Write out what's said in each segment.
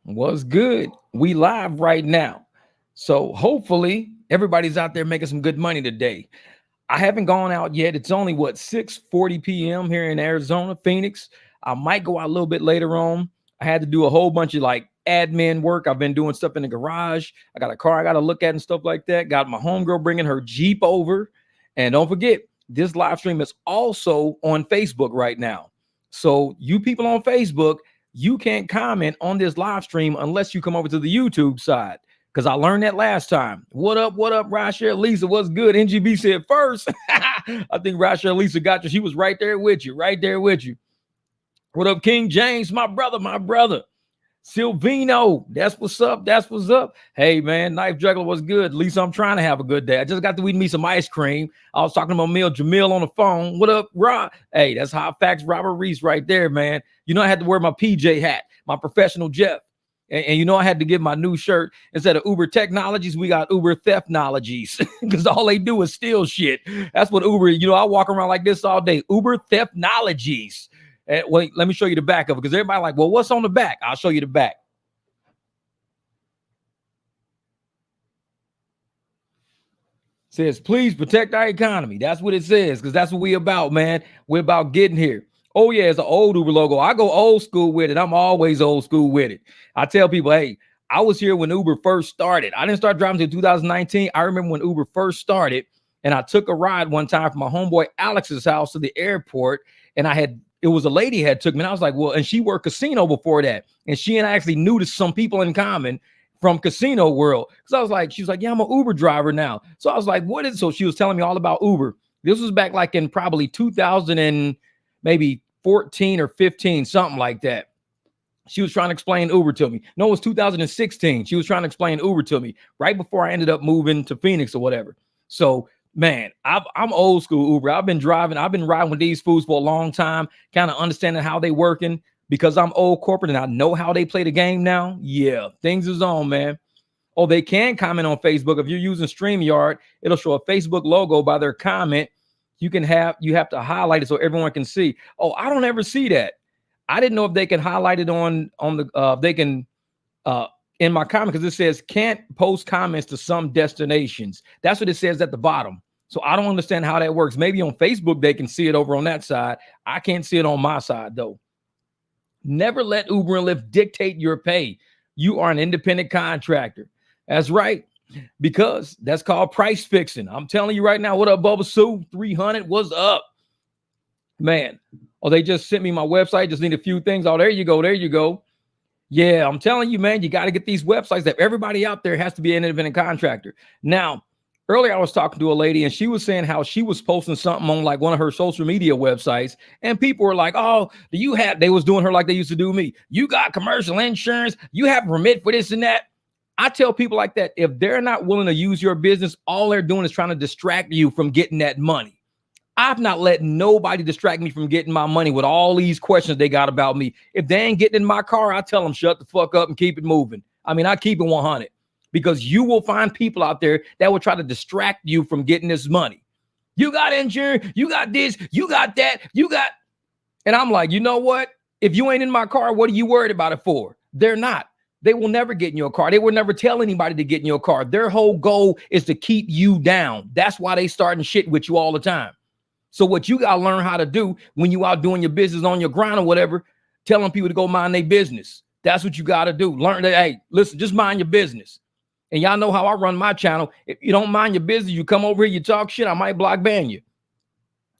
What's good? We live right now. So hopefully everybody's out there making some good money today. I haven't gone out yet. It's only 6:40 p.m. here in Arizona, Phoenix. I might go out a little bit later on. I had to do a whole bunch of like admin work. I've been doing stuff in the garage. I got a car I got to look at and stuff like that. Got my homegirl bringing her Jeep over. And don't forget, this live stream is also on Facebook right now. So you people on Facebook, you can't comment on this live stream unless you come over to the YouTube side. Because I learned that last time. What up, Rasha Lisa? What's good? NGB said first. I think Rasha Lisa got you. She was right there with you, right there with you. What up, King James? My brother, my brother. Silvino, that's what's up. That's what's up. Hey, man, Knife Juggler was good. At least I'm trying to have a good day. I just got to eat me some ice cream. I was talking about Jamil on the phone. What up, Rob? Hey, that's Hot Facts Robert Reese right there, man. You know, I had to wear my PJ hat, my professional Jeff. And you know, I had to get my new shirt. Instead of Uber Technologies, we got Uber Theftnologies because all they do is steal shit. That's what Uber, you know, I walk around like this all day. Uber Theftnologies. Wait, let me show you the back of it because everybody like, well, what's on the back? I'll show you the back. It says, please protect our economy. That's what it says because that's what we about, man. We're about getting here. Oh, yeah, it's an old Uber logo. I go old school with it. I'm always old school with it. I tell people, hey, I was here when Uber first started. I didn't start driving until 2019. I remember when Uber first started, and I took a ride one time from my homeboy Alex's house to the airport, and it was a lady had took me, and I was like, well, and she worked casino before that, and she and I actually knew some people in common from casino world. Because I was like, she was like, yeah, I'm an Uber driver now. So I was like, what is it? So she was telling me all about Uber. This was back like in probably 2000 and maybe 14 or 15, something like that. She was trying to explain Uber to me. No, it was 2016. She was trying to explain Uber to me right before I ended up moving to Phoenix or whatever. So, man, I'm old school Uber. I've been riding with these fools for a long time, kind of understanding how they working because I'm old corporate and I know how they play the game now. Yeah, things is on, man. Oh, they can comment on Facebook. If you're using StreamYard, it'll show a Facebook logo by their comment. You have to highlight it so everyone can see. Oh, I don't ever see that. I didn't know if they can highlight it on the they can in my comment because it says can't post comments to some destinations. That's what it says at the bottom. So I don't understand how that works. Maybe on Facebook they can see it over on that side. I can't see it on my side though. Never let Uber and Lyft dictate your pay. You are an independent contractor. That's right. Because that's called price fixing. I'm telling you right now. What up, Bubba Sue? 300. What's up, man? Oh, they just sent me my website. Just need a few things. Oh, there you go. There you go. Yeah, I'm telling you, man. You got to get these websites. That everybody out there has to be an independent contractor. Now, earlier I was talking to a lady, and she was saying how she was posting something on like one of her social media websites, and people were like, "Oh, do you have?" They was doing her like they used to do me. You got commercial insurance. You have a permit for this and that. I tell people like that, if they're not willing to use your business, all they're doing is trying to distract you from getting that money. I've not let nobody distract me from getting my money with all these questions they got about me. If they ain't getting in my car, I tell them shut the fuck up and keep it moving. I mean, I keep it 100 because you will find people out there that will try to distract you from getting this money. You got insurance, you got this, you got that, you got. And I'm like, you know what? If you ain't in my car, what are you worried about it for? They're not. They will never get in your car. They will never tell anybody to get in your car. Their whole goal is to keep you down. That's why they starting shit with you all the time. So what you got to learn how to do when you out doing your business on your grind or whatever, telling people to go mind their business. That's what you got to do. Learn that, hey, listen, just mind your business. And y'all know how I run my channel. If you don't mind your business, you come over here, you talk shit, I might block ban you.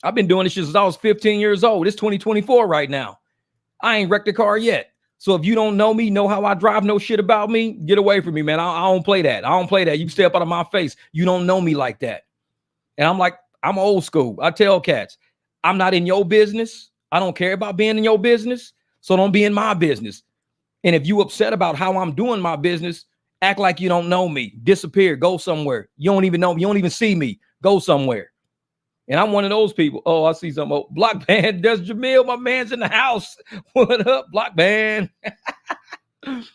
I've been doing this shit since I was 15 years old. It's 2024 right now. I ain't wrecked a car yet. So if you don't know me, know how I drive, know shit about me, get away from me, man. I don't play that. I don't play that. You step out of my face. You don't know me like that. And I'm like, I'm old school. I tell cats, I'm not in your business. I don't care about being in your business. So don't be in my business. And if you upset about how I'm doing my business, act like you don't know me. Disappear. Go somewhere. You don't even know me. You don't even see me. Go somewhere. And I'm one of those people. Oh, I see some block band. There's Jamil. My man's in the house. What up, block band? And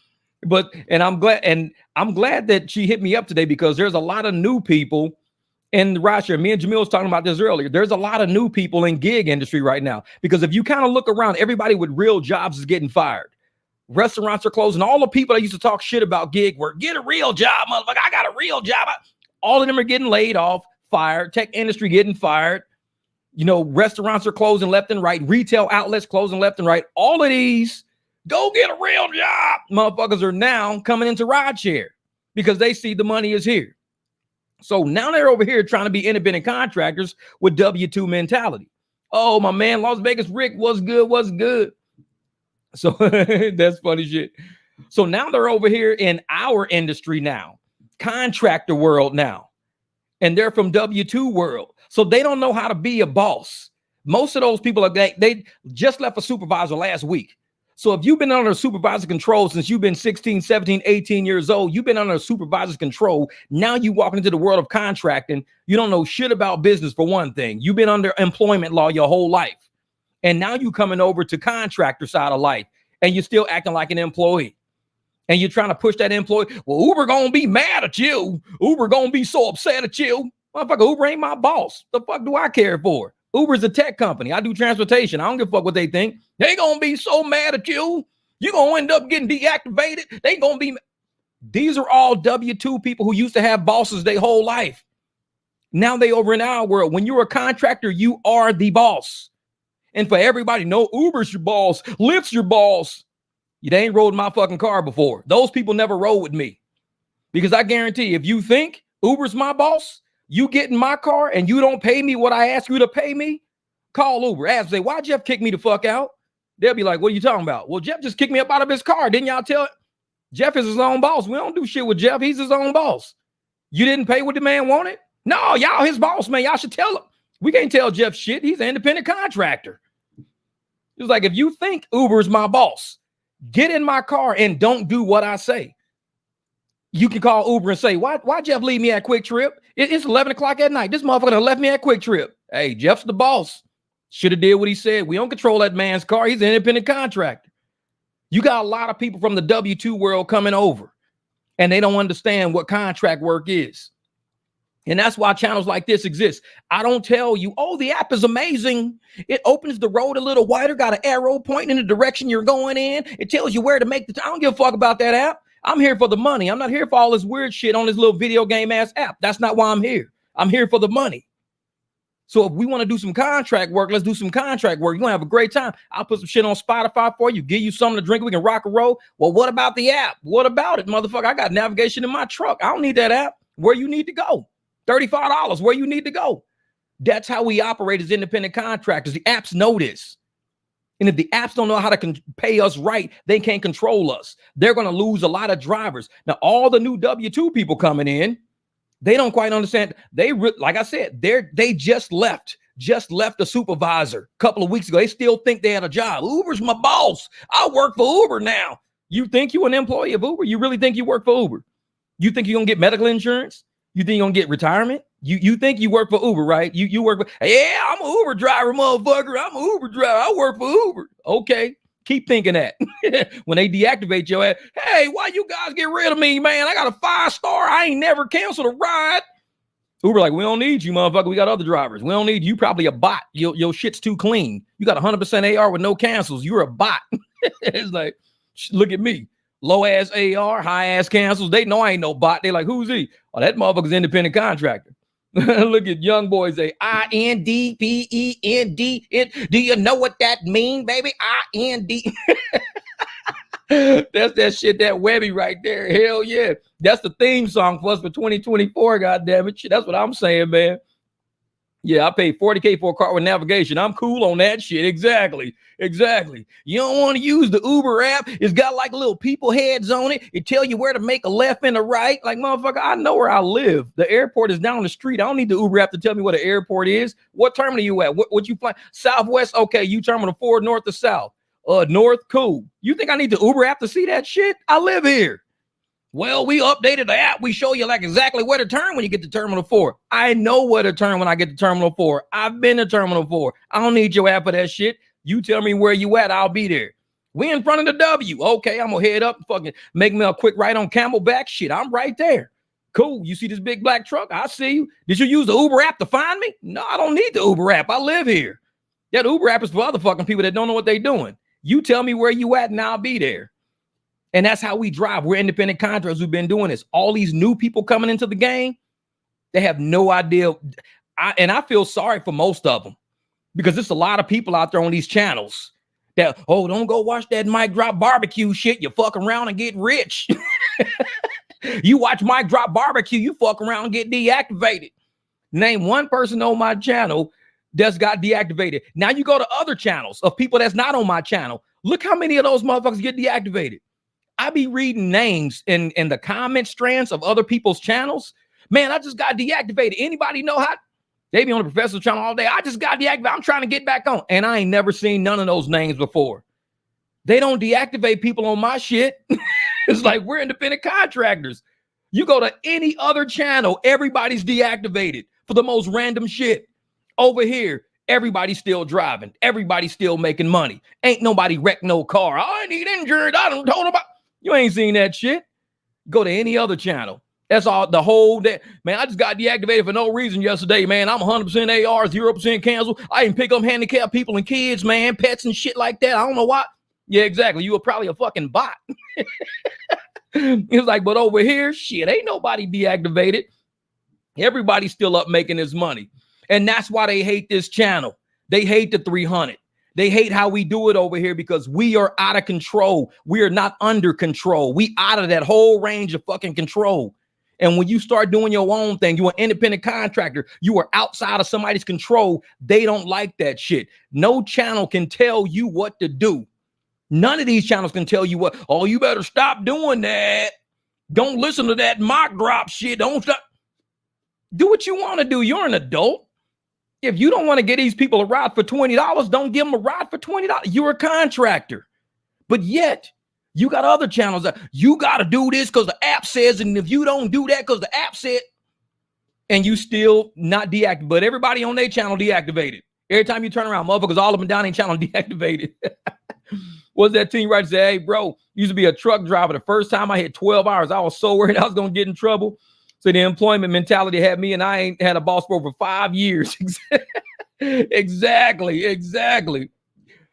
I'm glad that she hit me up today because there's a lot of new people in the roster. Me and Jamil was talking about this earlier. There's a lot of new people in gig industry right now because if you kind of look around, everybody with real jobs is getting fired. Restaurants are closing. All the people that used to talk shit about gig work, get a real job, motherfucker. I got a real job. All of them are getting laid off, fired. Tech industry getting fired. You know, restaurants are closing left and right. Retail outlets closing left and right. All of these, go get a real job. Motherfuckers are now coming into rideshare because they see the money is here. So now they're over here trying to be independent contractors with W-2 mentality. Oh, my man, Las Vegas Rick, what's good? What's good? So that's funny shit. So now they're over here in our industry now, contractor world now, and they're from W-2 world. So they don't know how to be a boss. Most of those people, they just left a supervisor last week. So if you've been under supervisor control since you've been 16, 17, 18 years old, you've been under supervisor's control. Now you walk into the world of contracting. You don't know shit about business for one thing. You've been under employment law your whole life. And now you coming over to contractor side of life and you're still acting like an employee. And you're trying to push that employee. Well, Uber going to be mad at you. Uber going to be so upset at you. Motherfucker, Uber ain't my boss. The fuck do I care for? Uber's a tech company. I do transportation. I don't give a fuck what they think. They going to be so mad at you. You're going to end up getting deactivated. They going to be. These are all W-2 people who used to have bosses their whole life. Now they over in our world. When you're a contractor, you are the boss. And for everybody, no, Uber's your boss, Lyft's your boss. They ain't rode my fucking car before. Those people never rode with me. Because I guarantee if you think Uber's my boss, you get in my car and you don't pay me what I ask you to pay me, call Uber. Ask them, why Jeff kick me the fuck out? They'll be like, what are you talking about? Well, Jeff just kicked me up out of his car. Didn't y'all tell it? Jeff is his own boss. We don't do shit with Jeff. He's his own boss. You didn't pay what the man wanted? No, y'all his boss, man. Y'all should tell him. We can't tell Jeff shit. He's an independent contractor. It's like, if you think Uber's my boss, get in my car and don't do what I say. You can call Uber and say, why Jeff leave me at Quick Trip? It's 11 o'clock at night. This motherfucker left me at Quick Trip. Hey, Jeff's the boss. Should have did what he said. We don't control that man's car. He's an independent contractor. You got a lot of people from the W-2 world coming over, and they don't understand what contract work is. And that's why channels like this exist. I don't tell you, oh, the app is amazing. It opens the road a little wider, got an arrow pointing in the direction you're going in. It tells you where to make I don't give a fuck about that app. I'm here for the money. I'm not here for all this weird shit on this little video game ass app. That's not why I'm here. I'm here for the money. So if we want to do some contract work, let's do some contract work. You're going to have a great time. I'll put some shit on Spotify for you, give you something to drink. We can rock and roll. Well, what about the app? What about it, motherfucker? I got navigation in my truck. I don't need that app. Where you need to go. $35 where you need to go. That's how we operate as independent contractors. The apps know this. And if the apps don't know how to pay us right, they can't control us. They're going to lose a lot of drivers. Now, all the new W-2 people coming in, they don't quite understand. Like I said, they just left a supervisor a couple of weeks ago. They still think they had a job. Uber's my boss. I work for Uber now. You think you're an employee of Uber? You really think you work for Uber? You think you're going to get medical insurance? You think you're going to get retirement? You think you work for Uber, right? You work for, yeah, I'm an Uber driver, motherfucker. I'm an Uber driver. I work for Uber. Okay. Keep thinking that. When they deactivate your ass, hey, why you guys get rid of me, man? I got a 5-star. I ain't never canceled a ride. Uber like, we don't need you, motherfucker. We got other drivers. We don't need you. Probably a bot. Your shit's too clean. You got 100% AR with no cancels. You're a bot. It's like, look at me. Low ass AR, high ass cancels. They know I ain't no bot. They like, who's he? Oh, that motherfucker's independent contractor. Look at young boys say INDPEND. Do you know what that mean, baby? IND. That's that shit, that Webby right there. Hell yeah. That's the theme song for us for 2024. God damn it. That's what I'm saying, man. Yeah, I paid $40K for a car with navigation. I'm cool on that shit. Exactly. You don't want to use the Uber app. It's got like little people heads on it. It tell you where to make a left and a right. Like, motherfucker, I know where I live. The airport is down the street. I don't need the Uber app to tell me where the airport is. What terminal you at? What you fly? Southwest? Okay, you terminal 4, north or south? North, cool. You think I need the Uber app to see that shit? I live here. Well, we updated the app. We show you like exactly where to turn when you get to Terminal 4. I know where to turn when I get to Terminal 4. I've been to Terminal 4. I don't need your app for that shit. You tell me where you at, I'll be there. We in front of the W. Okay, I'm going to head up and fucking make me a quick ride on Camelback. Shit, I'm right there. Cool. You see this big black truck? I see you. Did you use the Uber app to find me? No, I don't need the Uber app. I live here. That Uber app is for other fucking people that don't know what they're doing. You tell me where you at and I'll be there. And that's how we drive. We're independent contractors who've been doing this. All these new people coming into the game, they have no idea. And I feel sorry for most of them because there's a lot of people out there on these channels that, oh, don't go watch that mic drop barbecue shit. You fuck around and get rich. You watch mic drop barbecue, you fuck around and get deactivated. Name one person on my channel that's got deactivated. Now you go to other channels of people that's not on my channel. Look how many of those motherfuckers get deactivated. I be reading names in the comment strands of other people's channels. Man, I just got deactivated. Anybody know how? They be on the professor's channel all day. I just got deactivated. I'm trying to get back on. And I ain't never seen none of those names before. They don't deactivate people on my shit. It's like we're independent contractors. You go to any other channel, everybody's deactivated for the most random shit. Over here, everybody's still driving. Everybody's still making money. Ain't nobody wrecked no car. I need injured. I don't told about. You ain't seen that shit. Go to any other channel. That's all the whole day. Man, I just got deactivated for no reason yesterday, man. I'm 100% AR, 0% cancel. I didn't pick up handicapped people and kids, man, pets and shit like that. I don't know why. Yeah, exactly. You were probably a fucking bot. It's like, but over here, shit, ain't nobody deactivated. Everybody's still up making his money. And that's why they hate this channel. They hate the 300. They hate how we do it over here because we are out of control. We are not under control. We out of that whole range of fucking control. And when you start doing your own thing, you're an independent contractor, you are outside of somebody's control. They don't like that shit. No channel can tell you what to do. None of these channels can tell you what, oh, you better stop doing that. Don't listen to that mock drop shit. Don't stop. Do what you want to do. You're an adult. If you don't want to get these people a ride for $20, don't give them a ride for $20. You're a contractor. But yet, you got other channels that you got to do this because the app says, and if you don't do that because the app said, and you still not deactivated, but everybody on their channel deactivated. Every time you turn around, motherfuckers all up and down their channel deactivated. What's that team right? Say, hey, bro, used to be a truck driver. The first time I hit 12 hours, I was so worried I was going to get in trouble. So the employment mentality had me, and I ain't had a boss for over 5 years. Exactly.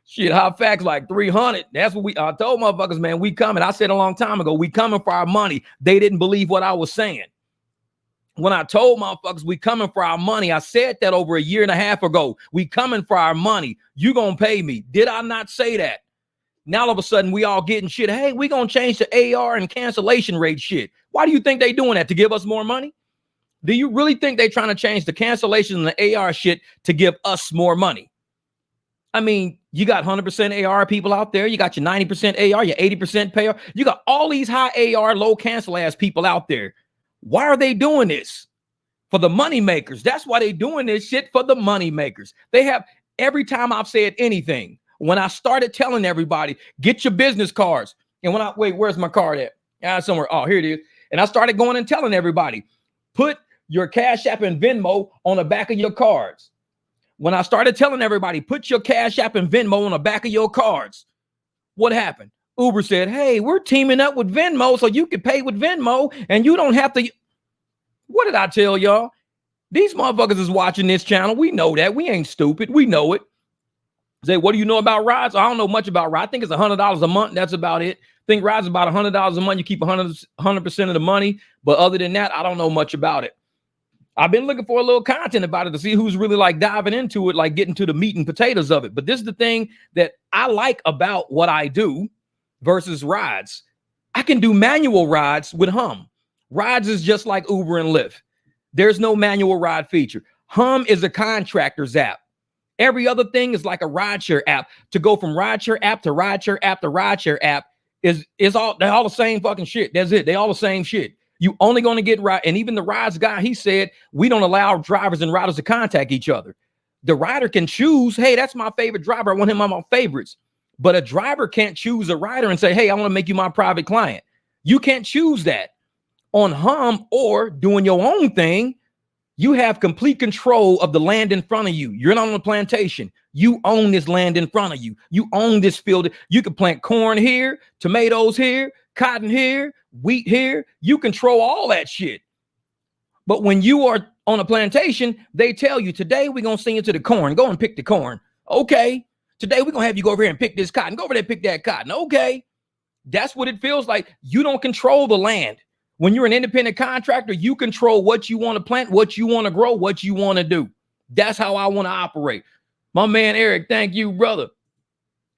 Shit, hot facts like 300. That's what I told motherfuckers, man, we coming. I said a long time ago, we coming for our money. They didn't believe what I was saying. When I told motherfuckers we coming for our money, I said that over a year and a half ago. We coming for our money. You gonna pay me. Did I not say that? Now all of a sudden we all getting shit. Hey, we gonna change the AR and cancellation rate shit. Why do you think they doing that? To give us more money? Do you really think they trying to change the cancellation and the AR shit to give us more money? I mean, you got 100% AR people out there. You got your 90% AR, your 80% payer. You got all these high AR, low cancel ass people out there. Why are they doing this? For the money makers. That's why they doing this shit, for the money makers. They have, every time I've said anything, when I started telling everybody, get your business cards. And when where's my card at? Somewhere. Oh, here it is. And I started going and telling everybody, put your Cash App and Venmo on the back of your cards. When I started telling everybody, put your Cash App and Venmo on the back of your cards, what happened? Uber said, hey, we're teaming up with Venmo so you can pay with Venmo and you don't have to. What did I tell y'all? These motherfuckers is watching this channel. We know that. We ain't stupid. We know it. Say, what do you know about rides? I don't know much about rides. I think it's $100 a month. That's about it. I think rides is about $100 a month. You keep 100% of the money. But other than that, I don't know much about it. I've been looking for a little content about it to see who's really like diving into it, like getting to the meat and potatoes of it. But this is the thing that I like about what I do versus rides. I can do manual rides with Hum. Rides is just like Uber and Lyft. There's no manual ride feature. Hum is a contractor's app. Every other thing is like a rideshare app. To go from rideshare app to rideshare app to rideshare app is all, they're all the same fucking shit. That's it. They all the same shit. You only going to get ride. And even the rides guy, he said, we don't allow drivers and riders to contact each other. The rider can choose, hey, that's my favorite driver. I want him on my favorites. But a driver can't choose a rider and say, hey, I want to make you my private client. You can't choose that. On Hum or doing your own thing, you have complete control of the land in front of you. You're not on a plantation. You own this land in front of you. You own this field. You can plant corn here, tomatoes here, cotton here, wheat here. You control all that shit. But when you are on a plantation, they tell you, today we're going to send you to the corn. Go and pick the corn. Okay. Today we're going to have you go over here and pick this cotton. Go over there and pick that cotton. Okay. That's what it feels like. You don't control the land. When you're an independent contractor, you control what you want to plant, what you want to grow, what you want to do. That's how I want to operate. My man Eric, thank you, brother.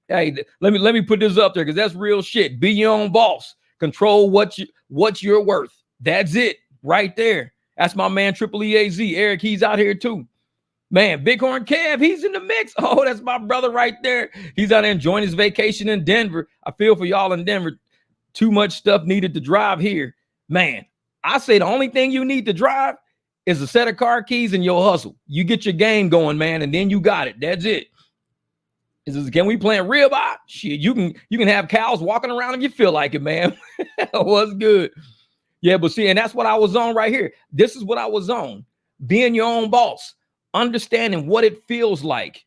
Hey, let me put this up there because that's real shit. Be your own boss. Control what you're worth. That's it right there. That's my man Triple EAZ. Eric, he's out here too. Man, Bighorn Kev, he's in the mix. Oh, that's my brother right there. He's out there enjoying his vacation in Denver. I feel for y'all in Denver. Too much stuff needed to drive here. Man, I say the only thing you need to drive is a set of car keys and your hustle. You get your game going, man, and then you got it. That's it. Can we plant ribeye? Shit, you can have cows walking around if you feel like it, man. What's good? Yeah, but see, and that's what I was on right here. This is what I was on. Being your own boss, understanding what it feels like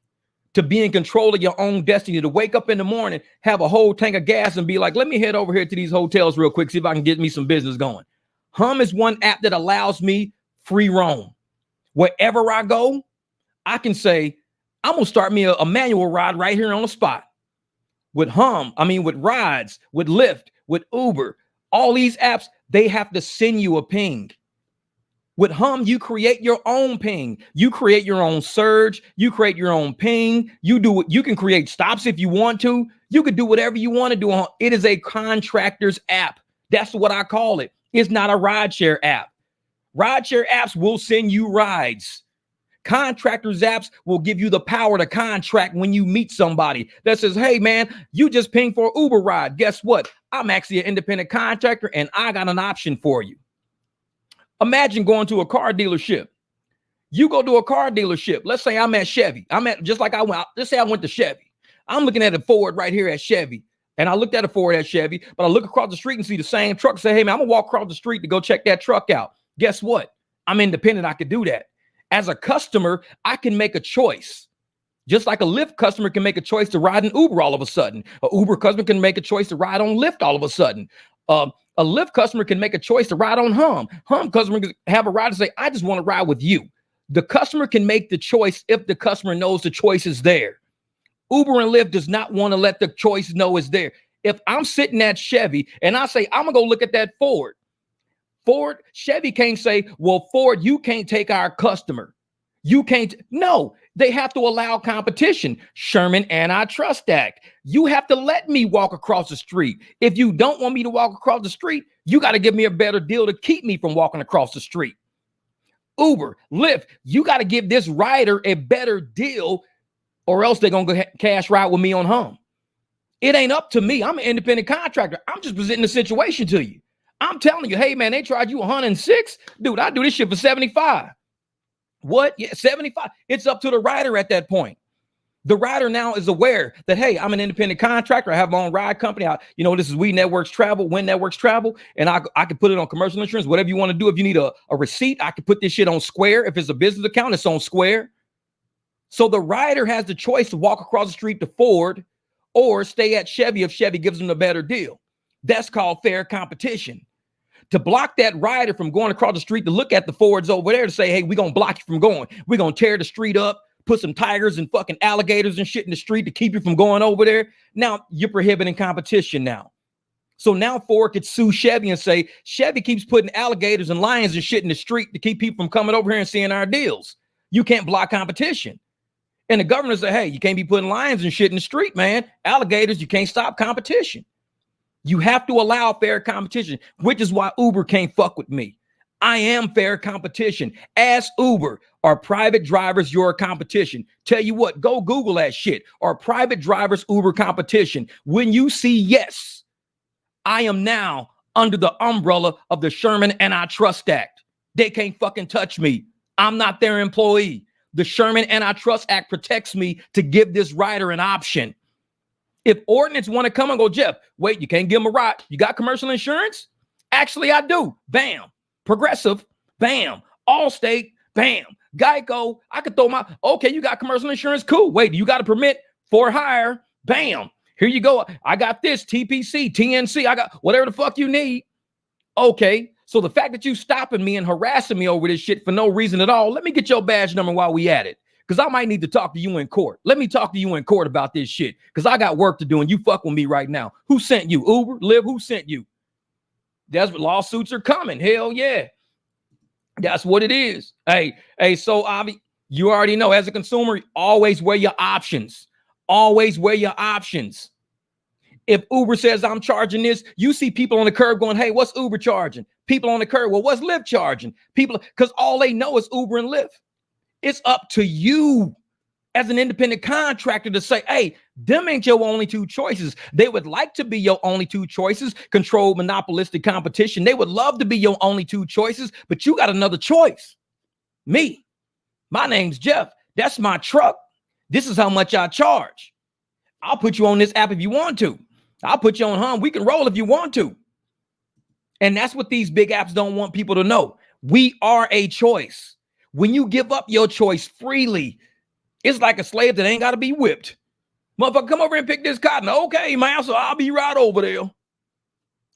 to be in control of your own destiny, to wake up in the morning, have a whole tank of gas and be like, let me head over here to these hotels real quick, see if I can get me some business going. Hum is one app that allows me free roam. Wherever I go, I can say, I'm going to start me a manual ride right here on the spot. With with rides, with Lyft, with Uber, all these apps, they have to send you a ping. With Hum, you create your own ping. You create your own surge. You create your own ping. You can create stops if you want to. You could do whatever you want to do. It is a contractor's app. That's what I call it. It's not a rideshare app. Rideshare apps will send you rides. Contractors apps will give you the power to contract when you meet somebody that says, hey, man, you just ping for an Uber ride. Guess what? I'm actually an independent contractor and I got an option for you. Imagine going to a car dealership. You go to a car dealership. Let's say I'm at Chevy. Let's say I went to Chevy. I'm looking at a Ford right here at Chevy. And I looked at a Ford at Chevy, but I look across the street and see the same truck. Say, hey, man, I'm going to walk across the street to go check that truck out. Guess what? I'm independent. I could do that. As a customer, I can make a choice. Just like a Lyft customer can make a choice to ride an Uber all of a sudden. A Uber customer can make a choice to ride on Lyft all of a sudden. A Lyft customer can make a choice to ride on Hum. Hum customer can have a ride and say, I just want to ride with you. The customer can make the choice if the customer knows the choice is there. Uber and Lyft does not want to let the choice know it's there. If I'm sitting at Chevy and I say, I'm going to go look at that Ford. Chevy can't say, well, Ford, you can't take our customer. You can't. No, they have to allow competition. Sherman Antitrust Act. You have to let me walk across the street. If you don't want me to walk across the street, you got to give me a better deal to keep me from walking across the street. Uber, Lyft, you got to give this rider a better deal or else they're going to cash ride with me on Hum. It ain't up to me. I'm an independent contractor. I'm just presenting the situation to you. I'm telling you, hey, man, they charge you 106. Dude, I do this shit for 75. What? Yeah, 75. It's up to the rider at that point. The rider now is aware that, hey, I'm an independent contractor. I have my own ride company. This is Win Networks Travel, and I can put it on commercial insurance, whatever you want to do. If you need a receipt, I can put this shit on Square. If it's a business account, it's on Square. So the rider has the choice to walk across the street to Ford or stay at Chevy if Chevy gives them a better deal. That's called fair competition. To block that rider from going across the street to look at the Fords over there to say, hey, we're going to block you from going. We're going to tear the street up, put some tigers and fucking alligators and shit in the street to keep you from going over there. Now you're prohibiting competition now. So now Ford could sue Chevy and say, Chevy keeps putting alligators and lions and shit in the street to keep people from coming over here and seeing our deals. You can't block competition. And the governor say, hey, you can't be putting lions and shit in the street, man. Alligators, you can't stop competition. You have to allow fair competition, which is why Uber can't fuck with me. I am fair competition. Ask Uber, are private drivers your competition? Tell you what, go Google that shit. Are private drivers Uber competition? When you see yes, I am now under the umbrella of the Sherman Antitrust Act. They can't fucking touch me. I'm not their employee. The Sherman Antitrust Act protects me to give this rider an option. If ordinance want to come and go, Jeff, wait, you can't give them a ride. You got commercial insurance? Actually, I do. Bam. Progressive. Bam. Allstate. Bam. Geico. I could throw okay, you got commercial insurance? Cool. Wait, you got a permit for hire? Bam. Here you go. I got this, TPC, TNC. I got whatever the fuck you need. Okay. So the fact that you stopping me and harassing me over this shit for no reason at all, let me get your badge number while we at it. because I might need to talk to you in court. Let me talk to you in court about this shit because I got work to do and you fuck with me right now. Who sent you? Uber, Lyft, who sent you? That's what lawsuits are coming. Hell yeah. That's what it is. Hey, so you already know as a consumer, always weigh your options. Always weigh your options. If Uber says I'm charging this, you see people on the curb going, hey, what's Uber charging? People on the curb, well, what's Lyft charging? People, because all they know is Uber and Lyft. It's up to you as an independent contractor to say, hey, them ain't your only two choices. They would like to be your only two choices, control monopolistic competition. They would love to be your only two choices, but you got another choice. Me. My name's Jeff. That's my truck. This is how much I charge. I'll put you on this app if you want to. I'll put you on Hum. We can roll if you want to. And that's what these big apps don't want people to know. We are a choice. When you give up your choice freely, it's like a slave that ain't got to be whipped. Motherfucker, come over and pick this cotton. Okay, man, so I'll be right over there.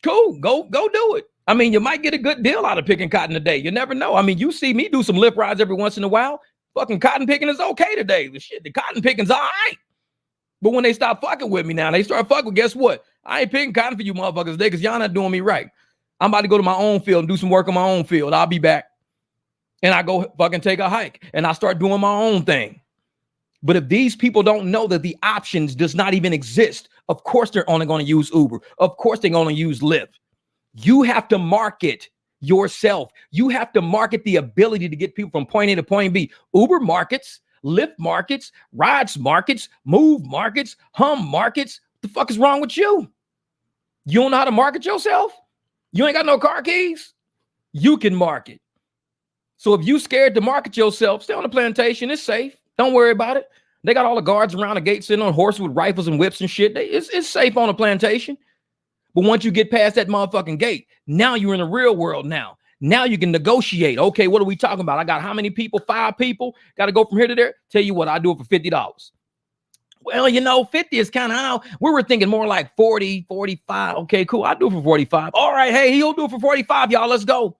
Cool, go do it. I mean, you might get a good deal out of picking cotton today. You never know. I mean, you see me do some Lyft rides every once in a while. Fucking cotton picking is okay today. The cotton picking's all right. But when they stop fucking with me now, they start fucking, guess what? I ain't picking cotton for you motherfuckers today because y'all not doing me right. I'm about to go to my own field and do some work on my own field. I'll be back. And I go fucking take a hike and I start doing my own thing. But if these people don't know that the options does not even exist, of course they're only going to use Uber. Of course they're going to use Lyft. You have to market yourself. You have to market the ability to get people from point A to point B. Uber markets, Lyft markets, Rides markets, Move markets, Hum markets. What the fuck is wrong with you? You don't know how to market yourself? You ain't got no car keys? You can market. So if you scared to market yourself, stay on the plantation. It's safe. Don't worry about it. They got all the guards around the gate sitting on horses with rifles and whips and shit. It's safe on the plantation. But once you get past that motherfucking gate, now you're in the real world now. Now you can negotiate. Okay, what are we talking about? I got how many people? 5 people. Got to go from here to there. Tell you what, I do it for $50. Well, you know, 50 is kind of how we were thinking more like 40, 45. Okay, cool. I do it for 45. All right, hey, he'll do it for 45, y'all. Let's go.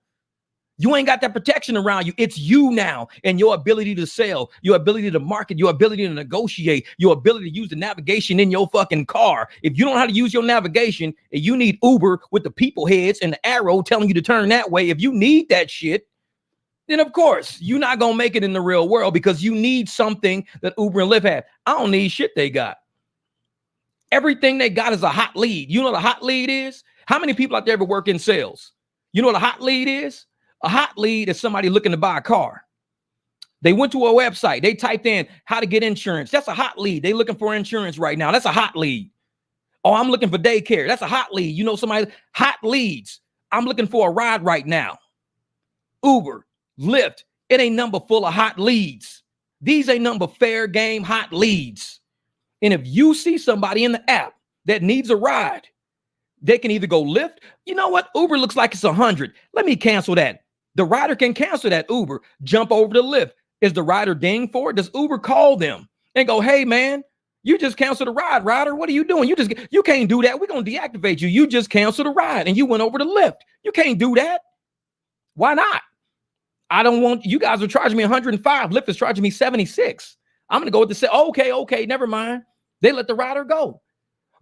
You ain't got that protection around you. It's you now and your ability to sell, your ability to market, your ability to negotiate, your ability to use the navigation in your fucking car. If you don't know how to use your navigation and you need Uber with the people heads and the arrow telling you to turn that way, if you need that shit, then of course you're not going to make it in the real world because you need something that Uber and Lyft have. I don't need shit they got. Everything they got is a hot lead. You know what a hot lead is? How many people out there ever work in sales? You know what a hot lead is? A hot lead is somebody looking to buy a car. They went to a website. They typed in how to get insurance. That's a hot lead. They looking for insurance right now. That's a hot lead. Oh, I'm looking for daycare. That's a hot lead. You know somebody, hot leads. I'm looking for a ride right now. Uber, Lyft, it ain't number full of hot leads. These ain't number fair game hot leads. And if you see somebody in the app that needs a ride, they can either go Lyft. You know what? Uber looks like it's 100. Let me cancel that. The rider can cancel that Uber, jump over to Lyft. Is the rider ding for it? Does Uber call them and go, hey, man, you just canceled a ride, rider. What are you doing? You can't do that. We're going to deactivate you. You just canceled a ride and you went over to Lyft. You can't do that. Why not? I don't want, you guys are charging me 105. Lyft is charging me 76. I'm going to go with the, okay, never mind. They let the rider go.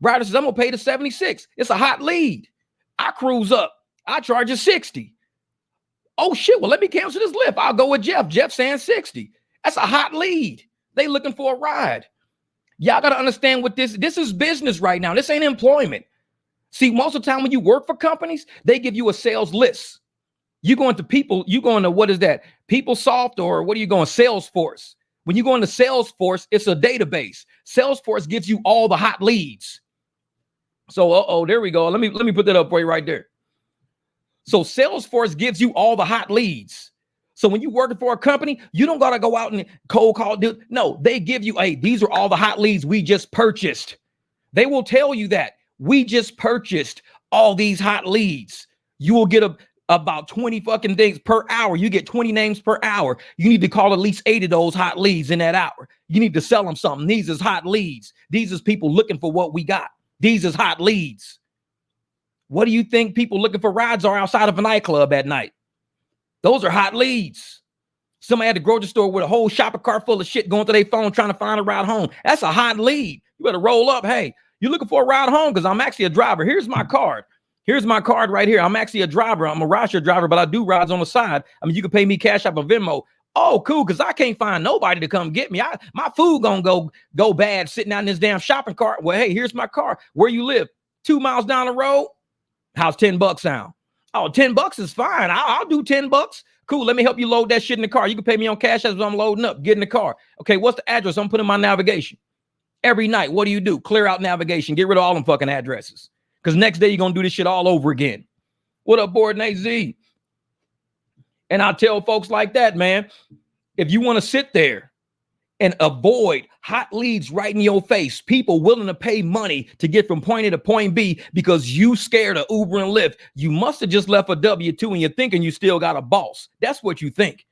Rider says, I'm going to pay the 76. It's a hot lead. I cruise up. I charge you 60. Oh, shit. Well, let me cancel this Lyft. I'll go with Jeff. Jeff saying 60. That's a hot lead. They looking for a ride. Y'all got to understand what this is business right now. This ain't employment. See, most of the time when you work for companies, they give you a sales list. You going to people, you going to, what is that? PeopleSoft or what are you going? Salesforce. When you go into Salesforce, it's a database. Salesforce gives you all the hot leads. So, there we go. Let me put that up for you right there. So Salesforce gives you all the hot leads. So when you're working for a company, you don't got to go out and cold call. No, they give you, hey, these are all the hot leads we just purchased. They will tell you that we just purchased all these hot leads. You will get about 20 fucking things per hour. You get 20 names per hour. You need to call at least 8 of those hot leads in that hour. You need to sell them something. These is hot leads. These is people looking for what we got. These is hot leads. What do you think people looking for rides are outside of a nightclub at night? Those are hot leads. Somebody at the grocery store with a whole shopping cart full of shit going through their phone trying to find a ride home. That's a hot lead. You better roll up. Hey, you looking for a ride home? Because I'm actually a driver. Here's my card. Here's my card right here. I'm actually a driver. I'm a rideshare driver, but I do rides on the side. I mean, you can pay me cash up or Venmo. Oh, cool, because I can't find nobody to come get me. My food gonna go bad sitting out in this damn shopping cart. Well, hey, here's my car. Where you live? 2 miles down the road. How's $10 sound? Oh, $10 is fine. I'll do $10. Cool. Let me help you load that shit in the car. You can pay me on cash as I'm loading up. Get in the car. Okay, what's the address? I'm putting my navigation. Every night, what do? Clear out navigation. Get rid of all them fucking addresses. Because next day you're gonna do this shit all over again. What up, Board Nate Z? And I tell folks like that, man, if you want to sit there and avoid hot leads right in your face, people willing to pay money to get from point A to point B because you scared of Uber and Lyft, you must have just left a W-2 and you're thinking you still got a boss. That's what you think.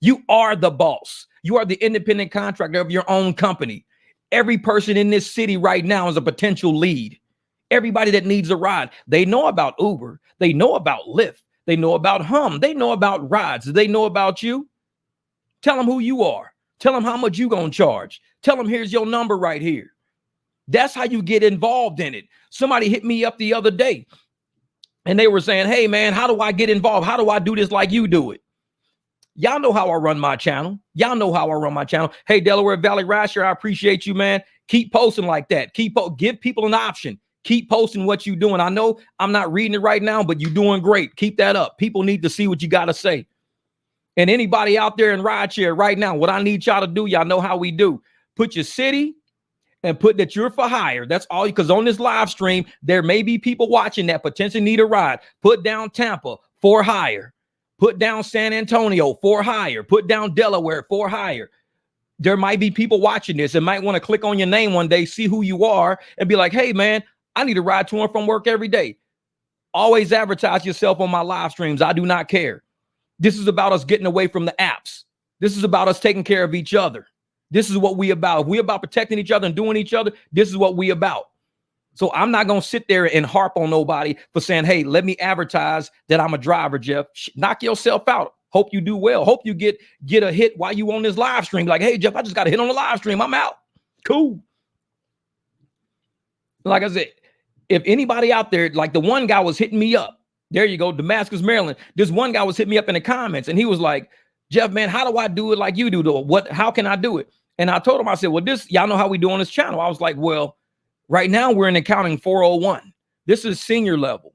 You are the boss. You are the independent contractor of your own company. Every person in this city right now is a potential lead. Everybody that needs a ride, they know about Uber. They know about Lyft. They know about Hum. They know about rides. Do they know about you? Tell them who you are. Tell them how much you gonna charge. Tell them here's your number right here. That's how you get involved in it. Somebody hit me up the other day and they were saying, hey man, how do I get involved? How do I do this like you do it? Y'all know how I run my channel. Y'all know how I run my channel. Hey, Delaware Valley Rideshare, I appreciate you, man. Keep posting like that. Give people an option. Keep posting what you're doing. I know I'm not reading it right now, but you're doing great. Keep that up. People need to see what you got to say. And anybody out there in rideshare right now, what I need y'all to do, y'all know how we do. Put your city and put that you're for hire. That's all, because on this live stream, there may be people watching that potentially need a ride. Put down Tampa for hire. Put down San Antonio for hire. Put down Delaware for hire. There might be people watching this and might want to click on your name one day, see who you are, and be like, hey, man, I need a ride to and from work every day. Always advertise yourself on my live streams. I do not care. This is about us getting away from the apps. This is about us taking care of each other. This is what we about. If we about protecting each other and doing each other, this is what we about. So I'm not going to sit there and harp on nobody for saying, hey, let me advertise that I'm a driver, Jeff. Knock yourself out. Hope you do well. Hope you get a hit while you on this live stream. Like, hey, Jeff, I just got a hit on the live stream. I'm out. Cool. Like I said, if anybody out there, like the one guy was hitting me up. There you go, Damascus, Maryland. This one guy was hitting me up in the comments and he was like, Jeff, man, how do I do it like you do? How can I do it? And I told him, I said, well, y'all know how we do on this channel. I was like, well, right now we're in accounting 401. This is senior level.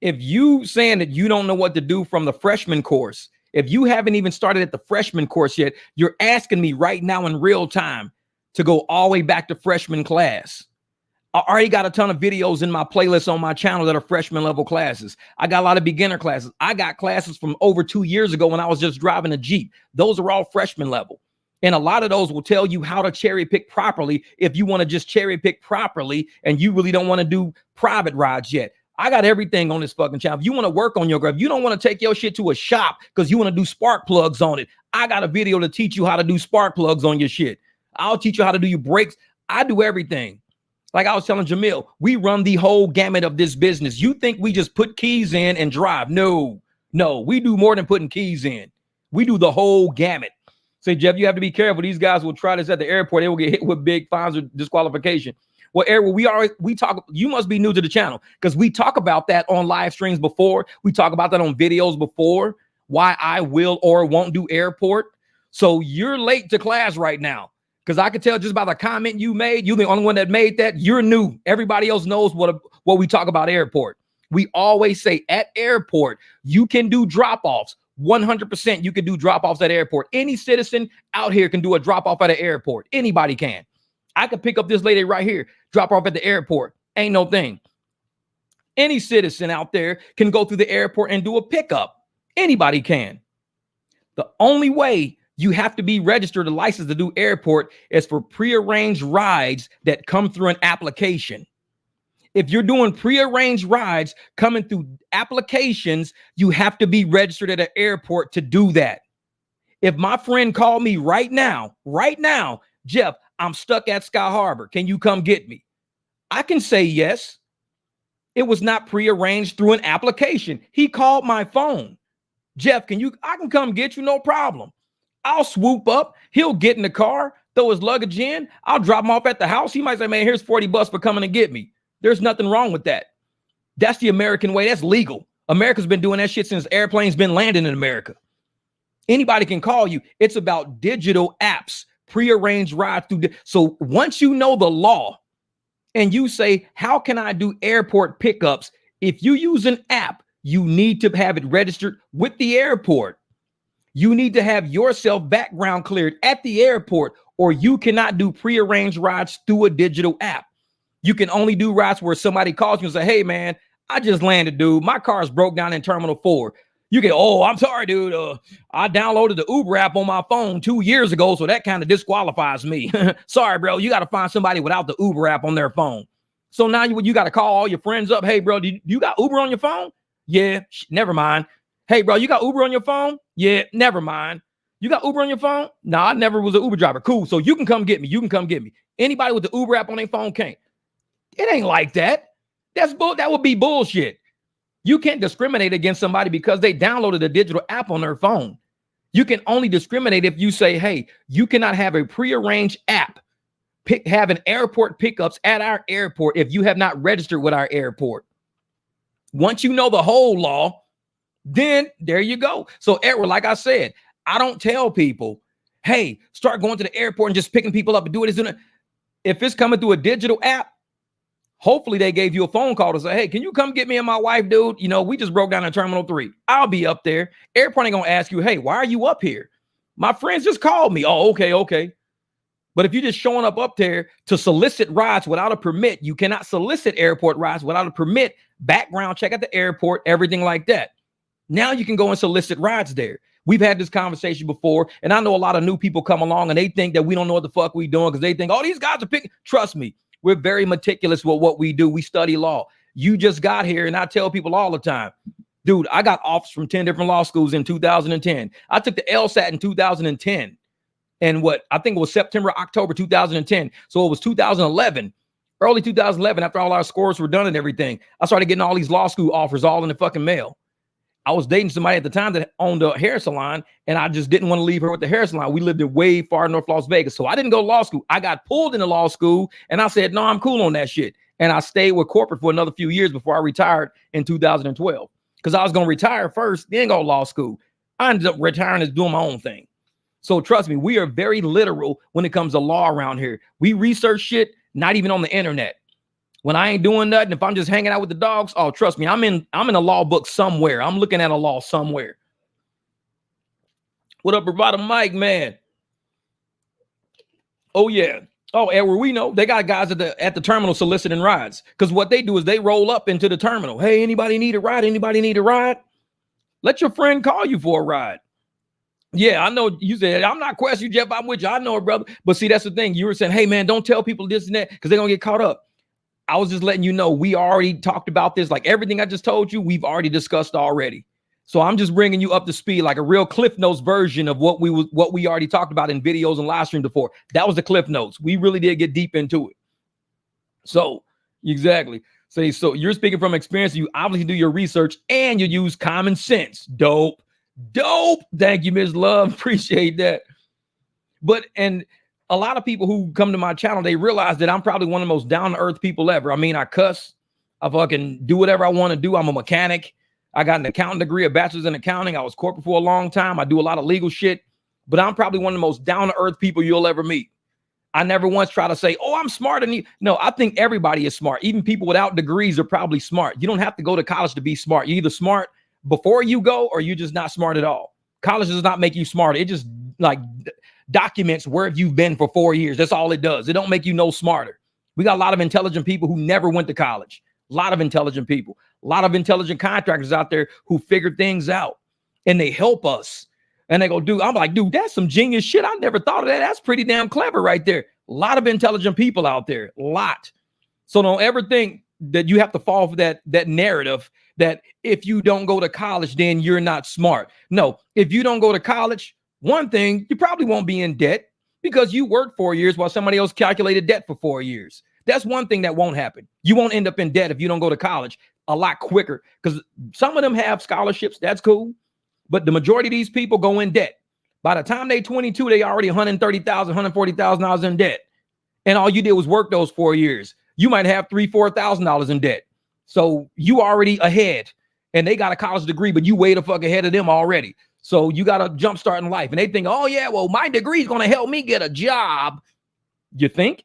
If you saying that you don't know what to do from the freshman course, if you haven't even started at the freshman course yet, you're asking me right now in real time to go all the way back to freshman class. I already got a ton of videos in my playlist on my channel that are freshman level classes. I got a lot of beginner classes. I got classes from over 2 years ago when I was just driving a Jeep. Those are all freshman level. And a lot of those will tell you how to cherry pick properly if you want to just cherry pick properly and you really don't want to do private rides yet. I got everything on this fucking channel. If you want to work on your graph, you don't want to take your shit to a shop because you want to do spark plugs on it. I got a video to teach you how to do spark plugs on your shit. I'll teach you how to do your brakes. I do everything. Like I was telling Jamil, we run the whole gamut of this business. You think we just put keys in and drive? No, we do more than putting keys in. We do the whole gamut. Say, Jeff, you have to be careful. These guys will try this at the airport. They will get hit with big fines or disqualification. Well, Eric, we talk. You must be new to the channel because we talk about that on live streams before. We talk about that on videos before. Why I will or won't do airport. So you're late to class right now. Because I could tell just by the comment you made, you're the only one that made that. You're new. Everybody else knows what we talk about airport. We always say at airport, you can do drop-offs. 100% you can do drop-offs at airport. Any citizen out here can do a drop-off at an airport. Anybody can. I could pick up this lady right here, drop her off at the airport. Ain't no thing. Any citizen out there can go through the airport and do a pickup. Anybody can. The only way you have to be registered or licensed to do airport is for prearranged rides that come through an application. If you're doing prearranged rides coming through applications, you have to be registered at an airport to do that. If my friend called me right now, Jeff, I'm stuck at Sky Harbor. Can you come get me? I can say yes. It was not prearranged through an application. He called my phone. Jeff, I can come get you, no problem. I'll swoop up. He'll get in the car, throw his luggage in. I'll drop him off at the house. He might say, man, here's $40 for coming and get me. There's nothing wrong with that. That's the American way. That's legal. America's been doing that shit since airplanes been landing in America. Anybody can call you. It's about digital apps, prearranged rides through. So once you know the law and you say, how can I do airport pickups? If you use an app, you need to have it registered with the airport. You need to have yourself background cleared at the airport, or you cannot do prearranged rides through a digital app. You can only do rides where somebody calls you and say, hey, man, I just landed, dude. My car's broke down in Terminal 4. You get, oh, I'm sorry, dude. I downloaded the Uber app on my phone 2 years ago, so that kind of disqualifies me. Sorry, bro. You got to find somebody without the Uber app on their phone. So now you got to call all your friends up. Hey, bro, you got Uber on your phone? Yeah, never mind. Hey, bro, you got Uber on your phone? Yeah, never mind. You got Uber on your phone? No, I never was an Uber driver. Cool. So you can come get me. You can come get me. Anybody with the Uber app on their phone can't. It ain't like that. That would be bullshit. You can't discriminate against somebody because they downloaded a digital app on their phone. You can only discriminate if you say, hey, you cannot have a prearranged app having airport pickups at our airport if you have not registered with our airport. Once you know the whole law, then there you go. So, Edward, like I said, I don't tell people, hey, start going to the airport and just picking people up and do it. If it's coming through a digital app, hopefully they gave you a phone call to say, hey, can you come get me and my wife, dude? You know, we just broke down in Terminal 3. I'll be up there. Airport ain't going to ask you, hey, why are you up here? My friends just called me. Oh, okay. But if you're just showing up there to solicit rides without a permit, you cannot solicit airport rides without a permit, background check at the airport, everything like that. Now you can go and solicit rides there. We've had this conversation before, and I know a lot of new people come along and they think that we don't know what the fuck we doing because they think, oh, these guys are picking. Trust me, we're very meticulous with what we do. We study law. You just got here, and I tell people all the time, dude, I got offers from 10 different law schools in 2010. I took the LSAT in 2010. And I think it was September, October 2010. So it was 2011, early 2011, after all our scores were done and everything. I started getting all these law school offers all in the fucking mail. I was dating somebody at the time that owned a hair salon, and I just didn't want to leave her with the hair salon. We lived in way far north Las Vegas. So I didn't go to law school. I got pulled into law school, and I said, no, I'm cool on that shit. And I stayed with corporate for another few years before I retired in 2012 because I was going to retire first, then go to law school. I ended up retiring as doing my own thing. So trust me, we are very literal when it comes to law around here. We research shit, not even on the internet. When I ain't doing nothing, if I'm just hanging out with the dogs, oh, trust me, I'm in a law book somewhere. I'm looking at a law somewhere. What up, Bravado Mike, man? Oh, yeah. Oh, Edward, we know they got guys at the terminal soliciting rides because what they do is they roll up into the terminal. Hey, anybody need a ride? Anybody need a ride? Let your friend call you for a ride. Yeah, I know you said, I'm not questioning you, Jeff. I'm with you. I know it, brother. But see, that's the thing. You were saying, hey, man, don't tell people this and that because they're going to get caught up. I was just letting you know we already talked about this. Like everything I just told you, we've already discussed already. So I'm just bringing you up to speed, like a real Cliff Notes version of what we already talked about in videos and live stream before. That was the Cliff Notes. We really did get deep into it. So exactly. So you're speaking from experience. You obviously do your research and you use common sense. Dope. Thank you, Ms. Love. Appreciate that. And a lot of people who come to my channel, they realize that I'm probably one of the most down-to-earth people ever. I mean, I cuss. I fucking do whatever I want to do. I'm a mechanic. I got an accounting degree, a bachelor's in accounting. I was corporate for a long time. I do a lot of legal shit. But I'm probably one of the most down-to-earth people you'll ever meet. I never once try to say, oh, I'm smarter than you. No, I think everybody is smart. Even people without degrees are probably smart. You don't have to go to college to be smart. You're either smart before you go or you're just not smart at all. College does not make you smarter. It just like documents where you've been for 4 years. That's all it does. It don't make you no smarter. We got a lot of intelligent people who never went to college. A lot of intelligent people. A lot of intelligent contractors out there who figure things out and they help us. And they go, dude, I'm like, dude, that's some genius shit. I never thought of that. That's pretty damn clever right there. A lot of intelligent people out there. A lot. So don't ever think that you have to fall for that narrative that if you don't go to college, then you're not smart. No, if you don't go to college, one thing, you probably won't be in debt because you worked 4 years while somebody else calculated debt for 4 years. That's one thing that won't happen. You won't end up in debt if you don't go to college a lot quicker because some of them have scholarships. That's cool. But the majority of these people go in debt By the time they 22, they already $130,000, $140,000 in debt. And all you did was work those 4 years. You might have $3,000, $4,000 in debt. So you already ahead, and they got a college degree, but you way the fuck ahead of them already. So you got a jump start in life. And they think, oh yeah, well, my degree is going to help me get a job. You think?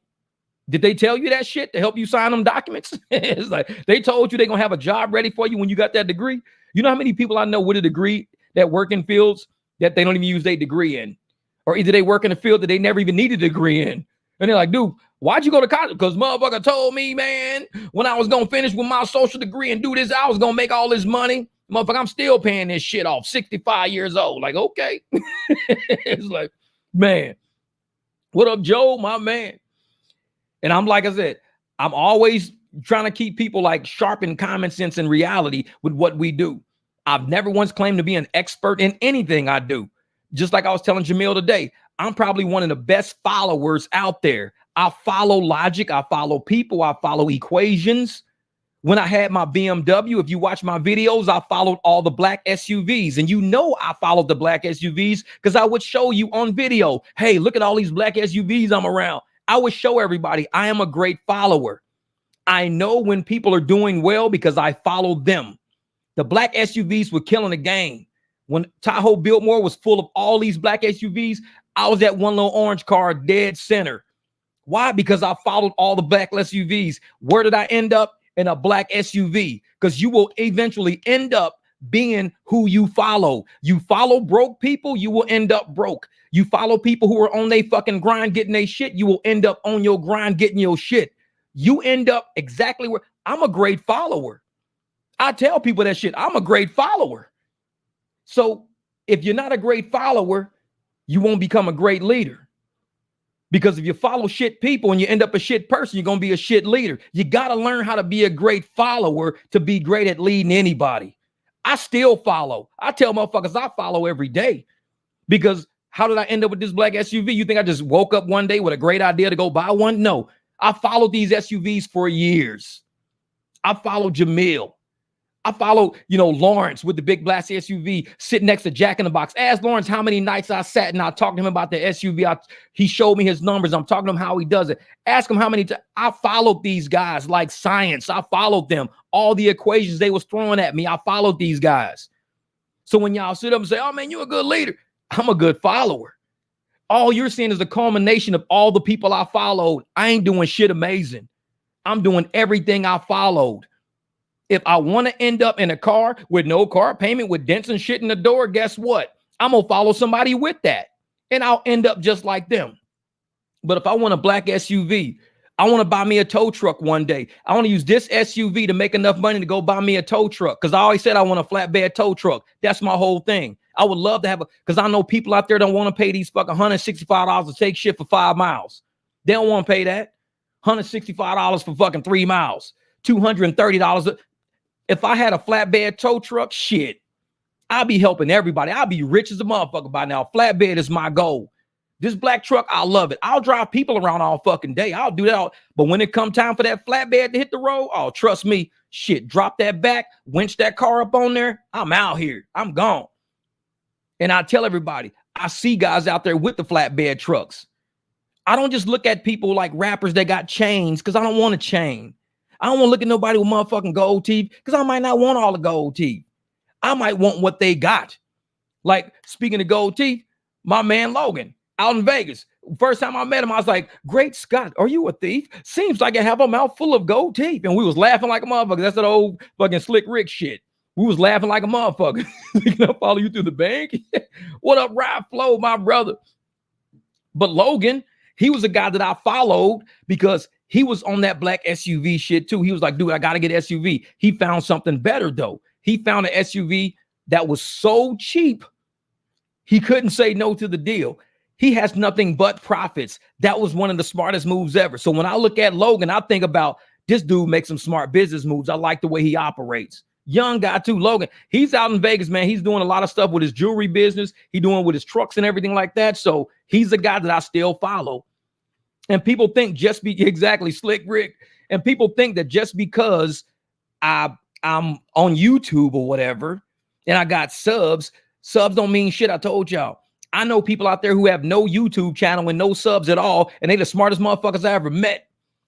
Did they tell you that shit to help you sign them documents? It's like they told you they're going to have a job ready for you when you got that degree. You know how many people I know with a degree that work in fields that they don't even use their degree in? Or either they work in a field that they never even needed a degree in. And they're like, dude, why'd you go to college? Because motherfucker told me, man, when I was going to finish with my social degree and do this, I was going to make all this money. Motherfucker, I'm still paying this shit off, 65 years old. Like, okay. It's like, man, what up, Joe, my man? And I'm like I said, I'm always trying to keep people like sharp in common sense and reality with what we do. I've never once claimed to be an expert in anything I do. Just like I was telling Jamil today, I'm probably one of the best followers out there. I follow logic. I follow people. I follow equations. When I had my BMW, if you watch my videos, I followed all the black SUVs. And you know I followed the black SUVs because I would show you on video, hey, look at all these black SUVs I'm around. I would show everybody I am a great follower. I know when people are doing well because I follow them. The black SUVs were killing the game. When Tahoe Biltmore was full of all these black SUVs, I was that one little orange car dead center. Why? Because I followed all the black SUVs. Where did I end up? In a black SUV. Because you will eventually end up being who you follow. You follow broke people, you will end up broke. You follow people who are on their fucking grind getting their shit, you will end up on your grind getting your shit. You end up exactly where I'm a great follower. I tell people that shit. I'm a great follower. So if you're not a great follower, you won't become a great leader. Because if you follow shit people and you end up a shit person, you're going to be a shit leader. You got to learn how to be a great follower to be great at leading anybody. I still follow. I tell motherfuckers I follow every day. Because how did I end up with this black SUV? You think I just woke up one day with a great idea to go buy one? No. I followed these SUVs for years. I followed Jamil. I follow, Lawrence with the big black SUV sitting next to Jack in the Box. Ask Lawrence how many nights I sat and I talked to him about the SUV. He showed me his numbers. I'm talking to him how he does it. Ask him how many times. I followed these guys like science. I followed them. All the equations they was throwing at me, I followed these guys. So when y'all sit up and say, oh, man, you're a good leader, I'm a good follower. All you're seeing is the culmination of all the people I followed. I ain't doing shit amazing. I'm doing everything I followed. If I want to end up in a car with no car payment, with dents and shit in the door, guess what? I'm going to follow somebody with that. And I'll end up just like them. But if I want a black SUV, I want to buy me a tow truck one day. I want to use this SUV to make enough money to go buy me a tow truck. Because I always said I want a flatbed tow truck. That's my whole thing. I would love to have because I know people out there don't want to pay these fucking $165 to take shit for 5 miles. They don't want to pay that. $165 for fucking 3 miles. $230. If I had a flatbed tow truck, shit, I'll be helping everybody. I'll be rich as a motherfucker by now. Flatbed is my goal. This black truck, I love it. I'll drive people around all fucking day. I'll do that all. But when it come time for that flatbed to hit the road, oh, trust me, shit, drop that back, winch that car up on there. I'm out here. I'm gone. And I tell everybody, I see guys out there with the flatbed trucks. I don't just look at people like rappers that got chains because I don't want a chain. I don't want to look at nobody with motherfucking gold teeth because I might not want all the gold teeth. I might want what they got. Like, speaking of gold teeth, my man Logan out in Vegas. First time I met him, I was like, great Scott, are you a thief? Seems like I have a mouth full of gold teeth. And we was laughing like a motherfucker. That's that old fucking Slick Rick shit. We was laughing like a motherfucker. Can I follow you through the bank? What up, Ride Flow, my brother? But Logan, he was a guy that I followed because he was on that black SUV shit too. He was like, dude, I got to get SUV. He found something better though. He found an SUV that was so cheap, he couldn't say no to the deal. He has nothing but profits. That was one of the smartest moves ever. So when I look at Logan, I think about this dude makes some smart business moves. I like the way he operates. Young guy too, Logan. He's out in Vegas, man. He's doing a lot of stuff with his jewelry business. He's doing with his trucks and everything like that. So he's a guy that I still follow. And people think exactly Slick Rick. And people think that just because I'm on YouTube or whatever, and I got subs don't mean shit. I told y'all, I know people out there who have no YouTube channel and no subs at all, and they the smartest motherfuckers I ever met.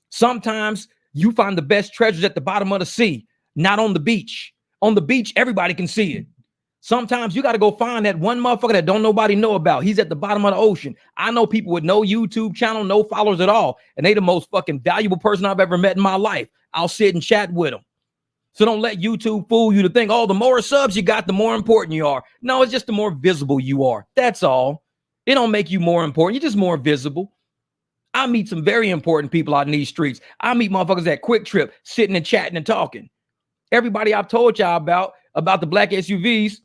Sometimes you find the best treasures at the bottom of the sea, not on the beach. On the beach, everybody can see it. Sometimes you got to go find that one motherfucker that don't nobody know about. He's at the bottom of the ocean. I know people with no YouTube channel, no followers at all, and they the most fucking valuable person I've ever met in my life. I'll sit and chat with them. So don't let YouTube fool you to think, oh, the more subs you got, the more important you are. No, it's just the more visible you are. That's all. It don't make you more important. You're just more visible. I meet some very important people out in these streets. I meet motherfuckers at Quick Trip sitting and chatting and talking. Everybody I've told y'all about the black SUVs,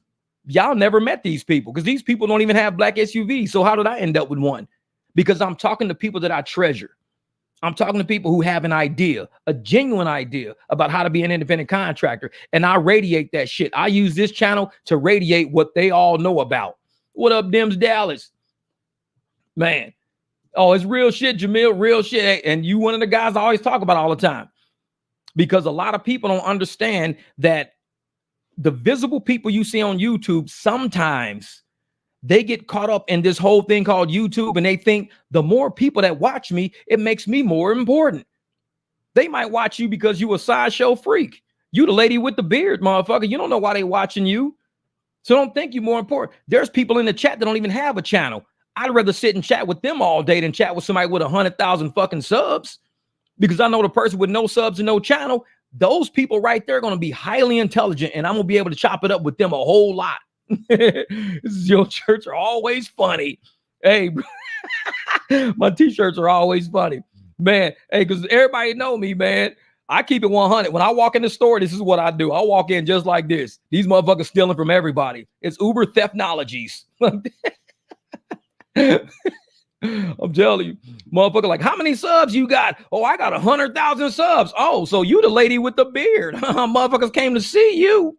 y'all never met these people because these people don't even have black SUVs. So how did I end up with one? Because I'm talking to people that I treasure. I'm talking to people who have an idea, a genuine idea about how to be an independent contractor. And I radiate that shit. I use this channel to radiate what they all know about. What up, Dims Dallas? Man. Oh, it's real shit, Jamil, real shit. And you one of the guys I always talk about all the time. Because a lot of people don't understand that the visible people you see on YouTube, sometimes they get caught up in this whole thing called YouTube and they think the more people that watch me, it makes me more important. They might watch you because you a sideshow freak. You the lady with the beard, motherfucker. You don't know why they watching you. So don't think you're more important. There's people in the chat that don't even have a channel. I'd rather sit and chat with them all day than chat with somebody with 100,000 fucking subs because I know the person with no subs and no channel, those people right there are going to be highly intelligent and I'm going to be able to chop it up with them a whole lot. This is your church are always funny. Hey, my t-shirts are always funny, man. Hey, because everybody know me, man. I keep it 100. When I walk in the store, this is what I do. I walk in just like this. These motherfuckers stealing from everybody. It's Uber Theftnologies. I'm telling you, motherfucker, like, how many subs you got? Oh, I got 100,000 subs. Oh, so you the lady with the beard. Motherfuckers came to see you.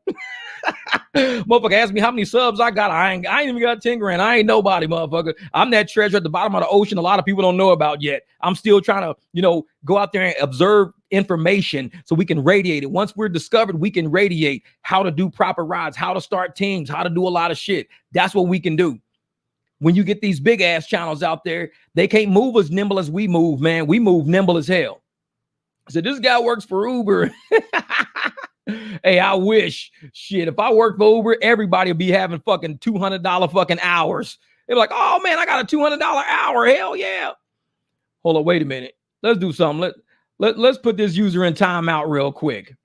Motherfucker asked me how many subs I got. I ain't even got 10 grand. I ain't nobody, motherfucker. I'm that treasure at the bottom of the ocean a lot of people don't know about yet. I'm still trying to, go out there and observe information so we can radiate it. Once we're discovered, we can radiate how to do proper rides, how to start teams, how to do a lot of shit. That's what we can do. When you get these big ass channels out there, they can't move as nimble as we move, man. We move nimble as hell. So this guy works for Uber. Hey, I wish. Shit, if I worked for Uber, everybody would be having fucking $200 fucking hours. They're like, oh man, I got a $200 hour. Hell yeah. Hold on, wait a minute. Let's do something. Let's put this user in timeout real quick.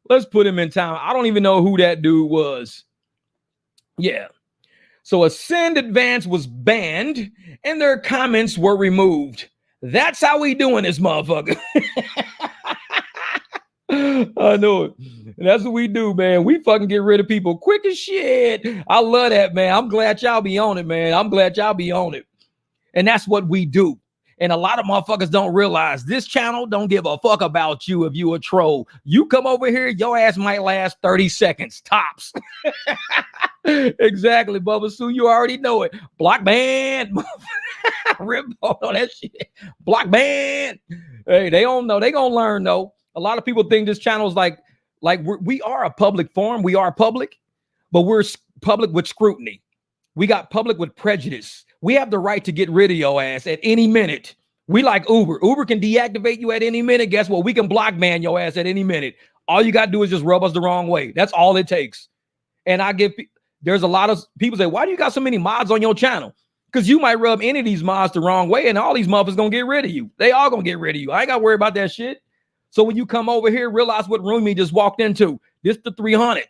Let's put him in time. I don't even know who that dude was. Yeah. So Ascend Advance was banned and their comments were removed. That's how we doing this motherfucker. I know it. And that's what we do, man. We fucking get rid of people quick as shit. I love that, man. I'm glad y'all be on it, man. I'm glad y'all be on it. And that's what we do. And a lot of motherfuckers don't realize this channel don't give a fuck about you if you a troll. You come over here, your ass might last 30 seconds, tops. Exactly, Bubba Sue. You already know it. Block ban. Rip on that shit. Block ban. Hey, they don't know. They gonna learn though. A lot of people think this channel is like we are a public forum. We are public, but we're public with scrutiny. We got public with prejudice. We have the right to get rid of your ass at any minute. We like Uber. Uber can deactivate you at any minute. Guess what? We can block ban your ass at any minute. All you got to do is just rub us the wrong way. That's all it takes. And there's a lot of people say, why do you got so many mods on your channel? Because you might rub any of these mods the wrong way and all these motherfuckers going to get rid of you. They all going to get rid of you. I ain't got to worry about that shit. So when you come over here, realize what room you just walked into. This the 300.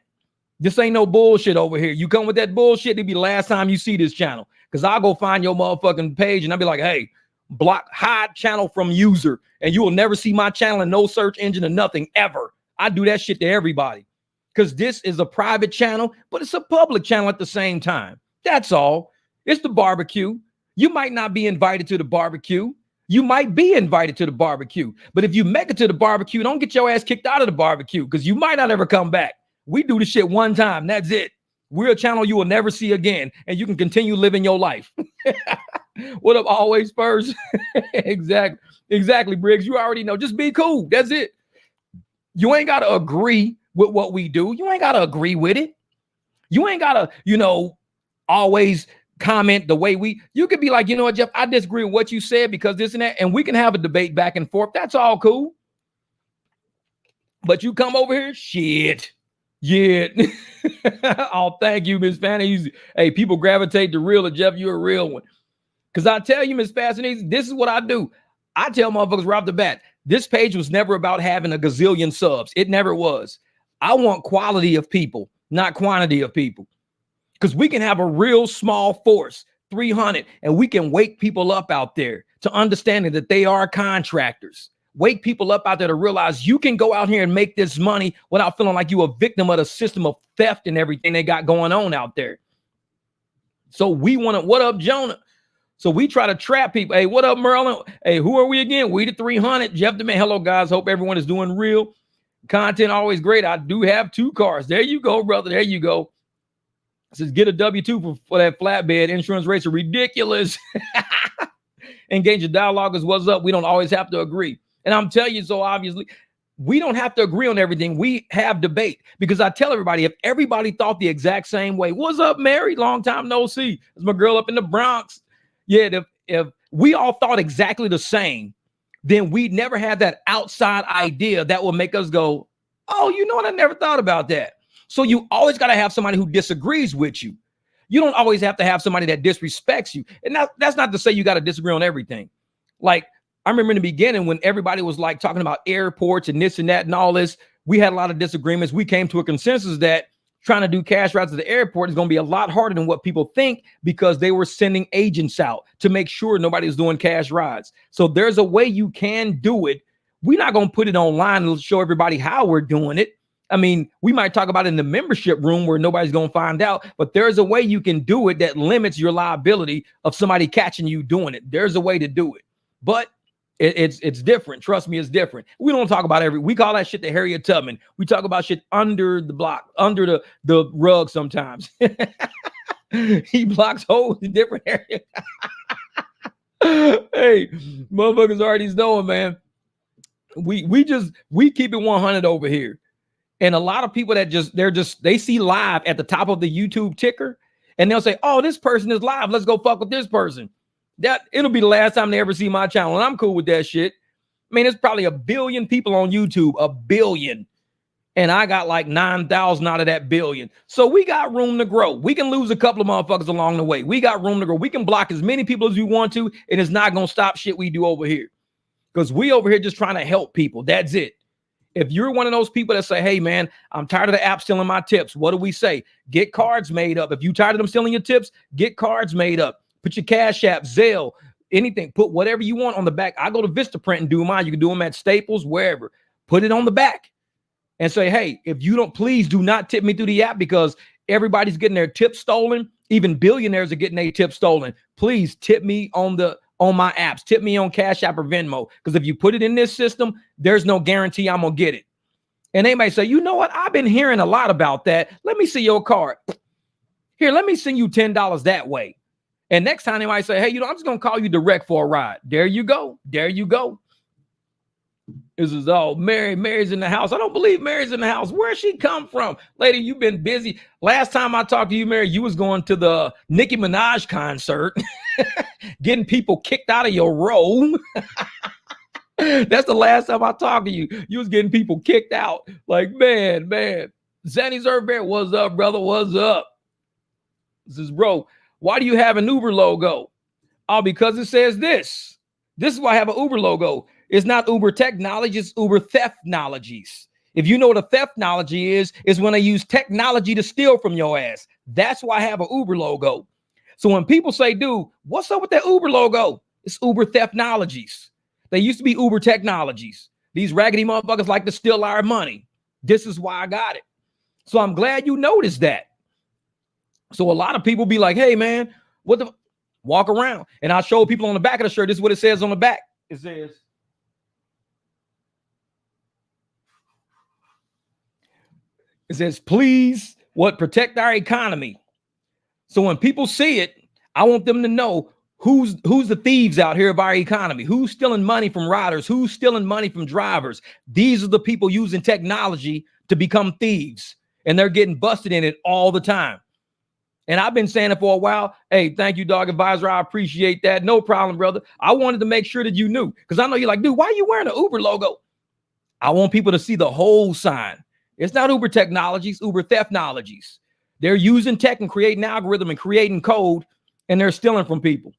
This ain't no bullshit over here. You come with that bullshit, it'll be the last time you see this channel. Because I'll go find your motherfucking page and I'll be like, hey, hide channel from user. And you will never see my channel in no search engine or nothing ever. I do that shit to everybody. Because this is a private channel, but it's a public channel at the same time. That's all. It's the barbecue. You might not be invited to the barbecue. You might be invited to the barbecue. But if you make it to the barbecue, don't get your ass kicked out of the barbecue because you might not ever come back. We do the shit one time. That's it. We're a channel you will never see again, and you can continue living your life. What up, always first? Exactly, Briggs. You already know. Just be cool. That's it. You ain't got to agree with what we do. You ain't got to agree with it. You ain't got to, always comment the way you could be like, you know what, Jeff, I disagree with what you said because this and that, and we can have a debate back and forth. That's all cool. But you come over here, shit. Yeah. Oh, thank you, Miss Fanny. Hey, people gravitate to real, and Jeff, you're a real one. Because I tell you, Miss Fascinating, this is what I do. I tell motherfuckers right off the bat, this page was never about having a gazillion subs. It never was. I want quality of people, not quantity of people. Because we can have a real small force, 300, and we can wake people up out there to understanding that they are contractors. Wake people up out there to realize you can go out here and make this money without feeling like you're a victim of the system of theft and everything they got going on out there. So we want to, what up, Jonah? So we try to trap people. Hey, what up, Merlin? Hey, who are we again? We the 300. Jeff the man. Hello, guys. Hope everyone is doing real. Content always great. I do have 2 cars. There you go, brother. There you go. It says get a W-2 for that flatbed. Insurance rates are ridiculous. Engage in dialogue is what's up. We don't always have to agree. And I'm telling you, so obviously, we don't have to agree on everything. We have debate, because I tell everybody, if everybody thought the exact same way, what's up, Mary? Long time no see. It's my girl up in the Bronx. Yeah, if we all thought exactly the same, then we'd never have that outside idea that will make us go, oh, you know what? I never thought about that. So you always got to have somebody who disagrees with you. You don't always have to have somebody that disrespects you. And that's not to say you got to disagree on everything. Like, I remember in the beginning when everybody was like talking about airports and this and that and all this, we had a lot of disagreements. We came to a consensus that trying to do cash routes to the airport is going to be a lot harder than what people think, because they were sending agents out to make sure nobody was doing cash rides. So there's a way you can do it. We're not going to put it online and show everybody how we're doing it. I mean, we might talk about it in the membership room where nobody's going to find out, but there's a way you can do it that limits your liability of somebody catching you doing it. There's a way to do it, but it's different. Trust me, it's different. We don't talk about we call that shit the Harriet Tubman. We talk about shit under the block, under the rug sometimes. He blocks holes in different areas. Hey, motherfuckers already knowing, man. We keep it 100 over here. And a lot of people that they see live at the top of the YouTube ticker, and they'll say, oh, this person is live. Let's go fuck with this person. That it'll be the last time they ever see my channel. And I'm cool with that shit. I mean, there's probably 1 billion people on YouTube, 1 billion. And I got like 9,000 out of that billion. So we got room to grow. We can lose a couple of motherfuckers along the way. We got room to grow. We can block as many people as we want to, and it's not going to stop shit we do over here. Because we over here just trying to help people. That's it. If you're one of those people that say, hey, man, I'm tired of the app stealing my tips, what do we say? Get cards made up. If you're tired of them stealing your tips, get cards made up. Put your Cash App, Zelle, anything. Put whatever you want on the back. I go to Vistaprint and do mine. You can do them at Staples, wherever. Put it on the back and say, hey, if you don't, please do not tip me through the app, because everybody's getting their tips stolen. Even billionaires are getting their tips stolen. Please tip me on my apps. Tip me on Cash App or Venmo. Because if you put it in this system, there's no guarantee I'm going to get it. And they may say, you know what? I've been hearing a lot about that. Let me see your card. Here, let me send you $10 that way. And next time they might say, hey, I'm just going to call you direct for a ride. There you go. There you go. This is all Mary's in the house. I don't believe Mary's in the house. Where'd she come from? Lady, you've been busy. Last time I talked to you, Mary, you was going to the Nicki Minaj concert, getting people kicked out of your room. That's the last time I talked to you. You was getting people kicked out. Like, man. Zanny Zerbear, what's up, brother? What's up? This is, bro, why do you have an Uber logo? Oh, because it says this. This is why I have an Uber logo. It's not Uber technology, it's Uber theftknologies. If you know what a theftknology is when they use technology to steal from your ass. That's why I have an Uber logo. So when people say, dude, what's up with that Uber logo? It's Uber theftknologies. They used to be Uber technologies. These raggedy motherfuckers like to steal our money. This is why I got it. So I'm glad you noticed that. So a lot of people be like, hey, man, what the walk around. And I'll show people on the back of the shirt. This is what it says on the back. It says, please, protect our economy. So when people see it, I want them to know who's the thieves out here of our economy, who's stealing money from riders, who's stealing money from drivers. These are the people using technology to become thieves, and they're getting busted in it all the time. And I've been saying it for a while. Hey, thank you, dog advisor. I appreciate that. No problem, brother. I wanted to make sure that you knew, because I know you're like, dude, why are you wearing an Uber logo? I want people to see the whole sign. It's not Uber Technologies, Uber Thefnologies. They're using tech and creating algorithm and creating code, and they're stealing from people.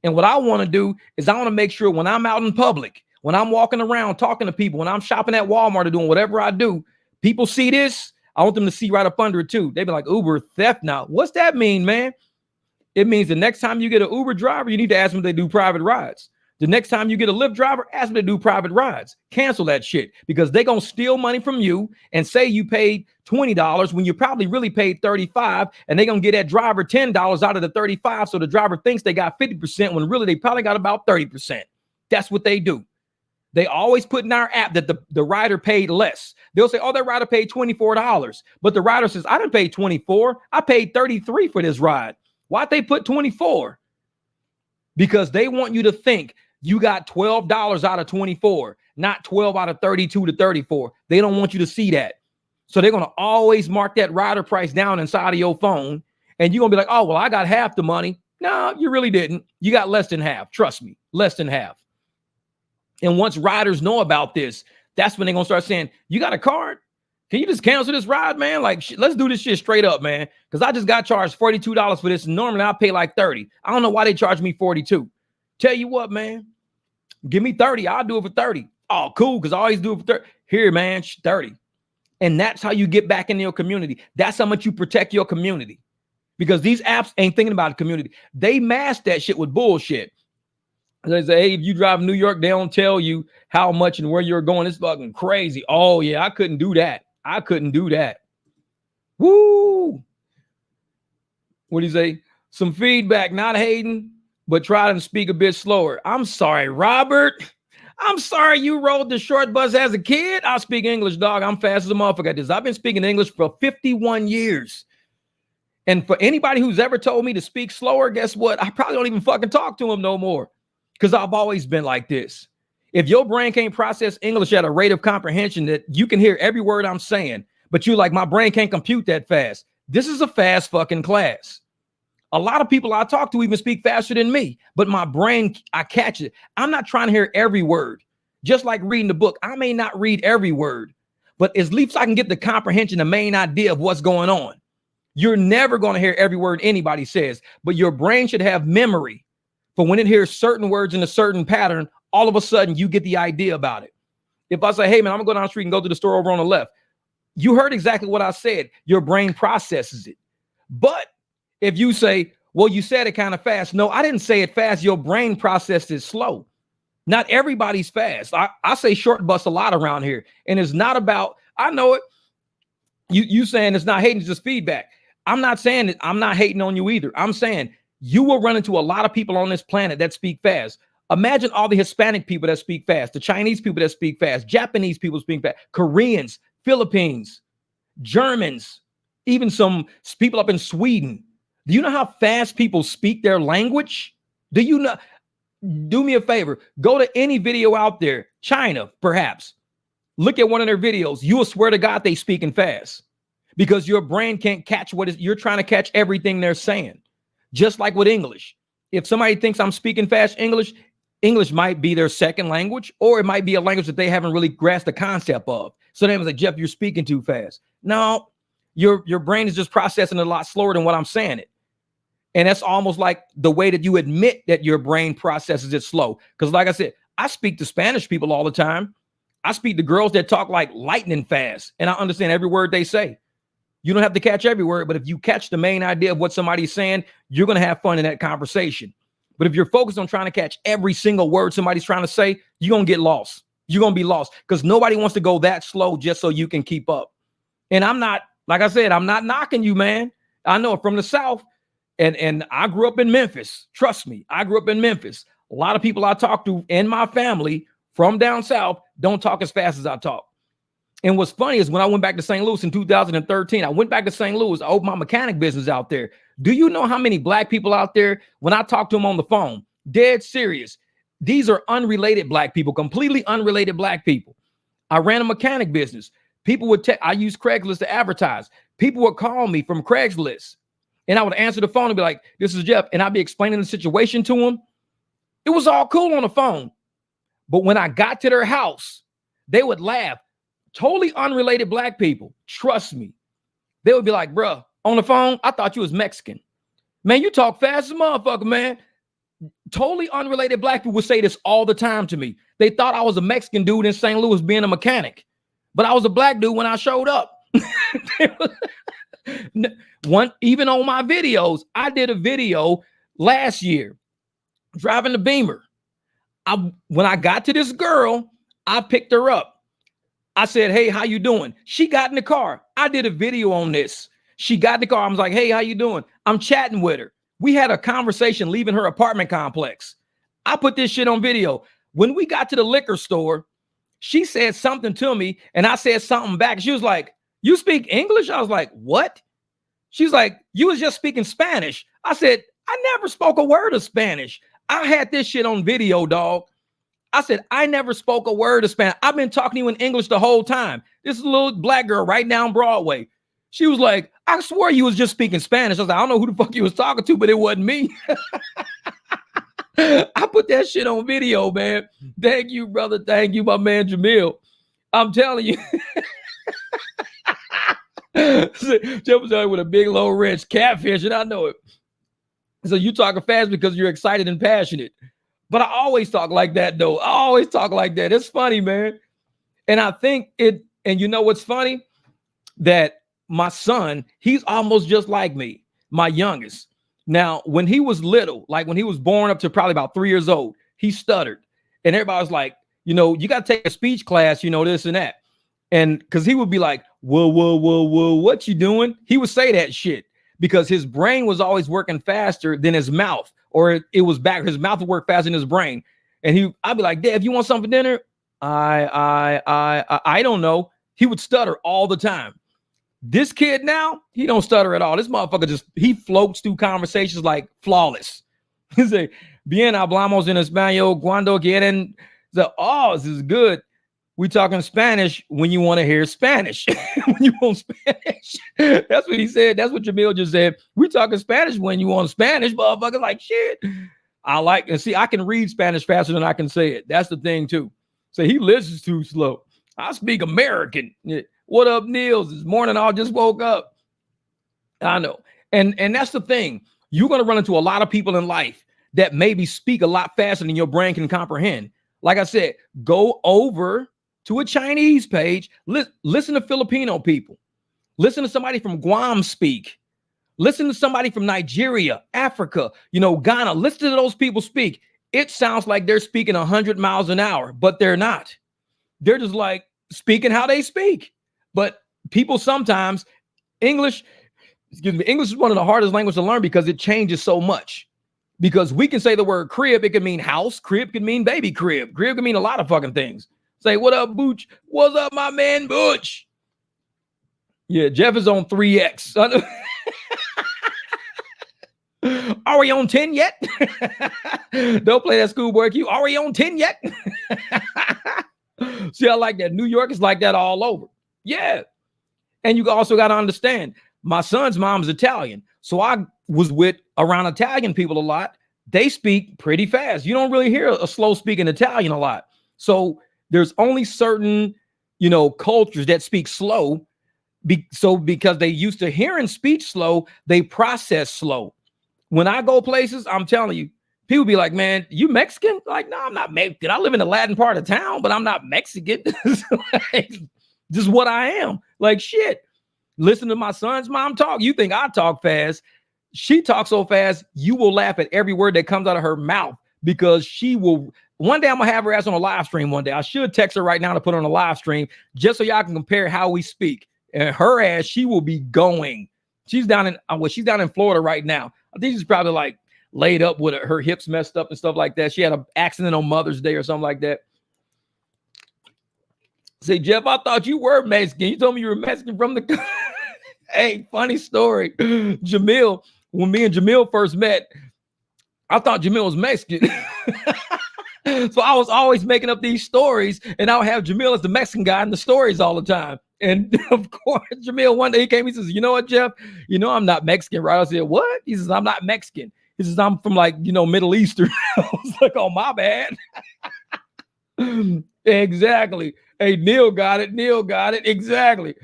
And what I want to do is I want to make sure when I'm out in public, when I'm walking around talking to people, when I'm shopping at Walmart or doing whatever I do, people see this. I want them to see right up under it too. They be like, Uber theft now. What's that mean, man? It means the next time you get an Uber driver, you need to ask them if they do private rides. The next time you get a Lyft driver, ask them to do private rides. Cancel that shit, because they're going to steal money from you and say you paid $20 when you probably really paid $35, and they're going to get that driver $10 out of the $35, so the driver thinks they got 50% when really they probably got about 30%. That's what they do. They always put in our app that the rider paid less. They'll say, oh, that rider paid $24. But the rider says, I didn't pay $24. I paid $33 for this ride. Why'd they put $24? Because they want you to think you got $12 out of 24, not 12 out of 32 to 34. They don't want you to see that. So they're going to always mark that rider price down inside of your phone. And you're going to be like, oh, well, I got half the money. No, you really didn't. You got less than half. Trust me, less than half. And once riders know about this, that's when they're going to start saying, you got a card? Can you just cancel this ride, man? Like, let's do this shit straight up, man. Because I just got charged $42 for this. And normally I pay like $30. I don't know why they charge me $42. Tell you what, man, give me 30. I'll do it for 30. Oh, cool, because I always do it for 30. Here, man, 30. And that's how you get back in your community. That's how much you protect your community. Because these apps ain't thinking about the community. They mask that shit with bullshit. They say, hey, if you drive New York, they don't tell you how much and where you're going. It's fucking crazy. Oh, yeah, I couldn't do that. I couldn't do that. Woo! What do you say? Some feedback, not hating, but try to speak a bit slower. I'm sorry, Robert. I'm sorry you rode the short bus as a kid. I speak English, dog. I'm fast as a motherfucker at this. I've been speaking English for 51 years. And for anybody who's ever told me to speak slower, guess what? I probably don't even fucking talk to him no more, because I've always been like this. If your brain can't process English at a rate of comprehension that you can hear every word I'm saying, but you like, my brain can't compute that fast. This is a fast fucking class. A lot of people I talk to even speak faster than me, but my brain, I catch it. I'm not trying to hear every word. Just like reading the book, I may not read every word, but at least I can get the comprehension, the main idea of what's going on. You're never going to hear every word anybody says, but your brain should have memory for when it hears certain words in a certain pattern. All of a sudden, you get the idea about it. If I say, hey, man, I'm going to go down the street and go to the store over on the left, you heard exactly what I said. Your brain processes it. But if you say, well, you said it kind of fast. No, I didn't say it fast. Your brain processed it slow. Not everybody's fast. I say short bus a lot around here. And it's not about, I know it. You saying it's not hating, it's just feedback. I'm not saying that I'm not hating on you either. I'm saying you will run into a lot of people on this planet that speak fast. Imagine all the Hispanic people that speak fast, the Chinese people that speak fast, Japanese people speak fast, Koreans, Philippines, Germans, even some people up in Sweden. Do you know how fast people speak their language? Do you know? Do me a favor. Go to any video out there, China, perhaps. Look at one of their videos. You will swear to God they speaking fast, because your brain can't catch you're trying to catch everything they're saying. Just like with English. If somebody thinks I'm speaking fast English might be their second language, or it might be a language that they haven't really grasped the concept of. So they was like, Jeff, you're speaking too fast. No, your brain is just processing it a lot slower than what I'm saying it. And that's almost like the way that you admit that your brain processes it slow. Because like I said, I speak to Spanish people all the time. I speak to girls that talk like lightning fast, and I understand every word they say. You don't have to catch every word, but if you catch the main idea of what somebody's saying, you're going to have fun in that conversation. But if you're focused on trying to catch every single word somebody's trying to say, you're going to get lost. You're going to be lost, because nobody wants to go that slow just so you can keep up. And I'm not, like I said, I'm not knocking you, man. I know from the South, and I grew up in Memphis. Trust me, I grew up in Memphis. A lot of people I talk to in my family from down South don't talk as fast as I talk. And what's funny is when I went back to St. Louis in 2013, I went back to St. Louis, I opened my mechanic business out there. Do you know how many black people out there, when I talk to them on the phone, dead serious, these are unrelated black people, completely unrelated black people. I ran a mechanic business. People would I use Craigslist to advertise. People would call me from Craigslist. And I would answer the phone and be like, this is Jeff. And I'd be explaining the situation to him. It was all cool on the phone. But when I got to their house, they would laugh. Totally unrelated black people. Trust me. They would be like, bruh, on the phone, I thought you was Mexican. Man, you talk fast as a motherfucker, man. Totally unrelated black people would say this all the time to me. They thought I was a Mexican dude in St. Louis being a mechanic. But I was a black dude when I showed up. Even on my videos, I did a video last year driving the Beamer. When I got to this girl, I picked her up. I said, hey, how you doing? She got in the car. I did a video on this. She got in the car. I was like, hey, how you doing? I'm chatting with her. We had a conversation leaving her apartment complex. I put this shit on video. When we got to the liquor store, she said something to me and I said something back. She was like, you speak English? I was like, what? She's like, you was just speaking Spanish. I said, I never spoke a word of Spanish. I had this shit on video, dog. I said, I never spoke a word of Spanish. I've been talking to you in English the whole time. This is a little black girl right down Broadway. She was like, I swore you was just speaking Spanish. I was like, I don't know who the fuck you was talking to, but it wasn't me. I put that shit on video, man. Thank you, brother. Thank you, my man, Jamil. I'm telling you. Jeff was out with a big, low wrench catfish, and I know it. So you talking fast because you're excited and passionate. But I always talk like that, though. I always talk like that. It's funny, man. And I think it, and you know what's funny? That my son, he's almost just like me, my youngest. Now, when he was little, like when he was born up to probably about 3 years old, he stuttered. And everybody was like, you know, you got to take a speech class, you know, this and that. And because he would be like, whoa, what you doing? He would say that shit because his brain was always working faster than his mouth, or it was back. His mouth would work faster than his brain. And I'd be like, Dad, if you want something for dinner, I don't know. He would stutter all the time. This kid now, he don't stutter at all. This motherfucker he floats through conversations like flawless. He say, bien hablamos en español cuando quieren. So, oh, this is good. We talking Spanish when you want to hear Spanish. When you want Spanish. That's what he said. That's what Jamil just said. We talking Spanish when you want Spanish, motherfucker. Like, shit. I like, and see, I can read Spanish faster than I can say it. That's the thing, too. So he listens too slow. I speak American. What up, Niels? This morning I just woke up. I know. And that's the thing. You're going to run into a lot of people in life that maybe speak a lot faster than your brain can comprehend. Like I said, go over to a Chinese page. Listen to Filipino people. Listen to somebody from Guam speak. Listen to somebody from Nigeria, Africa, Ghana. Listen to those people speak. It sounds like they're speaking 100 miles an hour, but they're not. They're just like speaking how they speak. But people sometimes, English is one of the hardest languages to learn because it changes so much. Because we can say the word crib, it can mean house. Crib can mean baby crib. Crib can mean a lot of fucking things. Say, what up, Booch? What's up, my man, Butch? Yeah, Jeff is on 3X. Are we on 10 yet? Don't play that schoolboy Q. Are we on 10 yet? See, I like that. New York is like that all over. Yeah. And you also got to understand, my son's mom's Italian. So I was around Italian people a lot. They speak pretty fast. You don't really hear a slow speaking Italian a lot. So there's only certain, cultures that speak slow. Because they used to hearing speech slow, they process slow. When I go places, I'm telling you, people be like, man, you Mexican? Like, no, I'm not Mexican. I live in the Latin part of town, but I'm not Mexican. Like, just what I am. Like, shit. Listen to my son's mom talk. You think I talk fast. She talks so fast, you will laugh at every word that comes out of her mouth because she will. One day I'm going to have her ass on a live stream one day. I should text her right now to put her on a live stream just so y'all can compare how we speak. And her ass, she will be going. She's down in Florida right now. I think she's probably like laid up with her hips messed up and stuff like that. She had an accident on Mother's Day or something like that. Say, Jeff, I thought you were Mexican. You told me you were Mexican from the. Hey, funny story. Jamil, when me and Jamil first met, I thought Jamil was Mexican. So I was always making up these stories, and I would have Jamil as the Mexican guy in the stories all the time. And of course, Jamil one day he came, he says, "You know what, Jeff? You know I'm not Mexican, right?" I said, "What?" He says, "I'm not Mexican." He says, "I'm from like, Middle Eastern." I was like, "Oh, my bad." Exactly. Hey, Neil got it. Neil got it. Exactly.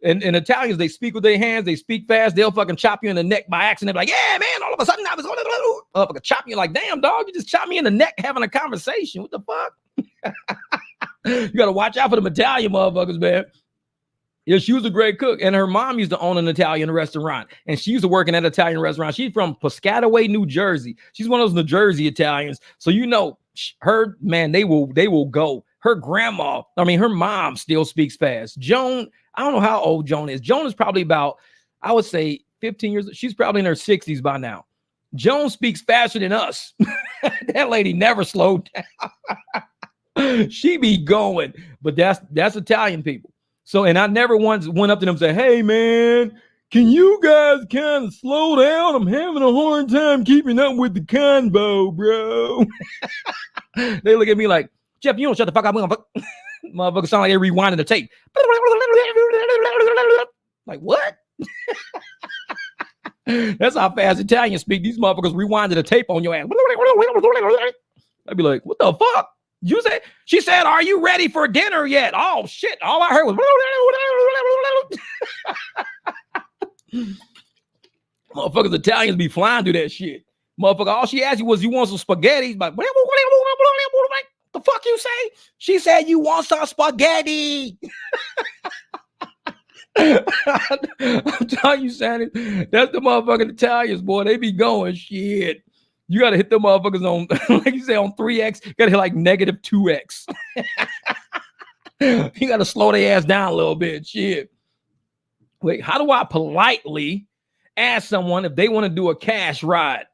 And Italians, they speak with their hands. They speak fast. They'll fucking chop you in the neck by accident. Like, yeah, man, all of a sudden I was going to chop you. Like, damn, dog, you just chop me in the neck having a conversation. What the fuck? You got to watch out for them Italian motherfuckers, man. Yeah, she was a great cook. And her mom used to own an Italian restaurant. And she used to work in that Italian restaurant. She's from Piscataway, New Jersey. She's one of those New Jersey Italians. So, her, man, they will go. Her grandma, her mom still speaks fast. Joan, I don't know how old Joan is. Joan is probably about, I would say 15 years. She's probably in her 60s by now. Joan speaks faster than us. That lady never slowed down. She be going, but that's Italian people. So, and I never once went up to them and said, "Hey, man, can you guys kind of slow down? I'm having a hard time keeping up with the convo, bro." They look at me like, "Jeff, you don't shut the fuck up." Motherfuckers sound like they're rewinding the tape. Like, what? That's how fast Italians speak. These motherfuckers rewinded the tape on your ass. I'd be like, "What the fuck? You said?" She said, "Are you ready for dinner yet?" Oh shit! All I heard was motherfuckers. Italians be flying through that shit. Motherfucker, all she asked you was, "You want some spaghetti?" Like, the fuck you say? She said, "You want some spaghetti?" I'm telling you, Sandy, that's the motherfucking Italians, boy. They be going shit. You got to hit them motherfuckers on, like you say, on 3x. You got to hit like negative 2x. You got to slow their ass down a little bit. Shit. Wait, how do I politely ask someone if they want to do a cash ride?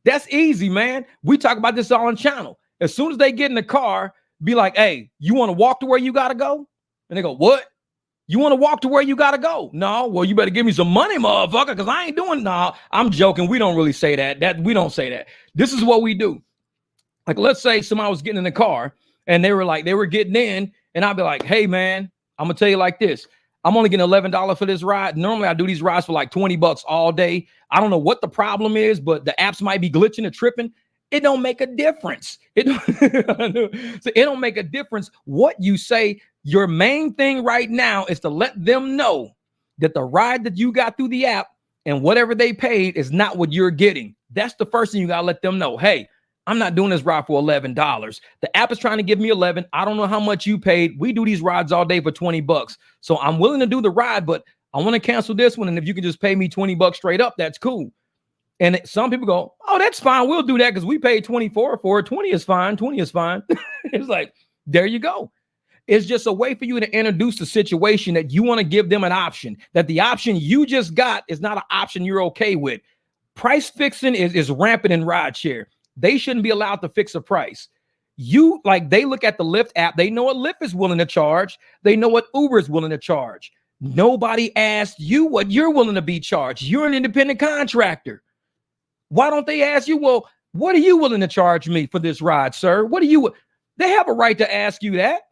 That's easy, man. We talk about this on channel. As soon as they get in the car, be like, "Hey, you want to walk to where you got to go?" And they go, "What? You want to walk to where you got to go?" "No." "Well, you better give me some money, motherfucker, because I ain't doing." "No, I'm joking. We don't really say that. We don't say that. This is what we do. Like, let's say somebody was getting in the car and they were getting in, and I'd be like, "Hey, man, I'm going to tell you like this. I'm only getting $11 for this ride. Normally I do these rides for like $20 all day. I don't know what the problem is, but the apps might be glitching or tripping. It don't make a difference. So it don't make a difference what you say. Your main thing right now is to let them know that the ride that you got through the app and whatever they paid is not what you're getting. That's the first thing you got to let them know. Hey, I'm not doing this ride for $11. The app is trying to give me 11. I don't know how much you paid. We do these rides all day for $20. So I'm willing to do the ride, but I want to cancel this one. And if you can just pay me $20 straight up, that's cool." And some people go, "Oh, that's fine. We'll do that because we paid 24 for it. 20 is fine. 20 is fine." It's like, there you go. It's just a way for you to introduce the situation that you want to give them an option, that the option you just got is not an option you're okay with. Price fixing is rampant in rideshare. They shouldn't be allowed to fix a price. They look at the Lyft app. They know what Lyft is willing to charge. They know what Uber is willing to charge. Nobody asked you what you're willing to be charged. You're an independent contractor. Why don't they ask you, "Well, what are you willing to charge me for this ride, sir? They have a right to ask you that.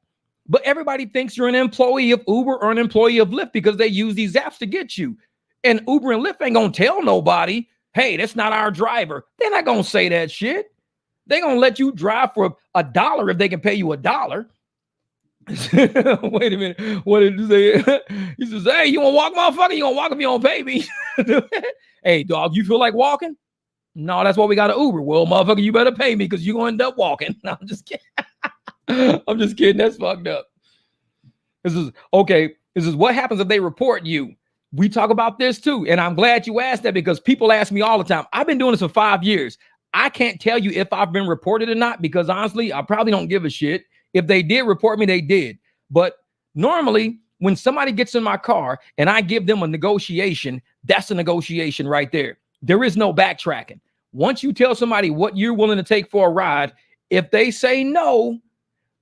But everybody thinks you're an employee of Uber or an employee of Lyft because they use these apps to get you. And Uber and Lyft ain't going to tell nobody, "Hey, that's not our driver." They're not going to say that shit. They're going to let you drive for $1 if they can pay you $1. Wait a minute. What did he say? He says, "Hey, you want to walk, motherfucker? You going to walk if you don't pay me?" "Hey, dog, you feel like walking?" "No, that's why we got an Uber." "Well, motherfucker, you better pay me because you're going to end up walking." No, I'm just kidding. I'm just kidding. That's fucked up. This is what happens if they report you. We talk about this too. And I'm glad you asked that because people ask me all the time. I've been doing this for 5 years. I can't tell you if I've been reported or not because honestly, I probably don't give a shit. If they did report me, they did. But normally, when somebody gets in my car and I give them a negotiation, that's a negotiation right there. There is no backtracking. Once you tell somebody what you're willing to take for a ride, if they say no,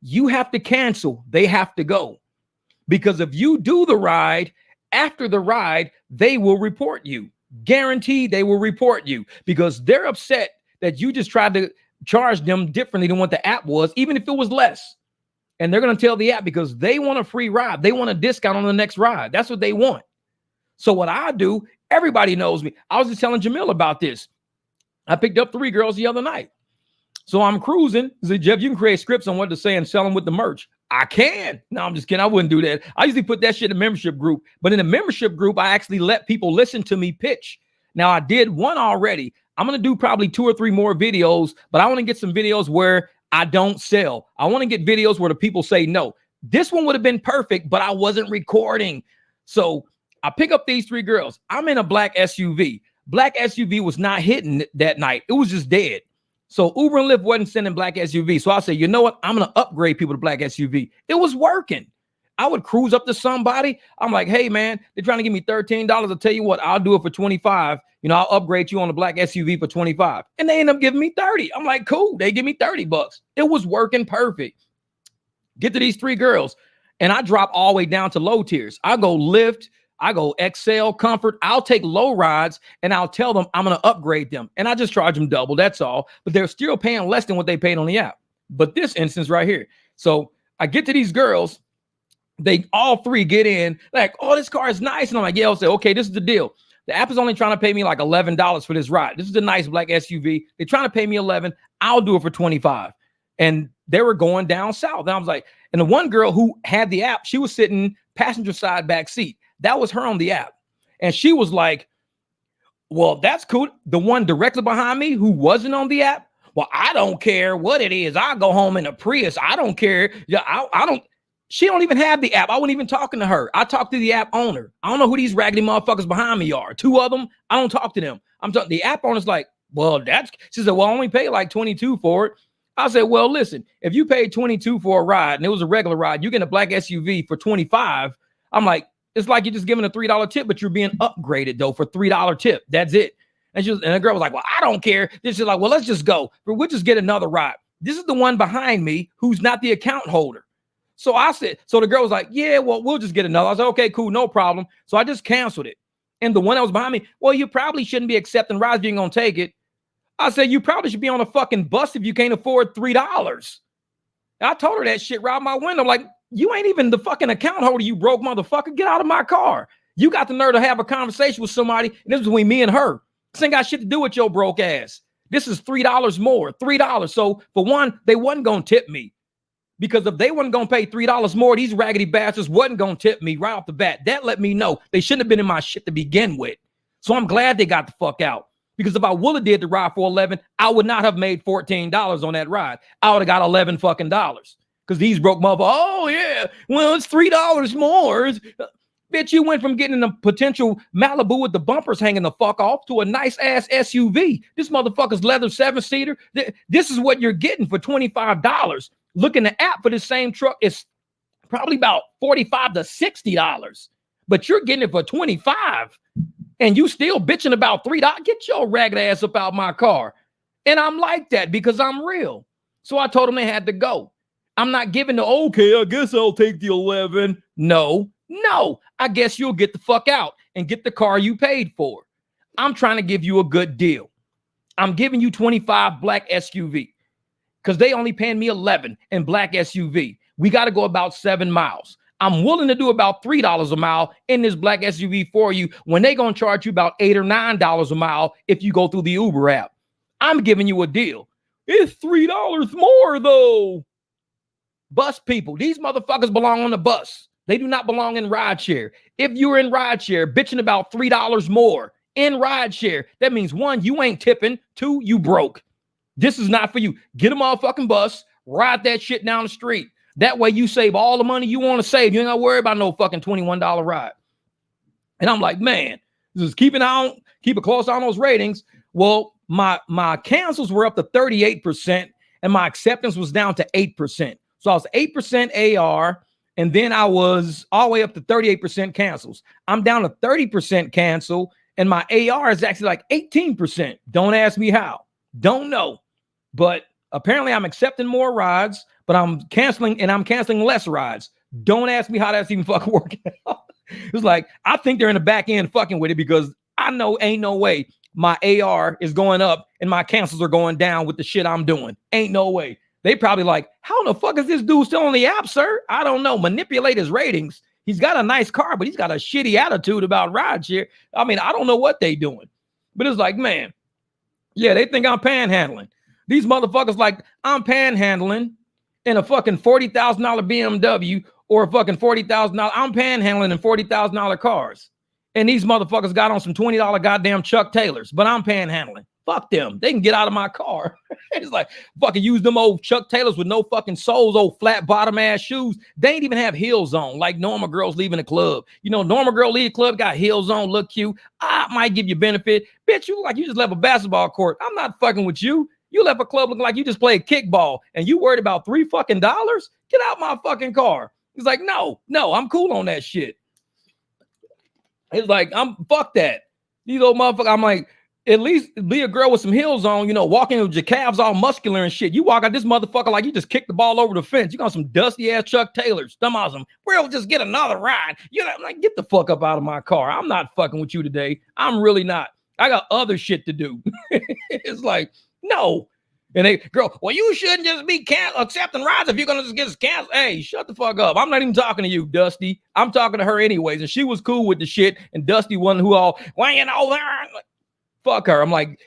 you have to cancel. They have to go. Because if you do the ride, after the ride, they will report you. Guaranteed they will report you because they're upset that you just tried charge them differently than what the app was, even if it was less. And they're going to tell the app because they want a free ride. They want a discount on the next ride. That's what they want. So what I do, everybody knows me. I was just telling Jamil about this. I picked up 3 girls the other night. So I'm cruising. I said, Jeff, you can create scripts on what to say and sell them with the merch. I can. No, I'm just kidding. I wouldn't do that. I usually put that shit in a membership group. But in the membership group, I actually let people listen to me pitch. Now, I did one already. I'm going to do probably 2 or 3 more videos, but I want to get some videos where I don't sell. I want to get videos where the people say no. This one would have been perfect, but I wasn't recording. So I pick up these 3 girls. I'm in a black SUV. Black SUV was not hitting that night. It was just dead. So Uber and Lyft wasn't sending black SUV. So I said, you know what? I'm going to upgrade people to black SUV. It was working. I would cruise up to somebody. I'm like, hey, man, they're trying to give me $13. I'll tell you what, I'll do it for 25. You know, I'll upgrade you on the black SUV for 25. And they end up giving me 30. I'm like, cool. They give me $30. It was working perfect. Get to these 3 girls. And I drop all the way down to low tiers. I go Lyft. I go Excel, Comfort. I'll take low rides and I'll tell them I'm going to upgrade them. And I just charge them double. That's all. But they're still paying less than what they paid on the app. But this instance right here. So I get to these girls. They all 3 get in like, oh, this car is nice. And I'm like, yeah, I'll say, okay, this is the deal. The app is only trying to pay me like $11 for this ride. This is a nice black SUV. They're trying to pay me 11. I'll do it for 25. And they were going down south. And I was like, and the one girl who had the app, she was sitting passenger side back seat. That was her on the app. And she was like, well, that's cool. The one directly behind me who wasn't on the app, well, I don't care what it is. I go home in a Prius. I don't care. Yeah, I don't. She don't even have the app. I wasn't even talking to her. I talked to the app owner. I don't know who these raggedy motherfuckers behind me are. 2 of them. I don't talk to them. I'm talking. The app owner's like, well, she said, well, I only pay like 22 for it. I said, well, listen, if you paid 22 for a ride and it was a regular ride, you get a black SUV for 25. I'm like, it's like you're just giving a $3 tip, but you're being upgraded though for $3 tip. That's it. And the girl was like, well, I don't care. This is like, well, let's just go. We'll just get another ride. This is the one behind me who's not the account holder. So I said, so the girl was like, yeah, well, we'll just get another. I was like, okay, cool, no problem. So I just canceled it. And the one that was behind me, well, you probably shouldn't be accepting rides if you're going to take it. I said, you probably should be on a fucking bus if you can't afford $3. I told her that shit right out my window. I'm like, you ain't even the fucking account holder, you broke motherfucker. Get out of my car. You got the nerve to have a conversation with somebody. And this is between me and her. This ain't got shit to do with your broke ass. This is $3 more, $3. So for one, they wasn't going to tip me. Because if they wasn't going to pay $3 more, these raggedy bastards wasn't going to tip me right off the bat. That let me know they shouldn't have been in my shit to begin with. So I'm glad they got the fuck out. Because if I would have did the ride for 11, I would not have made $14 on that ride. I would have got 11 fucking dollars. Because these broke motherfuckers, oh yeah, well, it's $3 more. Bitch, you went from getting a potential Malibu with the bumpers hanging the fuck off to a nice ass SUV. This motherfucker's leather 7-seater. This is what you're getting for $25. Look in the app for the same truck. It's probably about $45 to $60. But you're getting it for 25. And you still bitching about $3. Get your ragged ass up out my car. And I'm like that because I'm real. So I told them they had to go. I'm not giving the, okay, I guess I'll take the 11. No, I guess you'll get the fuck out and get the car you paid for. I'm trying to give you a good deal. I'm giving you 25 black SUV because they only paying me 11 in black SUV. We got to go about 7 miles. I'm willing to do about $3 a mile in this black SUV for you when they going to charge you about $8 or $9 a mile if you go through the Uber app. I'm giving you a deal. It's $3 more though. Bus people, these motherfuckers belong on the bus. They do not belong in rideshare. If you're in rideshare bitching about $3 more in rideshare, that means 1, you ain't tipping. 2, you broke. This is not for you. Get a motherfucking bus, ride that shit down the street. That way you save all the money you want to save. You ain't got to worry about no fucking $21 ride. And I'm like, man, this is keep a close eye on those ratings. Well, my cancels were up to 38% and my acceptance was down to 8%. So I was 8% AR, and then I was all the way up to 38% cancels. I'm down to 30% cancel, and my AR is actually like 18%. Don't ask me how. Don't know. But apparently I'm accepting more rides, but I'm canceling less rides. Don't ask me how that's even fucking working out. It's like, I think they're in the back end fucking with it because I know ain't no way my AR is going up and my cancels are going down with the shit I'm doing. Ain't no way. They probably like, how the fuck is this dude still on the app, sir? I don't know. Manipulate his ratings. He's got a nice car, but he's got a shitty attitude about rideshare. I mean, I don't know what they doing. But it's like, man, yeah, they think I'm panhandling. These motherfuckers like, I'm panhandling in a fucking $40,000 BMW or a fucking $40,000. I'm panhandling in $40,000 cars. And these motherfuckers got on some $20 goddamn Chuck Taylors, but I'm panhandling. Fuck them. They can get out of my car. It's like, fucking use them old Chuck Taylors with no fucking soles, old flat bottom ass shoes. They ain't even have heels on, like normal girls leaving the club. You know, normal girl leave the club, got heels on, look cute. I might give you benefit. Bitch, you look like you just left a basketball court. I'm not fucking with you. You left a club looking like you just played kickball and you worried about $3 fucking? Get out my fucking car. He's like, no, I'm cool on that shit. It's like, fuck that. These old motherfuckers, I'm like, at least be a girl with some heels on, you know, walking with your calves all muscular and shit. You walk out this motherfucker like you just kicked the ball over the fence. You got some dusty ass Chuck Taylors. Some awesome. We'll just get another ride. You know, like, get the fuck up out of my car. I'm not fucking with you today. I'm really not. I got other shit to do. It's like, no. And they, girl, well, you shouldn't just be accepting rides if you're going to just get canceled. Hey, shut the fuck up. I'm not even talking to you, Dusty. I'm talking to her anyways. And she was cool with the shit. And Dusty wasn't who all, well, you know, fuck her. I'm like,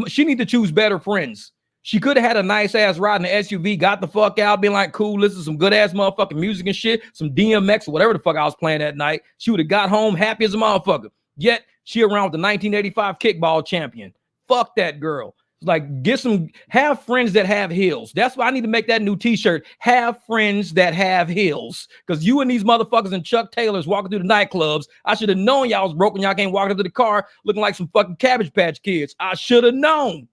she need to choose better friends. She could have had a nice ass ride in the SUV, got the fuck out, being like, cool, listen to some good ass motherfucking music and shit, some DMX or whatever the fuck I was playing that night. She would have got home happy as a motherfucker. Yet she around with the 1985 kickball champion. Fuck that girl. Like, have friends that have heels. That's why I need to make that new t-shirt. Have friends that have heels. Because you and these motherfuckers in Chuck Taylors walking through the nightclubs, I should have known y'all was broken. Y'all can't walk into the car looking like some fucking Cabbage Patch Kids. I should have known.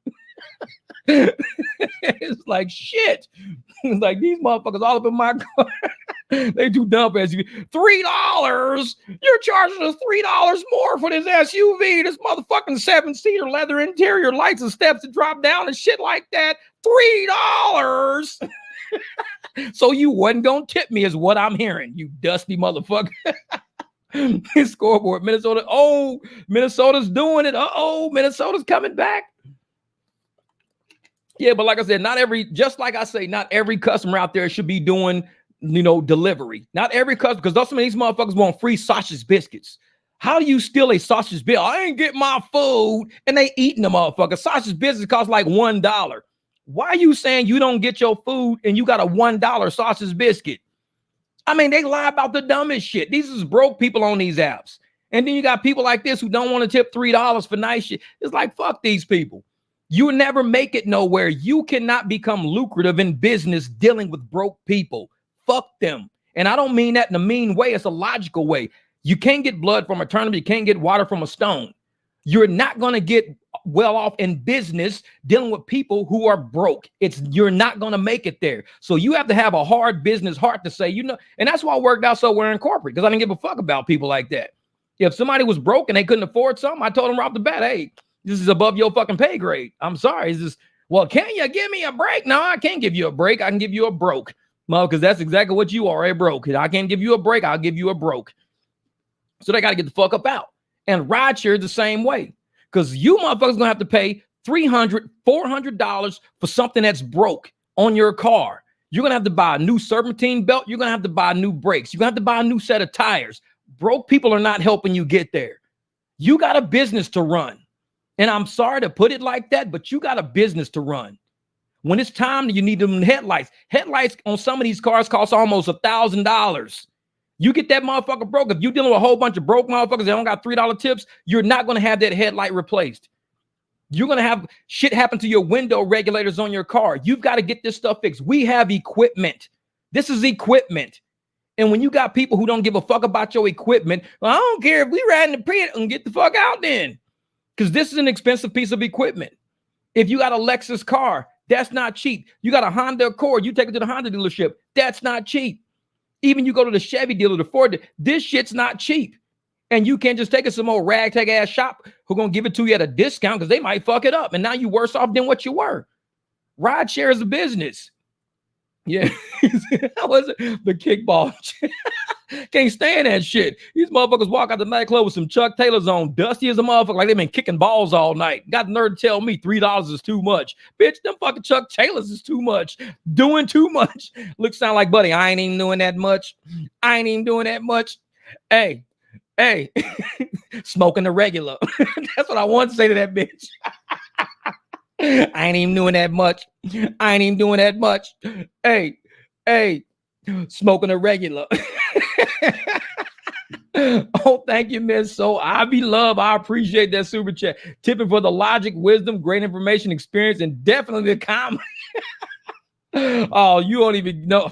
It's like, shit. It's like, these motherfuckers all up in my car. They too dumb for SUV. $3. You're charging us $3 more for this SUV. This motherfucking 7-seater leather interior, lights and steps to drop down and shit like that. $3. So you wasn't gonna tip me is what I'm hearing, you dusty motherfucker. His scoreboard, Minnesota. Oh, Minnesota's doing it. Minnesota's coming back. Yeah, but like I said, not every customer out there should be doing, you know, delivery. Not every customer, because some of these motherfuckers want free sausage biscuits. How do you steal a sausage biscuit? I ain't get my food, and they eating the motherfucker. Sausage biscuits cost like $1. Why are you saying you don't get your food and you got a $1 sausage biscuit? I mean, they lie about the dumbest shit. These is broke people on these apps. And then you got people like this who don't want to tip $3 for nice shit. It's like, fuck these people. You never make it nowhere. You cannot become lucrative in business dealing with broke people. Fuck them. And I don't mean that in a mean way. It's a logical way. You can't get blood from a turnip. You can't get water from a stone. You're not going to get well off in business dealing with people who are broke. You're not going to make it there. So you have to have a hard business heart to say, you know, and that's why I worked out so well in corporate, because I didn't give a fuck about people like that. If somebody was broke and they couldn't afford something, I told them right off the bat, hey, this is above your fucking pay grade. I'm sorry. Well, can you give me a break? No, I can't give you a break. I can give you a broke. Well, because that's exactly what you are, a broke. I can't give you a break. I'll give you a broke. So they got to get the fuck up out. And rideshare the same way. Because you motherfuckers going to have to pay $300, $400 for something that's broke on your car. You're going to have to buy a new serpentine belt. You're going to have to buy new brakes. You're going to have to buy a new set of tires. Broke people are not helping you get there. You got a business to run. And I'm sorry to put it like that, but you got a business to run. When it's time, you need them headlights. Headlights on some of these cars cost almost $1,000. You get that motherfucker broke. If you're dealing with a whole bunch of broke motherfuckers that don't got $3 tips, you're not going to have that headlight replaced. You're going to have shit happen to your window regulators on your car. You've got to get this stuff fixed. We have equipment. This is equipment. And when you got people who don't give a fuck about your equipment, well, I don't care if we ride in the pit and get the fuck out then. Because this is an expensive piece of equipment. If you got a Lexus car, that's not cheap. You got a Honda Accord, you take it to the Honda dealership. That's not cheap. Even you go to the Chevy dealer, the Ford, this shit's not cheap. And you can't just take it to some old ragtag ass shop who gonna give it to you at a discount because they might fuck it up. And now you worse off than what you were. Rideshare is a business. Yeah. How was it? The kickball. Can't stand that shit. These motherfuckers walk out the nightclub with some Chuck Taylors on, dusty as a motherfucker, like they've been kicking balls all night. Got the nerve to tell me $3 is too much. Bitch, them fucking Chuck Taylors is too much. Doing too much. Look, sound like, buddy, I ain't even doing that much. I ain't even doing that much. Hey, smoking the regular. That's what I want to say to that bitch. I ain't even doing that much. I ain't even doing that much. Hey, smoking a regular. Oh, thank you, Miss. So I be love. I appreciate that super chat. Tipping for the logic, wisdom, great information, experience, and definitely the comedy. Oh, you don't even know.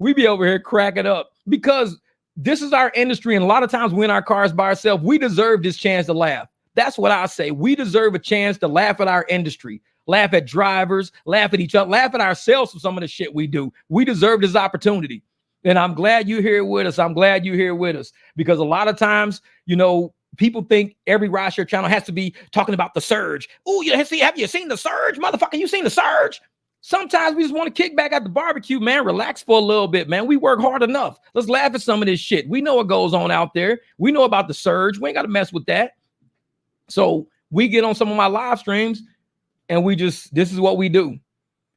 We be over here cracking up because this is our industry. And a lot of times we're in our cars by ourselves. We deserve this chance to laugh. That's what I say. We deserve a chance to laugh at our industry, laugh at drivers, laugh at each other, laugh at ourselves for some of the shit we do. We deserve this opportunity. And I'm glad you're here with us. I'm glad you're here with us because a lot of times, you know, people think every rideshare channel has to be talking about the surge. Oh, have you seen the surge? Motherfucker, you seen the surge? Sometimes we just want to kick back at the barbecue, man. Relax for a little bit, man. We work hard enough. Let's laugh at some of this shit. We know what goes on out there. We know about the surge. We ain't got to mess with that. So we get on some of my live streams and this is what we do.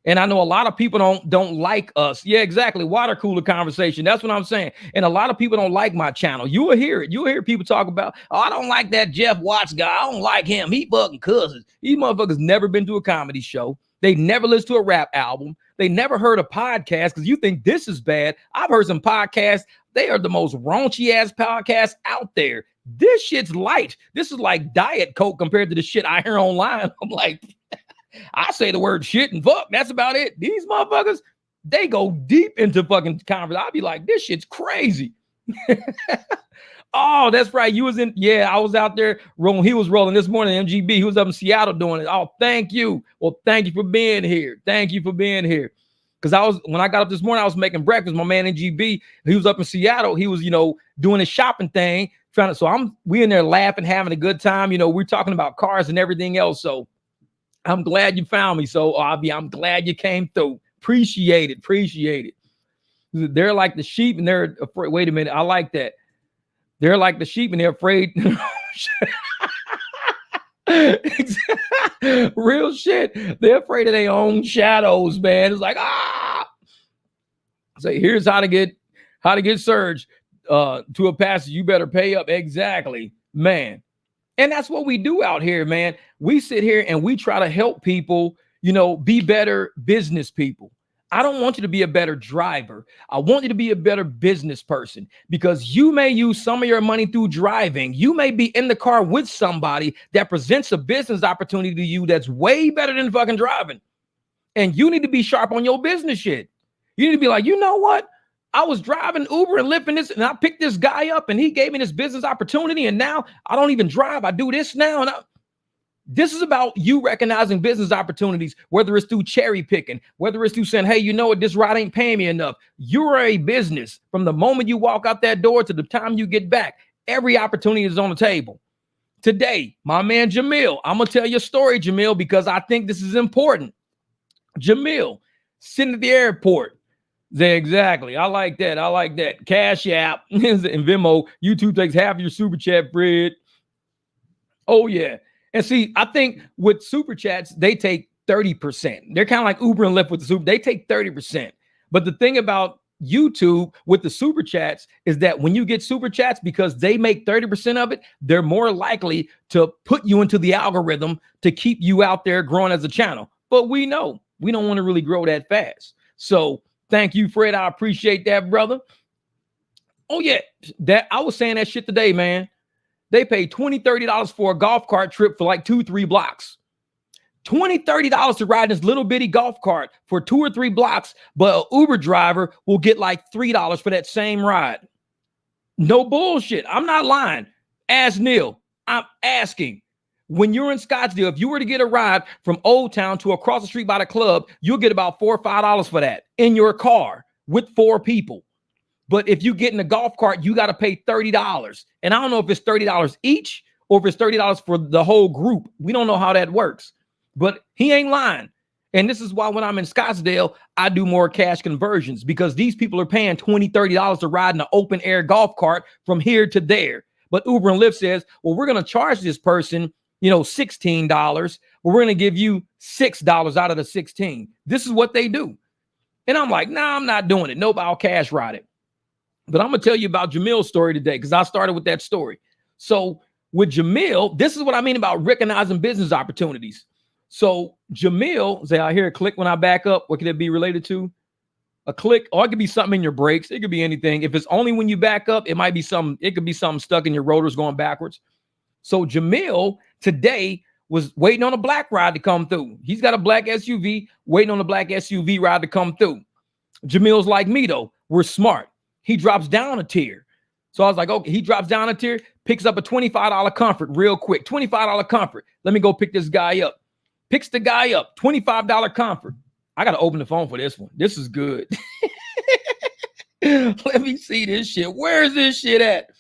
And I know a lot of people don't like us. Yeah, exactly. Water cooler conversation. That's what I'm saying. And a lot of people don't like my channel. You will hear it. You'll hear people talk about, oh, I don't like that Jeff Watts guy. I don't like him. He fucking cusses. These motherfuckers never been to a comedy show. They never listened to a rap album. They never heard a podcast because you think this is bad. I've heard some podcasts. They are the most raunchy ass podcasts out there. This shit's light. This is like Diet Coke compared to the shit I hear online. I'm like, I say the word shit and fuck. That's about it. These motherfuckers, they go deep into fucking conference. I'll be like, this shit's crazy. Oh, that's right. You was in. Yeah, I was out there rolling. He was rolling this morning. MGB. He was up in Seattle doing it. Oh, thank you. Well, thank you for being here. Thank you for being here. Because when I got up this morning, I was making breakfast. My man MGB, he was up in Seattle. He was, doing his shopping thing. We in there laughing, having a good time. We're talking about cars and everything else. So I'm glad you found me. So I'm glad you came through. Appreciate it. They're like the sheep and they're afraid. Wait a minute. I like that. They're like the sheep and they're afraid. Real shit. They're afraid of their own shadows, man. It's like, So here's how to get surge to a passenger. You better pay up. Exactly, man. And that's what we do out here, man. We sit here and we try to help people, be better business people. I don't want you to be a better driver. I want you to be a better business person because you may use some of your money through driving. You may be in the car with somebody that presents a business opportunity to you that's way better than fucking driving. And you need to be sharp on your business shit. You need to be like, you know what? I was driving Uber and Lyft and I picked this guy up and he gave me this business opportunity. And now I don't even drive. I do this now. And this is about you recognizing business opportunities, whether it's through cherry picking, whether it's through saying, hey, you know what, this ride ain't paying me enough. You're a business from the moment you walk out that door to the time you get back. Every opportunity is on the table. Today, my man Jamil, I'm going to tell you a story, Jamil, because I think this is important. Jamil, sitting at the airport. Exactly. I like that. Cash App and Venmo. YouTube takes half your super chat, Fred. Oh, yeah. And see, I think with super chats, they take 30%. They're kind of like Uber and Lyft with the super. They take 30%. But the thing about YouTube with the super chats is that when you get super chats, because they make 30% of it, they're more likely to put you into the algorithm to keep you out there growing as a channel. But we know we don't want to really grow that fast. So thank you, Fred. I appreciate that, brother. Oh, yeah. I was saying that shit today, man. They pay $20, $30 for a golf cart trip for like 2-3 blocks. $20, $30 to ride this little bitty golf cart for 2 or 3 blocks, but an Uber driver will get like $3 for that same ride. No bullshit. I'm not lying. Ask Neil. I'm asking. When you're in Scottsdale, if you were to get a ride from Old Town to across the street by the club, you'll get about $4 or $5 for that in your car with 4 people. But if you get in a golf cart, you got to pay $30. And I don't know if it's $30 each or if it's $30 for the whole group. We don't know how that works. But he ain't lying. And this is why when I'm in Scottsdale, I do more cash conversions, because these people are paying $20, $30 to ride in an open air golf cart from here to there. But Uber and Lyft says, well, we're going to charge this person, $16, but we're going to give you $6 out of the 16. This is what they do. And I'm like, nah, I'm not doing it. Nope, I'll cash ride it. But I'm going to tell you about Jamil's story today, because I started with that story. So with Jamil, this is what I mean about recognizing business opportunities. So Jamil, say I hear a click when I back up. What could it be related to? A click, or it could be something in your brakes. It could be anything. If it's only when you back up, it might be something. It could be something stuck in your rotors going backwards. So Jamil today was waiting on a black ride to come through. He's got a black SUV, waiting on the black SUV ride to come through. Jamil's like me though. We're smart. He drops down a tier. So I was like, okay, he drops down a tier, picks up a $25 comfort real quick. $25 comfort. Let me go pick this guy up. Picks the guy up. $25 comfort. I got to open the phone for this one. This is good. Let me see this shit. Where is this shit at?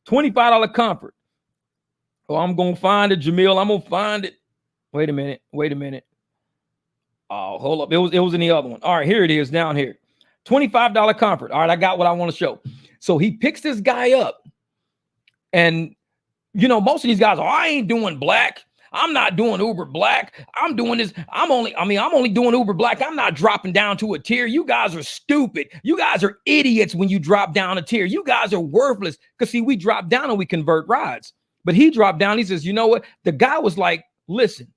$25 comfort. Oh, I'm going to find it, Jamil. I'm going to find it. Wait a minute. Oh, hold up. It was in the other one. All right, here it is down here. $25 comfort. All right, I got what I want to show. So he picks this guy up. And, most of these guys are, I ain't doing black. I'm not doing Uber Black. I'm doing this. I'm only doing Uber Black. I'm not dropping down to a tier. You guys are stupid. You guys are idiots when you drop down a tier. You guys are worthless. Because see, we drop down and we convert rides. But he dropped down. He says, you know what? The guy was like, listen,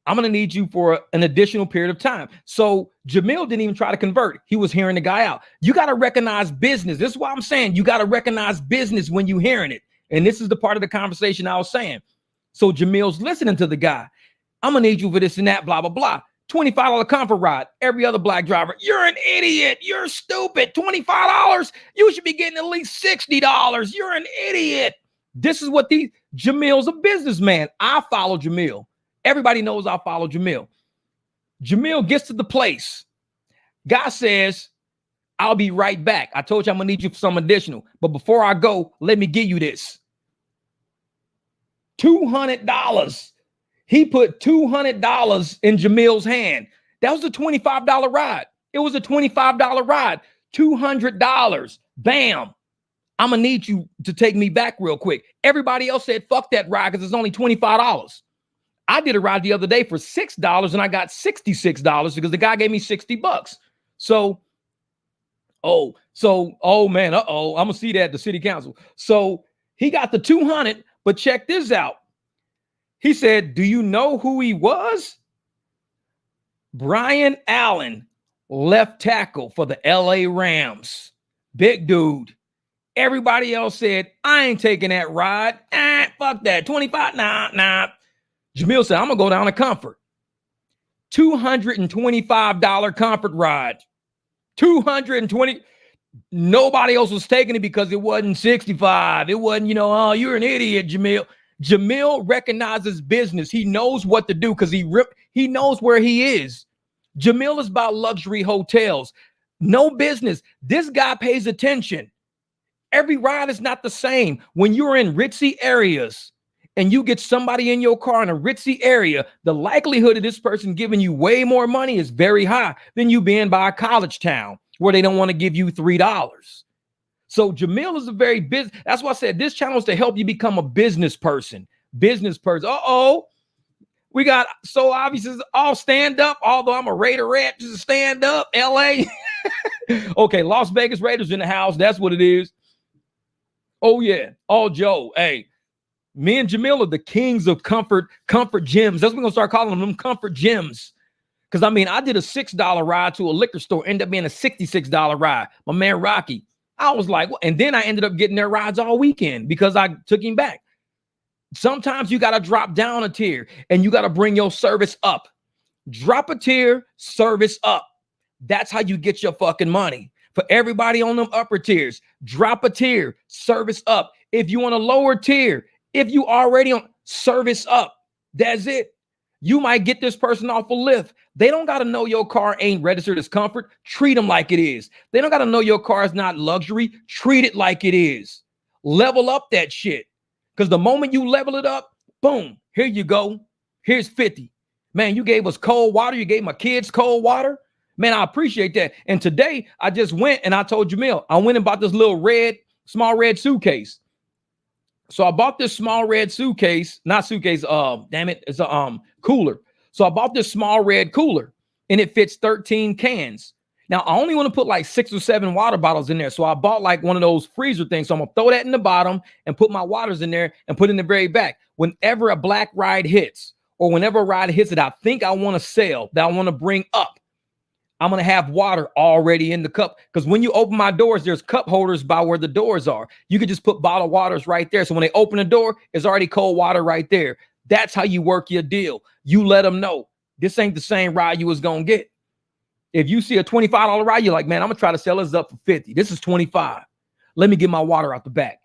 I'm going to need you for an additional period of time. So Jamil didn't even try to convert. He was hearing the guy out. You got to recognize business. This is why I'm saying you got to recognize business when you're hearing it. And this is the part of the conversation I was saying. So Jamil's listening to the guy. I'm going to need you for this and that, blah, blah, blah. $25 comfort ride. Every other black driver, you're an idiot. You're stupid. $25. You should be getting at least $60. You're an idiot. This is what Jamil's a businessman. I follow Jamil. Everybody knows I follow Jamil. Jamil gets to the place. Guy says, I'll be right back. I told you I'm going to need you for some additional. But before I go, let me give you this. $200. He put $200 in Jamil's hand. That was a $25 ride. It was a $25 ride. $200. Bam. I'm going to need you to take me back real quick. Everybody else said, fuck that ride because it's only $25. I did a ride the other day for $6 and I got $66 because the guy gave me $60. So, man, I'm going to see that at the city council. So he got the 200, but check this out. He said, do you know who he was? Brian Allen, left tackle for the LA Rams. Big dude. Everybody else said, I ain't taking that ride. Fuck that. 25. Nah. Jamil said, I'm going to go down to comfort. $225 comfort ride. $220. Nobody else was taking it because it wasn't 65. It wasn't, oh, you're an idiot, Jamil. Jamil recognizes business. He knows what to do because he knows where he is. Jamil is about luxury hotels. No business. This guy pays attention. Every ride is not the same. When you're in ritzy areas and you get somebody in your car in a ritzy area, the likelihood of this person giving you way more money is very high than you being by a college town where they don't want to give you $3. So Jamil is a very business. That's why I said this channel is to help you become a business person. We got so obvious all stand up, although I'm a Raiderette, just stand up, LA. Okay, Las Vegas Raiders in the house. That's what it is. Oh, yeah. Oh, Joe. Hey, me and Jamil are the kings of comfort gyms. That's what we're going to start calling them comfort gyms. Because, I did a $6 ride to a liquor store, ended up being a $66 ride. My man, Rocky. I was like, well, and then I ended up getting their rides all weekend because I took him back. Sometimes you got to drop down a tier and you got to bring your service up. Drop a tier, service up. That's how you get your fucking money. For everybody on them upper tiers, drop a tier, service up. If you want a lower tier, if you already on service up, that's it. You might get this person off a lift. They don't got to know your car ain't registered as comfort. Treat them like it is. They don't got to know your car is not luxury. Treat it like it is. Level up that shit. Because the moment you level it up, boom, here you go. Here's 50. Man, you gave us cold water. You gave my kids cold water. Man, I appreciate that. And today I just went and I told Jamil, I went and bought this little small red suitcase. So I bought this small red suitcase, not suitcase, damn it, it's a cooler. So I bought this small red cooler and it fits 13 cans. Now I only want to put like 6 or 7 water bottles in there. So I bought like one of those freezer things. So I'm gonna throw that in the bottom and put my waters in there and put it in the very back. Whenever a black ride hits, or whenever a ride hits that I think I want to sell, that I want to bring up, I'm going to have water already in the cup. Because when you open my doors, there's cup holders by where the doors are. You could just put bottled waters right there. So when they open the door, it's already cold water right there. That's how you work your deal. You let them know this ain't the same ride you was going to get. If you see a $25 ride, you're like, man, I'm going to try to sell this up for $50. This is $25. Let me get my water out the back.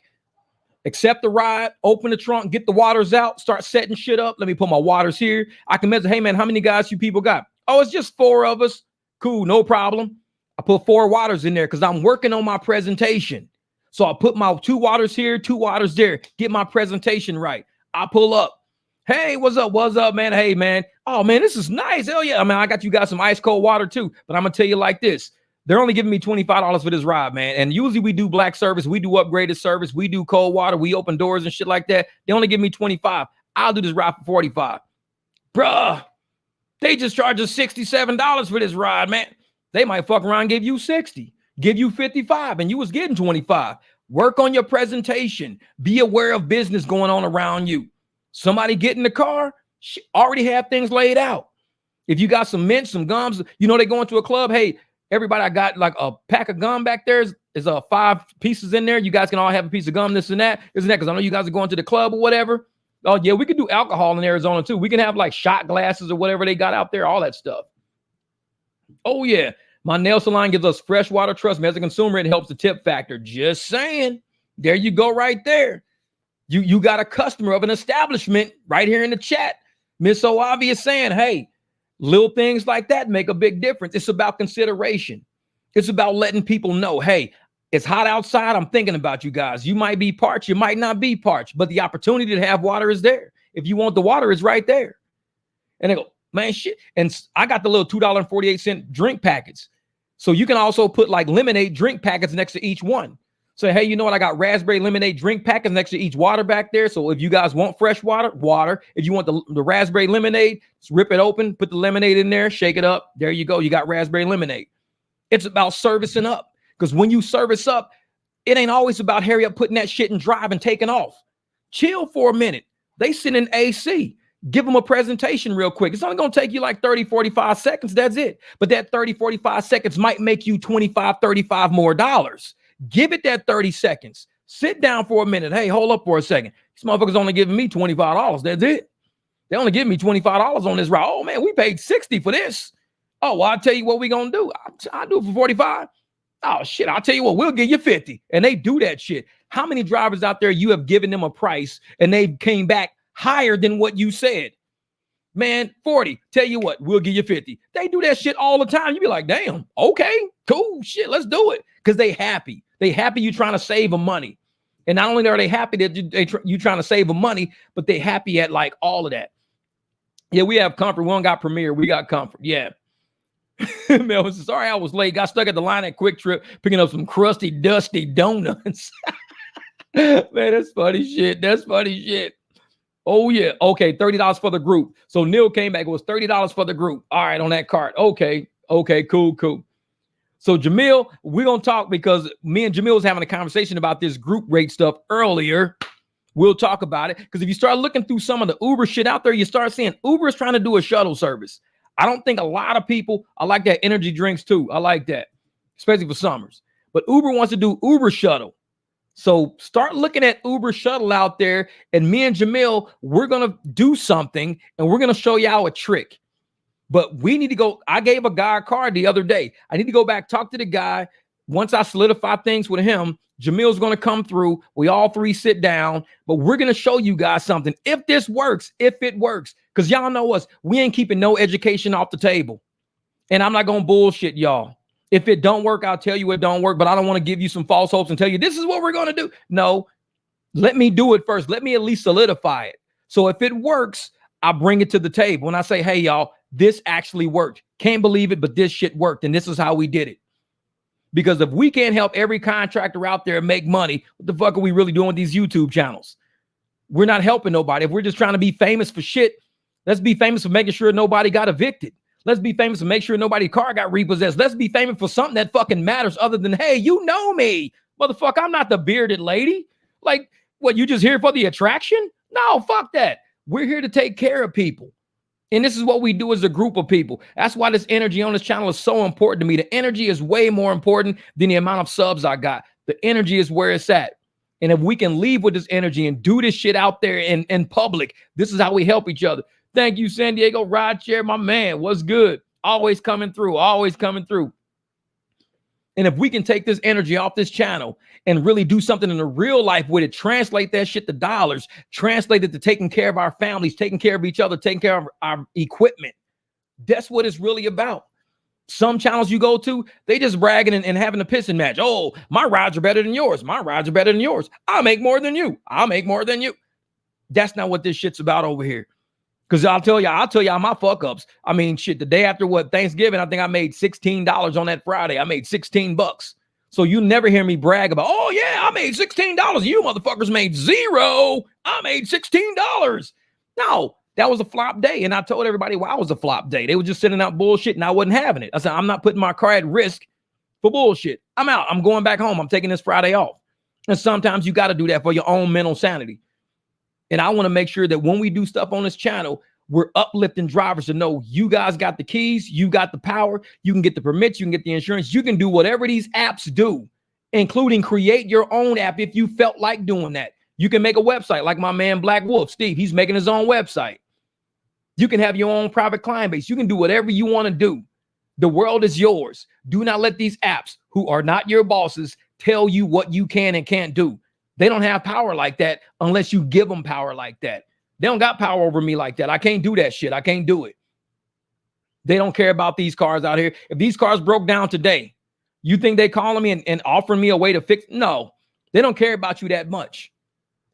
Accept the ride, open the trunk, get the waters out, start setting shit up. Let me put my waters here. I can measure, hey, man, how many guys you people got? Oh, it's just 4 of us. Cool, no problem. I put 4 waters in there because I'm working on my presentation. So I put my 2 waters here, 2 waters there, get my presentation right. I pull up. Hey, what's up? What's up, man? Hey, man. Oh, man, this is nice. Hell yeah. I mean, I got you guys some ice cold water too. But I'm going to tell you like this. They're only giving me $25 for this ride, man. And usually we do black service. We do upgraded service. We do cold water. We open doors and shit like that. They only give me 25. I'll do this ride for 45. Bruh. They just charge us $67 for this ride, man. They might fuck around and give you 60, give you 55, and you was getting 25. Work on your presentation. Be aware of business going on around you. Somebody get in the car, already have things laid out. If you got some mints, some gums, you know they go into a club. Hey, everybody, I got like a pack of gum back there. There's 5 pieces in there. You guys can all have a piece of gum, this and that, because I know you guys are going to the club or whatever. Oh, yeah, we could do alcohol in Arizona, too. We can have, like, shot glasses or whatever they got out there, all that stuff. Oh, yeah. My nail salon gives us fresh water. Trust me, as a consumer, it helps the tip factor. Just saying. There you go right there. You got a customer of an establishment right here in the chat. Miss So Obvious saying, hey, little things like that make a big difference. It's about consideration. It's about letting people know, hey, it's hot outside. I'm thinking about you guys. You might be parched. You might not be parched, but the opportunity to have water is there. If you want the water, it's right there. And they go, man, shit. And I got the little $2.48 drink packets. So you can also put like lemonade drink packets next to each one. So, hey, you know what? I got raspberry lemonade drink packets next to each water back there. So if you guys want fresh water, water. If you want the raspberry lemonade, just rip it open, put the lemonade in there, shake it up. There you go. You got raspberry lemonade. It's about servicing up. Because when you service up, it ain't always about hurry up, putting that shit in drive and taking off. Chill for a minute. They sit in AC. Give them a presentation real quick. It's only going to take you like 30, 45 seconds. That's it. But that 30, 45 seconds might make you 25, 35 more dollars. Give it that 30 seconds. Sit down for a minute. Hey, hold up for a second. These motherfuckers only giving me $25. That's it. They only give me $25 on this ride. Oh, man, we paid 60 for this. Oh, well, I'll tell you what we're going to do. I'll do it for 45. Oh, shit, I'll tell you what, we'll give you 50. And they do that shit. How many drivers out there you have given them a price and they came back higher than what you said? Man, 40. Tell you what, we'll give you 50. They do that shit all the time. You be like, damn, okay, cool, shit, let's do it. Because they happy. They happy you trying to save them money. And not only are they happy that you trying to save them money, but they happy at like all of that. Yeah, we have comfort. We don't got Premier. We got comfort. Yeah. Man, sorry I was late. Got stuck at the line at Quick Trip picking up some crusty, dusty donuts. Man, that's funny shit. That's funny shit. Oh, yeah. Okay, $30 for the group. So Neil came back. It was $30 for the group. All right, on that cart. Okay, cool. So Jamil, we're going to talk because me and Jamil was having a conversation about this group rate stuff earlier. We'll talk about it because if you start looking through some of the Uber shit out there, you start seeing Uber is trying to do a shuttle service. I don't think a lot of people, I like that energy drinks too. I like that, especially for summers. But Uber wants to do Uber shuttle. So start looking at Uber shuttle out there. And me and Jamil, we're going to do something and we're going to show y'all a trick. But we need to go. I gave a guy a card the other day. I need to go back, talk to the guy. Once I solidify things with him, Jamil's going to come through. We all 3 sit down, but we're going to show you guys something. If this works, if it works, because y'all know us, we ain't keeping no education off the table. And I'm not going to bullshit y'all. If it don't work, I'll tell you it don't work, but I don't want to give you some false hopes and tell you this is what we're going to do. No, let me do it first. Let me at least solidify it. So if it works, I bring it to the table and I say, hey, y'all, this actually worked. Can't believe it, but this shit worked. And this is how we did it. Because if we can't help every contractor out there make money, what the fuck are we really doing with these YouTube channels? We're not helping nobody. If we're just trying to be famous for shit, let's be famous for making sure nobody got evicted. Let's be famous for make sure nobody's car got repossessed. Let's be famous for something that fucking matters other than, hey, you know me. Motherfucker, I'm not the bearded lady. Like, what, you just here for the attraction? No, fuck that. We're here to take care of people. And this is what we do as a group of people. That's why this energy on this channel is so important to me. The energy is way more important than the amount of subs I got. The energy is where it's at. And if we can leave with this energy and do this shit out there in public, this is how we help each other. Thank you, San Diego Rideshare, my man. What's good? Always coming through. Always coming through. And if we can take this energy off this channel and really do something in the real life with it, translate that shit to dollars, translate it to taking care of our families, taking care of each other, taking care of our equipment. That's what it's really about. Some channels you go to, they just bragging and having a pissing match. Oh, my rides are better than yours. My rides are better than yours. I'll make more than you. I'll make more than you. That's not what this shit's about over here. Because I'll tell y'all my fuck ups. I mean, shit, the day after Thanksgiving, I think I made $16 on that Friday. I made $16. So you never hear me brag about, oh yeah, I made $16. You motherfuckers made $0. I made $16. No, that was a flop day. And I told everybody why it was a flop day. They were just sending out bullshit and I wasn't having it. I said, I'm not putting my car at risk for bullshit. I'm out. I'm going back home. I'm taking this Friday off. And sometimes you got to do that for your own mental sanity. And I want to make sure that when we do stuff on this channel, we're uplifting drivers to know you guys got the keys, you got the power, you can get the permits, you can get the insurance, you can do whatever these apps do, including create your own app if you felt like doing that. You can make a website like my man Black Wolf, Steve. He's making his own website. You can have your own private client base. You can do whatever you want to do. The world is yours. Do not let these apps, who are not your bosses, tell you what you can and can't do. They don't have power like that unless you give them power like that. They don't got power over me like that. I can't do that shit. I can't do it. They don't care about these cars out here. If these cars broke down today, you think they calling me and offering me a way to fix? No, they don't care about you that much.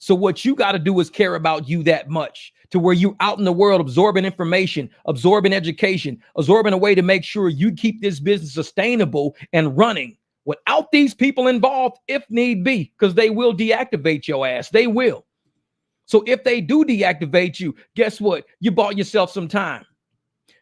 So what you got to do is care about you that much to where you out in the world absorbing information, absorbing education, absorbing a way to make sure you keep this business sustainable and running without these people involved if need be, because they will deactivate your ass. They will. So if they do deactivate you, guess what? You bought yourself some time.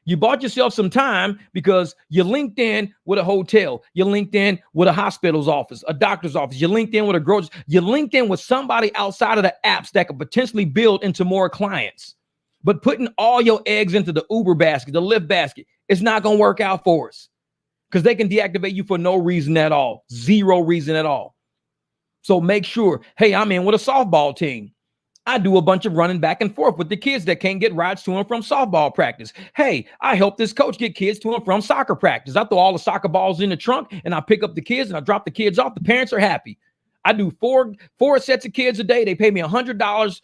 You bought yourself some time because you linked in with a hotel. You linked in with a hospital's office, a doctor's office. You linked in with a grocery. You linked in with somebody outside of the apps that could potentially build into more clients. But putting all your eggs into the Uber basket, the Lyft basket, it's not going to work out for us because they can deactivate you for no reason at all. Zero reason at all. So make sure, hey, I'm in with a softball team. I do a bunch of running back and forth with the kids that can't get rides to and from softball practice. Hey, I help this coach get kids to and from soccer practice. I throw all the soccer balls in the trunk and I pick up the kids and I drop the kids off. The parents are happy. I do four sets of kids a day. They pay me $100,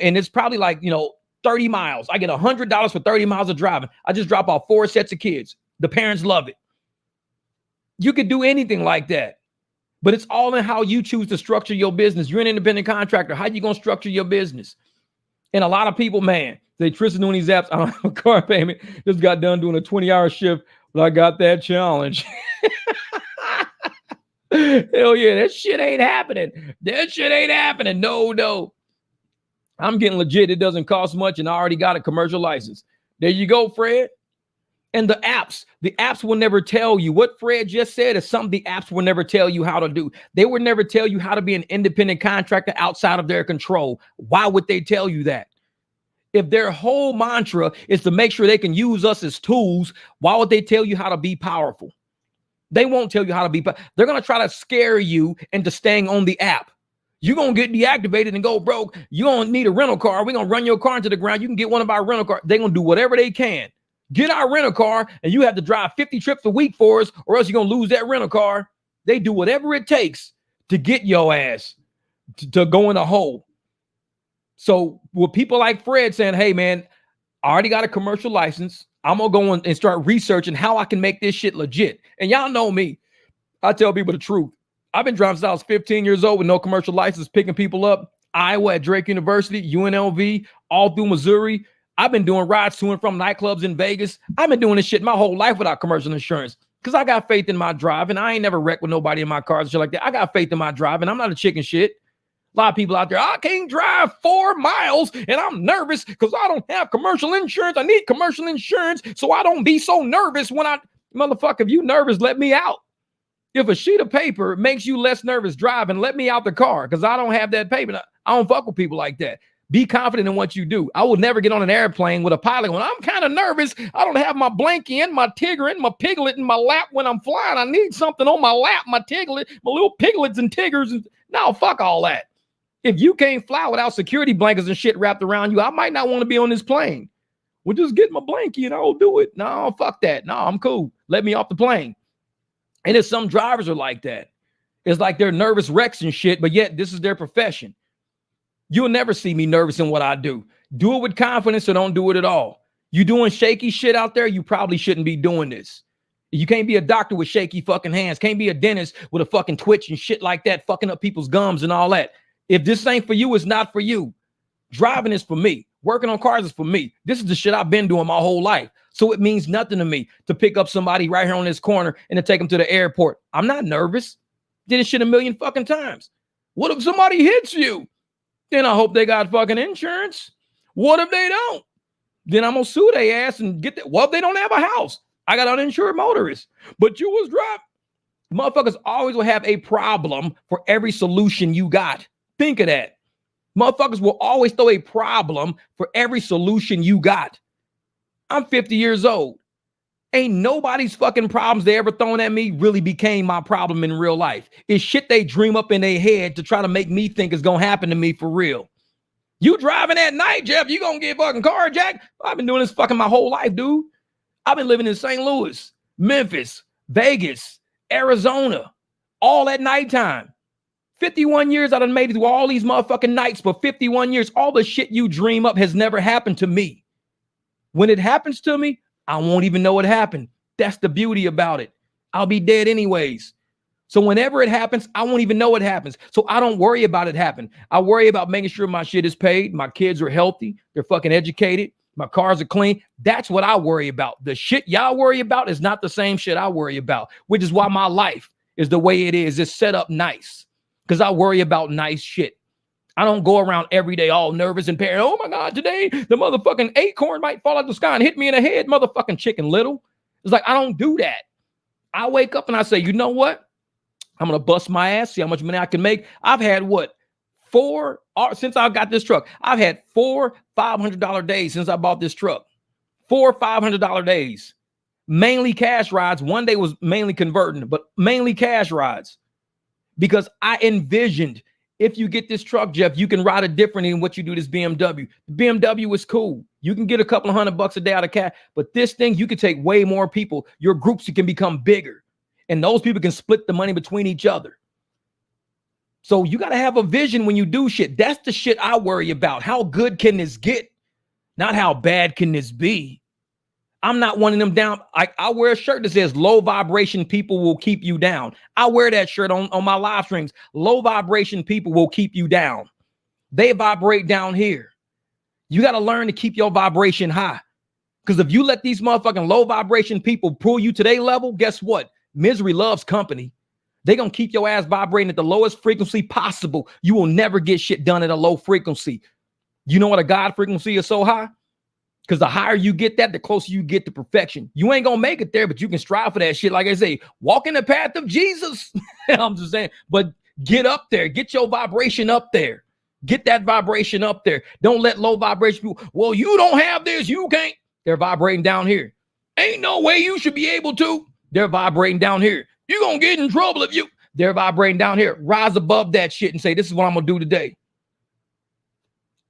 and it's probably like, 30 miles. I get $100 for 30 miles of driving. I just drop off 4 sets of kids. The parents love it. You could do anything like that. But it's all in how you choose to structure your business. You're an independent contractor. How you going to structure your business? And a lot of people, man, they Tristan doing these apps. I don't have a car payment. Just got done doing a 20-hour shift, but I got that challenge. Hell yeah, that shit ain't happening. That shit ain't happening. No. I'm getting legit. It doesn't cost much, and I already got a commercial license. There you go, Fred. And the apps will never tell you. What Fred just said is something the apps will never tell you how to do. They will never tell you how to be an independent contractor outside of their control. Why would they tell you that? If their whole mantra is to make sure they can use us as tools, why would they tell you how to be powerful? They won't tell you how to be. They're going to try to scare you into staying on the app. You're going to get deactivated and go broke. You're going to need a rental car. We're going to run your car into the ground. You can get one of our rental cars. They're going to do whatever they can. Get our rental car, and you have to drive 50 trips a week for us, or else you're going to lose that rental car. They do whatever it takes to get your ass to go in a hole. So with people like Fred saying, hey, man, I already got a commercial license. I'm going to go and start researching how I can make this shit legit. And y'all know me. I tell people the truth. I've been driving since I was 15 years old with no commercial license, picking people up. Iowa at Drake University, UNLV, all through Missouri. I've been doing rides to and from nightclubs in Vegas. I've been doing this shit my whole life without commercial insurance because I got faith in my driving. I ain't never wrecked with nobody in my cars and shit like that. I got faith in my driving. I'm not a chicken shit. A lot of people out there, I can't drive 4 miles and I'm nervous because I don't have commercial insurance. I need commercial insurance so I don't be so nervous when motherfucker, if you nervous, let me out. If a sheet of paper makes you less nervous driving, let me out the car because I don't have that paper. I don't fuck with people like that. Be confident in what you do. I will never get on an airplane with a pilot when I'm kind of nervous. I don't have my blankie and my tigger and my piglet in my lap when I'm flying. I need something on my lap, my tiglet, my little piglets and tiggers. No, fuck all that. If you can't fly without security blankets and shit wrapped around you, I might not want to be on this plane. Well, just get my blankie and I'll do it. No, fuck that. No, I'm cool. Let me off the plane. And if some drivers are like that, it's like they're nervous wrecks and shit, but yet this is their profession. You'll never see me nervous in what I do. Do it with confidence or don't do it at all. You doing shaky shit out there, you probably shouldn't be doing this. You can't be a doctor with shaky fucking hands. Can't be a dentist with a fucking twitch and shit like that, fucking up people's gums and all that. If this ain't for you, it's not for you. Driving is for me. Working on cars is for me. This is the shit I've been doing my whole life. So it means nothing to me to pick up somebody right here on this corner and to take them to the airport. I'm not nervous. Did this shit a million fucking times. What if somebody hits you? Then I hope they got fucking insurance. What if they don't? Then I'm gonna sue their ass and get that. What if they don't have a house? I got uninsured motorists. But you was driving. Motherfuckers always will have a problem for every solution you got. Think of that. Motherfuckers will always throw a problem for every solution you got. I'm 50 years old. Ain't nobody's fucking problems they ever thrown at me really became my problem in real life. It's shit they dream up in their head to try to make me think it's gonna happen to me for real. You driving at night, Jeff, you gonna get fucking carjacked? I've been doing this fucking my whole life, dude. I've been living in St. Louis, Memphis, Vegas, Arizona, all at nighttime. 51 years I done made it through all these motherfucking nights for 51 years. All the shit you dream up has never happened to me. When it happens to me, I won't even know it happened. That's the beauty about it. I'll be dead anyways. So whenever it happens, I won't even know it happens. So I don't worry about it happen. I worry about making sure my shit is paid. My kids are healthy. They're fucking educated. My cars are clean. That's what I worry about. The shit y'all worry about is not the same shit I worry about, which is why my life is the way it is. It's set up nice. Because I worry about nice shit. I don't go around every day all nervous and paranoid. Oh my God, today the motherfucking acorn might fall out the sky and hit me in the head, motherfucking Chicken Little. It's like, I don't do that. I wake up and I say, you know what? I'm going to bust my ass, see how much money I can make. I've had since I got this truck, I've had 4 $500 days since I bought this truck. 4 $500 days. Mainly cash rides. One day was mainly converting, but mainly cash rides. Because I envisioned, if you get this truck, Jeff, you can ride it differently than what you do this BMW. The BMW is cool. You can get a couple of $100 a day out of cash, but this thing, you can take way more people. Your groups can become bigger, and those people can split the money between each other. So you got to have a vision when you do shit. That's the shit I worry about. How good can this get? Not how bad can this be? I'm not one of them down. I wear a shirt that says low vibration people will keep you down. I wear that shirt on my live streams. Low vibration people will keep you down. They vibrate down here. You got to learn to keep your vibration high. Because if you let these motherfucking low vibration people pull you to their level, guess what? Misery loves company. They're going to keep your ass vibrating at the lowest frequency possible. You will never get shit done at a low frequency. You know what a God frequency is so high? Because the higher you get that, the closer you get to perfection. You ain't going to make it there, but you can strive for that shit. Like I say, walk in the path of Jesus. I'm just saying, but get up there. Get your vibration up there. Get that vibration up there. Don't let low vibration people, well, you don't have this. You can't. They're vibrating down here. Ain't no way you should be able to. They're vibrating down here. You're going to get in trouble if you. They're vibrating down here. Rise above that shit and say, this is what I'm going to do today.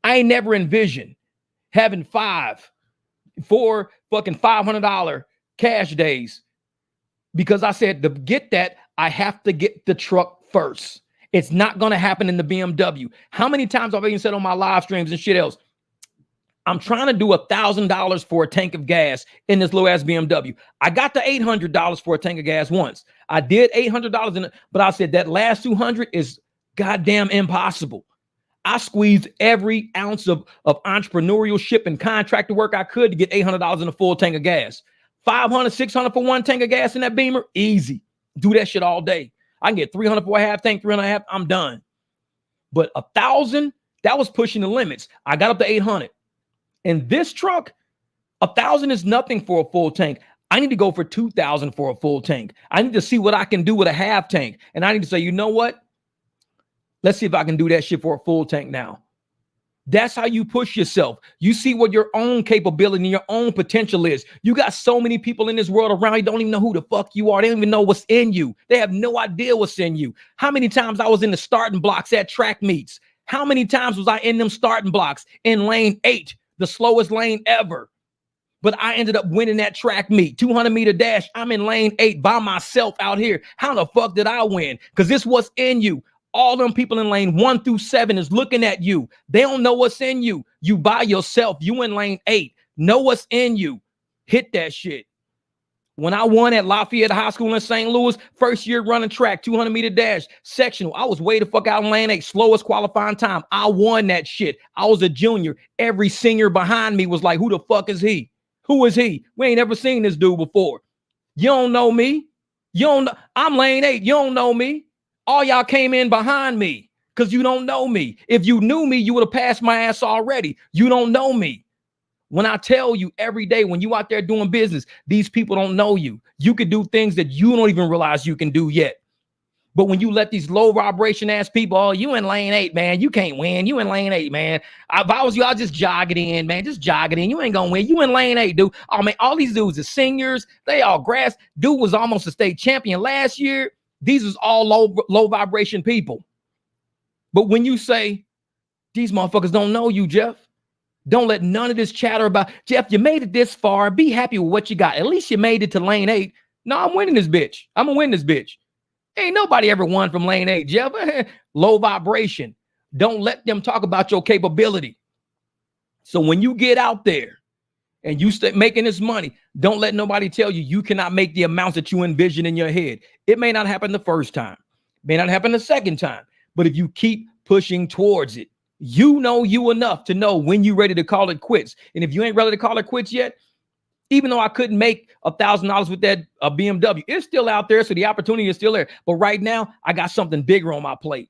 I ain't never envisioned having 4 fucking $500 cash days, because I said to get that, I have to get the truck first. It's not going to happen in the BMW. How many times I've even said on my live streams and shit else, I'm trying to do $1,000 for a tank of gas in this low ass BMW. I got the $800 for a tank of gas once. I did $800 in it, but I said that last 200 is goddamn impossible. I squeezed every ounce of entrepreneurship and contractor work I could to get $800 in a full tank of gas. 500, 600 for one tank of gas in that Beamer, easy. Do that shit all day. I can get 300 for a half tank, 300 and a half, I'm done. But 1,000, that was pushing the limits. I got up to 800. And this truck, 1,000 is nothing for a full tank. I need to go for 2,000 for a full tank. I need to see what I can do with a half tank. And I need to say, you know what? Let's see if I can do that shit for a full tank now. That's how you push yourself. You see what your own capability and your own potential is. You got so many people in this world around you don't even know who the fuck you are. They don't even know what's in you. They have no idea what's in you. How many times I was in the starting blocks at track meets? How many times was I in them starting blocks in lane 8, the slowest lane ever? But I ended up winning that track meet, 200-meter dash. I'm in lane 8 by myself out here. How the fuck did I win? Because this what's in you. All them people in lane 1 through 7 is looking at you. They don't know what's in you. You by yourself. You in lane 8. Know what's in you. Hit that shit. When I won at Lafayette High School in St. Louis, first year running track, 200-meter dash, sectional, I was way the fuck out in lane 8, slowest qualifying time. I won that shit. I was a junior. Every senior behind me was like, who the fuck is he? Who is he? We ain't ever seen this dude before. You don't know me. You don't know. I'm lane 8. You don't know me. All y'all came in behind me because you don't know me. If you knew me, you would have passed my ass already. You don't know me. When I tell you every day, when you out there doing business, these people don't know you. You could do things that you don't even realize you can do yet. But when you let these low vibration ass people, oh, you in lane 8, man, you can't win. You in lane 8, man. If I was you, I'll just jog it in, man. Just jog it in. You ain't gonna win. You in lane 8, dude. Oh man, all these dudes are seniors. They all grass. Dude was almost a state champion last year. These was all low vibration people. But when you say, these motherfuckers don't know you, Jeff, don't let none of this chatter about, Jeff, you made it this far. Be happy with what you got. At least you made it to lane 8. No, I'm winning this bitch. I'm going to win this bitch. Ain't nobody ever won from lane 8, Jeff. Low vibration. Don't let them talk about your capability. So when you get out there and you start making this money, don't let nobody tell you you cannot make the amounts that you envision in your head. It may not happen the first time, may not happen the second time, but if you keep pushing towards it, you know you enough to know when you're ready to call it quits. And if you ain't ready to call it quits yet, even though I couldn't make $1,000 with that BMW, it's still out there, so the opportunity is still there. But right now, I got something bigger on my plate.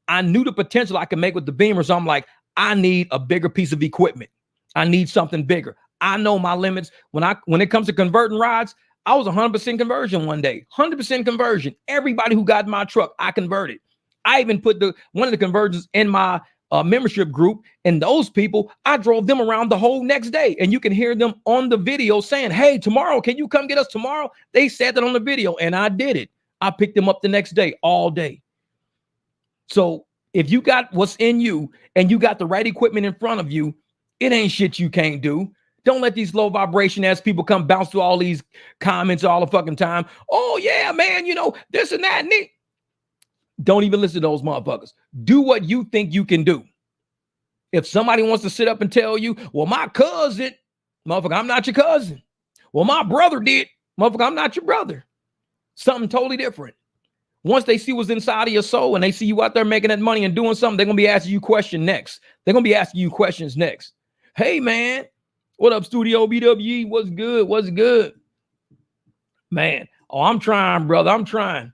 I knew the potential I could make with the Beamer, so I'm like, I need a bigger piece of equipment. I need something bigger. I know my limits. When it comes to converting rides, I was 100% conversion one day. 100% conversion. Everybody who got in my truck, I converted. I even put one of the conversions in my membership group, and those people, I drove them around the whole next day. And you can hear them on the video saying, hey, tomorrow, can you come get us tomorrow? They said that on the video, and I did it. I picked them up the next day, all day. So if you got what's in you and you got the right equipment in front of you, it ain't shit you can't do. Don't let these low vibration ass people come bounce through all these comments all the fucking time. Oh, yeah, man, you know, this and that. And it. Don't even listen to those motherfuckers. Do what you think you can do. If somebody wants to sit up and tell you, well, my cousin, motherfucker, I'm not your cousin. Well, my brother did. Motherfucker, I'm not your brother. Something totally different. Once they see what's inside of your soul and they see you out there making that money and doing something, they're going to be asking you questions next. They're going to be asking you questions next. Hey, man, what up, Studio BWE? What's good? What's good? Man, oh, I'm trying, brother. I'm trying.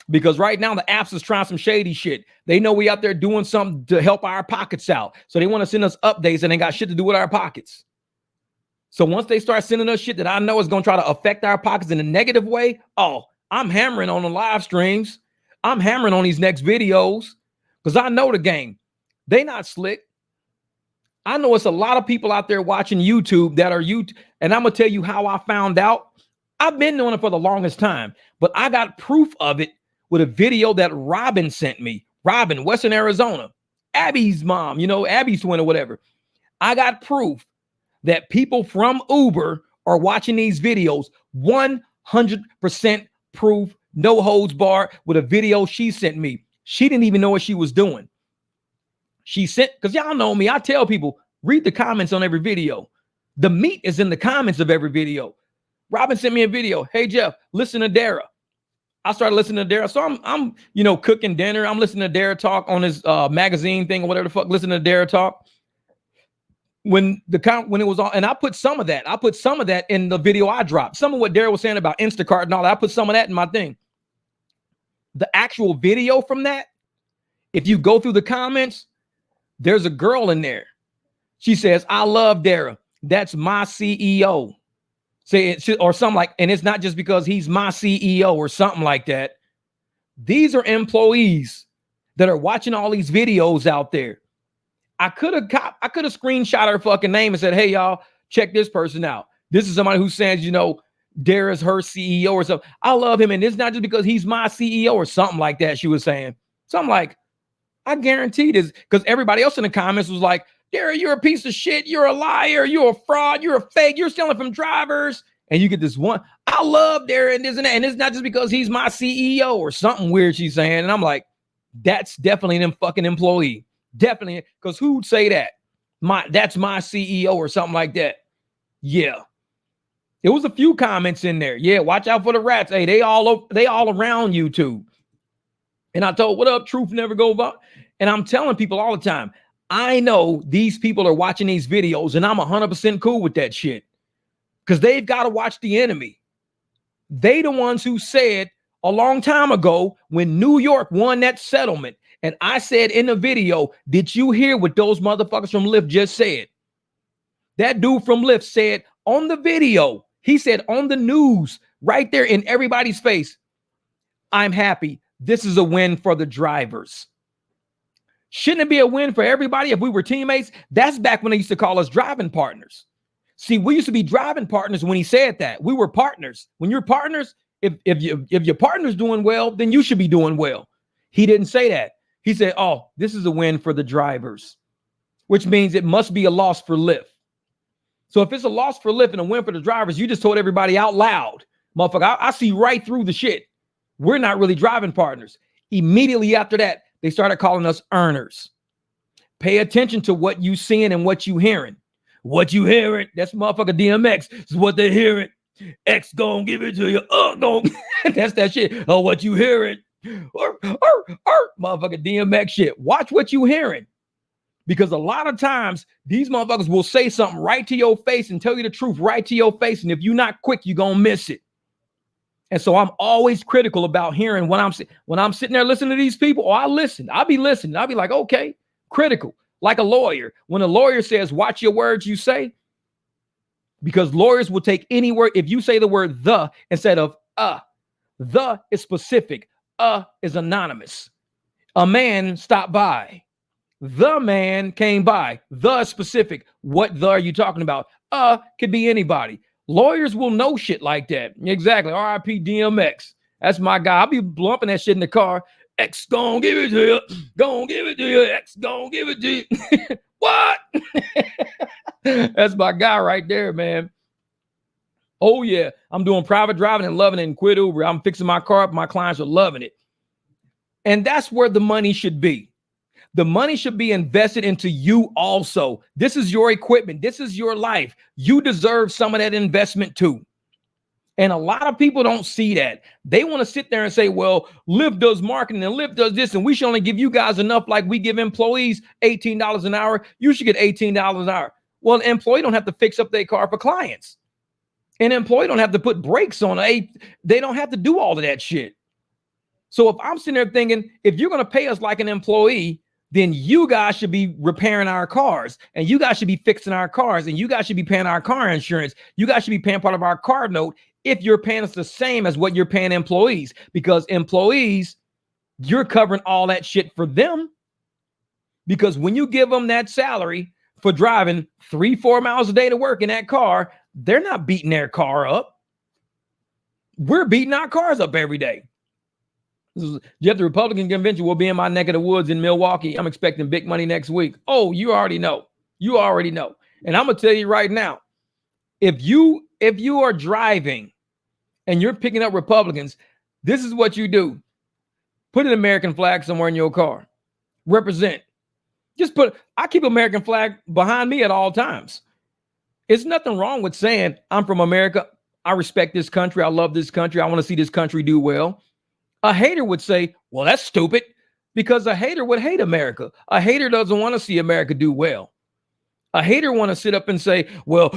Because right now the apps is trying some shady shit. They know we out there doing something to help our pockets out. So they want to send us updates and they got shit to do with our pockets. So once they start sending us shit that I know is going to try to affect our pockets in a negative way, oh, I'm hammering on the live streams. I'm hammering on these next videos because I know the game. They not slick. I know it's a lot of people out there watching YouTube that are YouTube. And I'm going to tell you how I found out. I've been doing it for the longest time, but I got proof of it with a video that Robin sent me. Robin, Western Arizona. Abby's mom, you know, Abby's twin or whatever. I got proof that people from Uber are watching these videos. 100% proof, no holds barred, with a video she sent me. She didn't even know what she was doing. She sent, because y'all know me, I tell people, read the comments on every video. The meat is in the comments of every video. Robin sent me a video. Hey, Jeff, listen to Dara. I started listening to Dara. So I'm cooking dinner. I'm listening to Dara talk on his magazine thing or whatever the fuck. Listening to Dara talk. When it was on, and I put some of that in the video I dropped. Some of what Dara was saying about Instacart and all that. I put some of that in my thing. The actual video from that, if you go through the comments, there's a girl in there. She says, "I love Dara. That's my CEO." Say it or something like, and it's not just because he's my CEO or something like that. These are employees that are watching all these videos out there. I could have screenshot her fucking name and said, "Hey y'all, check this person out. This is somebody who says, Dara's her CEO or something. I love him, and it's not just because he's my CEO or something like that." She was saying. So I'm like, I guarantee this, because everybody else in the comments was like, "Dara, you're a piece of shit. You're a liar. You're a fraud. You're a fake. You're stealing from drivers." And you get this one, "I love Dara and this and that. And it's not just because he's my CEO or something weird," she's saying. And I'm like, that's definitely an fucking employee. Definitely. Because who'd say that? That's my CEO or something like that. Yeah. There was a few comments in there. Yeah, watch out for the rats. Hey, they all around YouTube. And I told, "What up, truth never goes up." And I'm telling people all the time, I know these people are watching these videos, and I'm 100% cool with that shit, because they've got to watch the enemy. They the ones who said a long time ago when New York won that settlement, and I said in the video, "Did you hear what those motherfuckers from Lyft just said?" That dude from Lyft said on the video, he said on the news right there in everybody's face, "I'm happy. This is a win for the drivers." Shouldn't it be a win for everybody if we were teammates? That's back when they used to call us driving partners. See, we used to be driving partners when he said that. We were partners. When you're partners, if your partner's doing well, then you should be doing well. He didn't say that. He said, "Oh, this is a win for the drivers," which means it must be a loss for Lyft. So if it's a loss for Lyft and a win for the drivers, you just told everybody out loud, "Motherfucker, I see right through the shit. We're not really driving partners." Immediately after that, they started calling us earners. Pay attention to what you seeing and what you hearing. What you hearing? That's motherfucker DMX. This is what they're hearing. X gonna give it to you. That's that shit. Oh, what you hearing? Motherfucker DMX shit. Watch what you hearing. Because a lot of times these motherfuckers will say something right to your face and tell you the truth right to your face. And if you're not quick, you're gonna miss it. And so I'm always critical about hearing when I'm sitting there listening to these people. Or I'll be listening. I'll be like, okay, critical. Like a lawyer. When a lawyer says, "Watch your words you say," because lawyers will take any word. If you say the word "the" instead of the is specific. Is anonymous. A man stopped by. The man came by. The specific. What the are you talking about? Could be anybody. Lawyers will know shit like that. Exactly. R.I.P. DMX. That's my guy. I'll be blumping that shit in the car. X gonna give it to you. Gonna give it to you. X gonna give it to you. What? That's my guy right there, man. Oh, yeah. I'm doing private driving and loving it and quit Uber. I'm fixing my car up. My clients are loving it. And that's where the money should be. The money should be invested into you also. This is your equipment. This is your life. You deserve some of that investment too. And a lot of people don't see that. They want to sit there and say, "Well, Lyft does marketing and Lyft does this, and we should only give you guys enough like we give employees $18 an hour. You should get $18 an hour." Well, an employee don't have to fix up their car for clients. An employee don't have to put brakes on it. They don't have to do all of that shit. So if I'm sitting there thinking, if you're going to pay us like an employee, then you guys should be repairing our cars, and you guys should be fixing our cars, and you guys should be paying our car insurance. You guys should be paying part of our car note if you're paying us the same as what you're paying employees, because employees, you're covering all that shit for them. Because when you give them that salary for driving 3-4 miles a day to work in that car, they're not beating their car up. We're beating our cars up every day. Jeff, the Republican convention will be in my neck of the woods in Milwaukee. I'm expecting big money next week. Oh, you already know. You already know. And I'm going to tell you right now, if you are driving and you're picking up Republicans, this is what you do. Put an American flag somewhere in your car. Represent. I keep American flag behind me at all times. It's nothing wrong with saying I'm from America. I respect this country. I love this country. I want to see this country do well. A hater would say, well, that's stupid, because a hater would hate America. A hater doesn't want to see America do well. A hater want to sit up and say, well,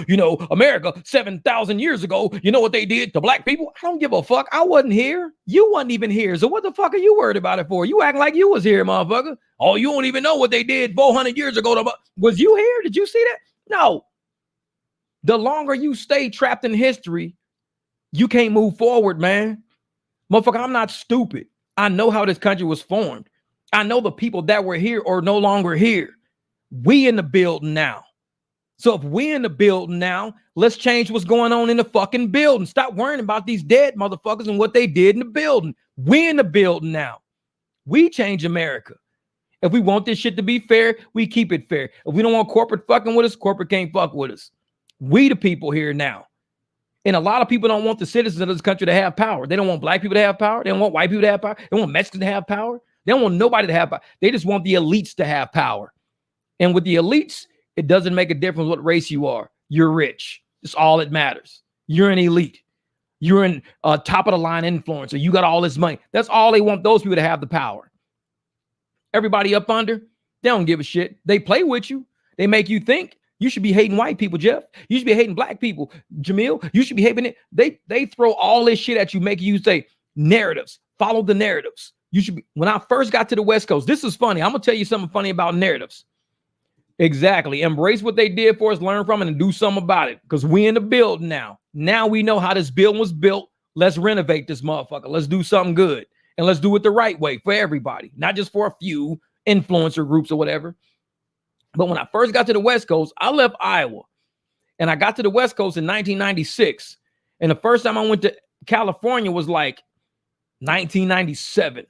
America 7,000 years ago, you know what they did to black people? I don't give a fuck. I wasn't here. You wasn't even here. So what the fuck are you worried about it for? You acting like you was here, motherfucker. Oh, you don't even know what they did 400 years ago. Was you here? Did you see that? No. The longer you stay trapped in history, you can't move forward, man. Motherfucker, I'm not stupid. I know how this country was formed. I know the people that were here are no longer here. We in the building now. So if we in the building now, let's change what's going on in the fucking building. Stop worrying about these dead motherfuckers and what they did in the building. We in the building now. We change America. If we want this shit to be fair, we keep it fair. If we don't want corporate fucking with us, corporate can't fuck with us. We the people here now. And a lot of people don't want the citizens of this country to have power. They don't want black people to have power. They don't want white people to have power. They don't want Mexicans to have power. They don't want nobody to have power. They just want the elites to have power. And with the elites, it doesn't make a difference what race you are. You're rich. It's all that matters. You're an elite. You're in top of the line influencer. You got all this money. That's all they want, those people to have the power. Everybody up under, they don't give a shit. They play with you. They make you think you should be hating white people, Jeff. You should be hating black people, Jamil. You should be hating it. They throw all this shit at you, making you say narratives. Follow the narratives. You should be. When I first got to the West Coast, this is funny. I'm gonna tell you something funny about narratives. Exactly. Embrace what they did for us, learn from it, and do something about it. Because we in the building now. Now we know how this building was built. Let's renovate this motherfucker. Let's do something good. And let's do it the right way for everybody. Not just for a few influencer groups or whatever. But when I first got to the West Coast, I left Iowa. And I got to the West Coast in 1996. And the first time I went to California was like 1997.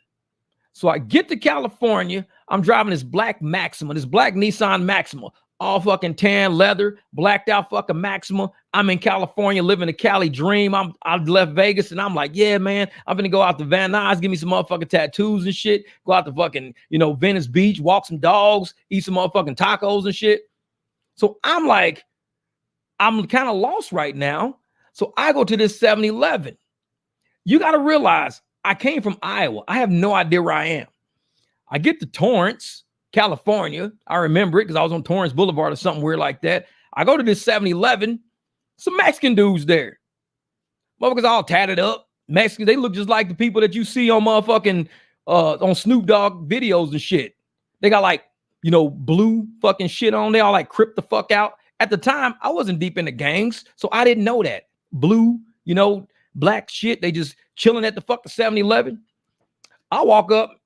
So I get to California. I'm driving this black Maxima, this black Nissan Maxima, all fucking tan leather, blacked out fucking Maxima. I'm in California living the Cali dream. I left Vegas and I'm like, yeah, man, I'm gonna go out to Van Nuys, give me some motherfucking tattoos and shit. Go out to fucking, Venice Beach, walk some dogs, eat some motherfucking tacos and shit. So I'm like, I'm kind of lost right now. So I go to this 7-Eleven. You got to realize I came from Iowa. I have no idea where I am. I get to Torrance, California. I remember it because I was on Torrance Boulevard or something weird like that. I go to this 7-Eleven. Some Mexican dudes there. Motherfuckers all tatted up. Mexicans, they look just like the people that you see on motherfucking on Snoop Dogg videos and shit. They got like, blue fucking shit on. They all like crip the fuck out. At the time, I wasn't deep into gangs, so I didn't know that. Blue, black shit. They just chilling at the 7-Eleven. I walk up.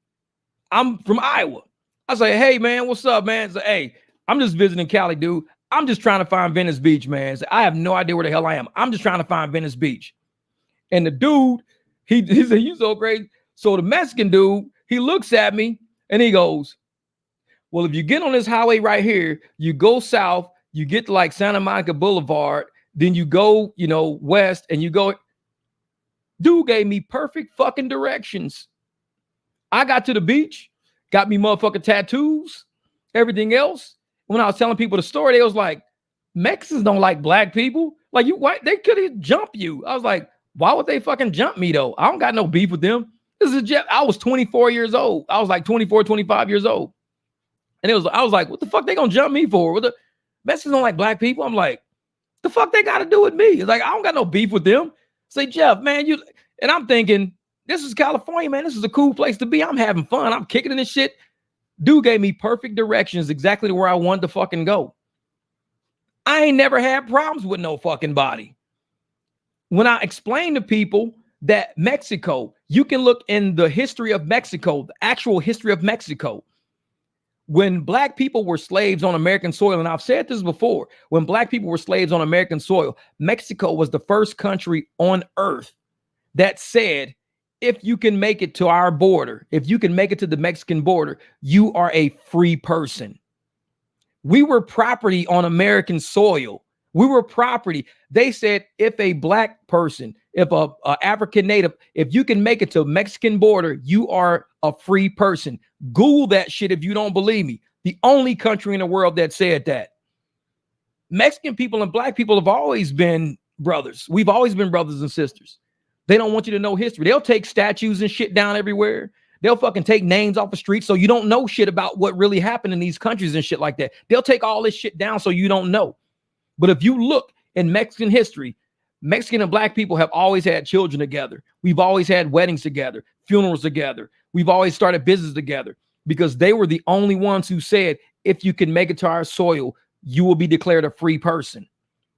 I'm from Iowa. I say, hey, man, what's up, man? Say, hey, I'm just visiting Cali, dude. I'm just trying to find Venice Beach, man. Say, I have no idea where the hell I am. I'm just trying to find Venice Beach. And the dude, he said, you so crazy. So the Mexican dude, he looks at me and he goes, well, if you get on this highway right here, you go south, you get to like Santa Monica Boulevard, then you go, west and you go. Dude gave me perfect fucking directions. I got to the beach, got me motherfucking tattoos, everything else. When I was telling people the story, they was like, Mexicans don't like black people. Like, why they could have jumped you. I was like, why would they fucking jump me though? I don't got no beef with them. This is Jeff. I was 24 years old. I was like 24, 25 years old. And I was like, what the fuck they gonna jump me for? What the Mexicans don't like black people? I'm like, the fuck they got to do with me? It's like, I don't got no beef with them. Say, Jeff, man, and I'm thinking, this is California, man. This is a cool place to be. I'm having fun. I'm kicking in this shit. Dude gave me perfect directions exactly to where I wanted to fucking go. I ain't never had problems with no fucking body. When I explain to people that Mexico, you can look in the history of Mexico, the actual history of Mexico. When black people were slaves on American soil, and I've said this before, when black people were slaves on American soil, Mexico was the first country on earth that said, if you can make it to our border, if you can make it to the Mexican border, you are a free person. We were property on American soil. We were property. They said, if a black person, if a African native, if you can make it to Mexican border, you are a free person. Google that shit if you don't believe me. The only country in the world that said that. Mexican people and black people have always been brothers. We've always been brothers and sisters. They don't want you to know history. They'll take statues and shit down everywhere. They'll fucking take names off the street so you don't know shit about what really happened in these countries and shit like that. They'll take all this shit down so you don't know. But if you look in Mexican history, Mexican and black people have always had children together. We've always had weddings together, funerals together. We've always started business together because they were the only ones who said, if you can make it to our soil, you will be declared a free person.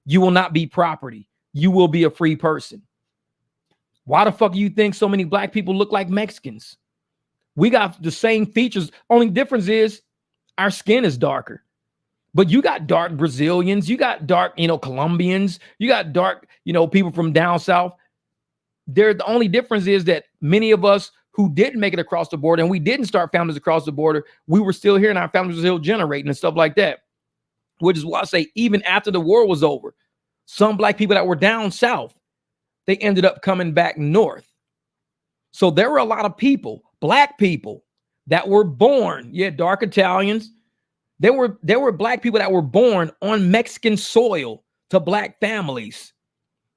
You will not be property. You will be a free person. Why the fuck do you think so many black people look like Mexicans? We got the same features. Only difference is our skin is darker. But you got dark Brazilians, you got dark, Colombians, you got dark, people from down south. The only difference is that many of us who didn't make it across the border and we didn't start families across the border, we were still here and our families were still generating and stuff like that. Which is why I say even after the war was over, some black people that were down south, they ended up coming back north. So there were a lot of people, black people that were born, dark Italians. There were black people that were born on Mexican soil to black families,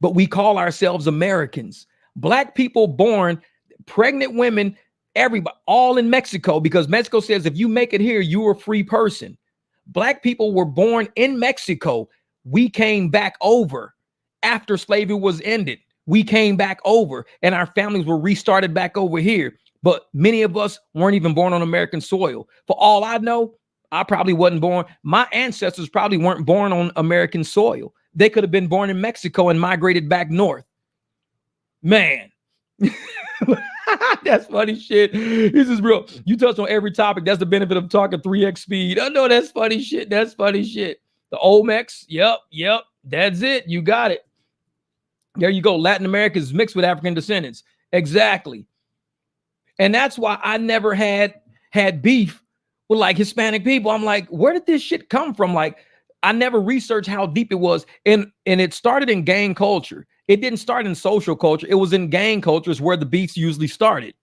but we call ourselves Americans. Black people born, pregnant women, everybody, all in Mexico, because Mexico says if you make it here, you're a free person. Black people were born in Mexico. We came back over after slavery was ended. We came back over and our families were restarted back over here. But many of us weren't even born on American soil. For all I know, I probably wasn't born. My ancestors probably weren't born on American soil. They could have been born in Mexico and migrated back north. Man, that's funny shit. This is real. You touch on every topic. That's the benefit of talking 3x speed. I know that's funny shit. That's funny shit. The Olmecs. Yep. That's it. You got it. There you go. Latin America is mixed with African descendants. Exactly. And that's why I never had beef with like Hispanic people. I'm like, where did this shit come from? Like, I never researched how deep it was. And it started in gang culture. It didn't start in social culture. It was in gang cultures where the beefs usually started.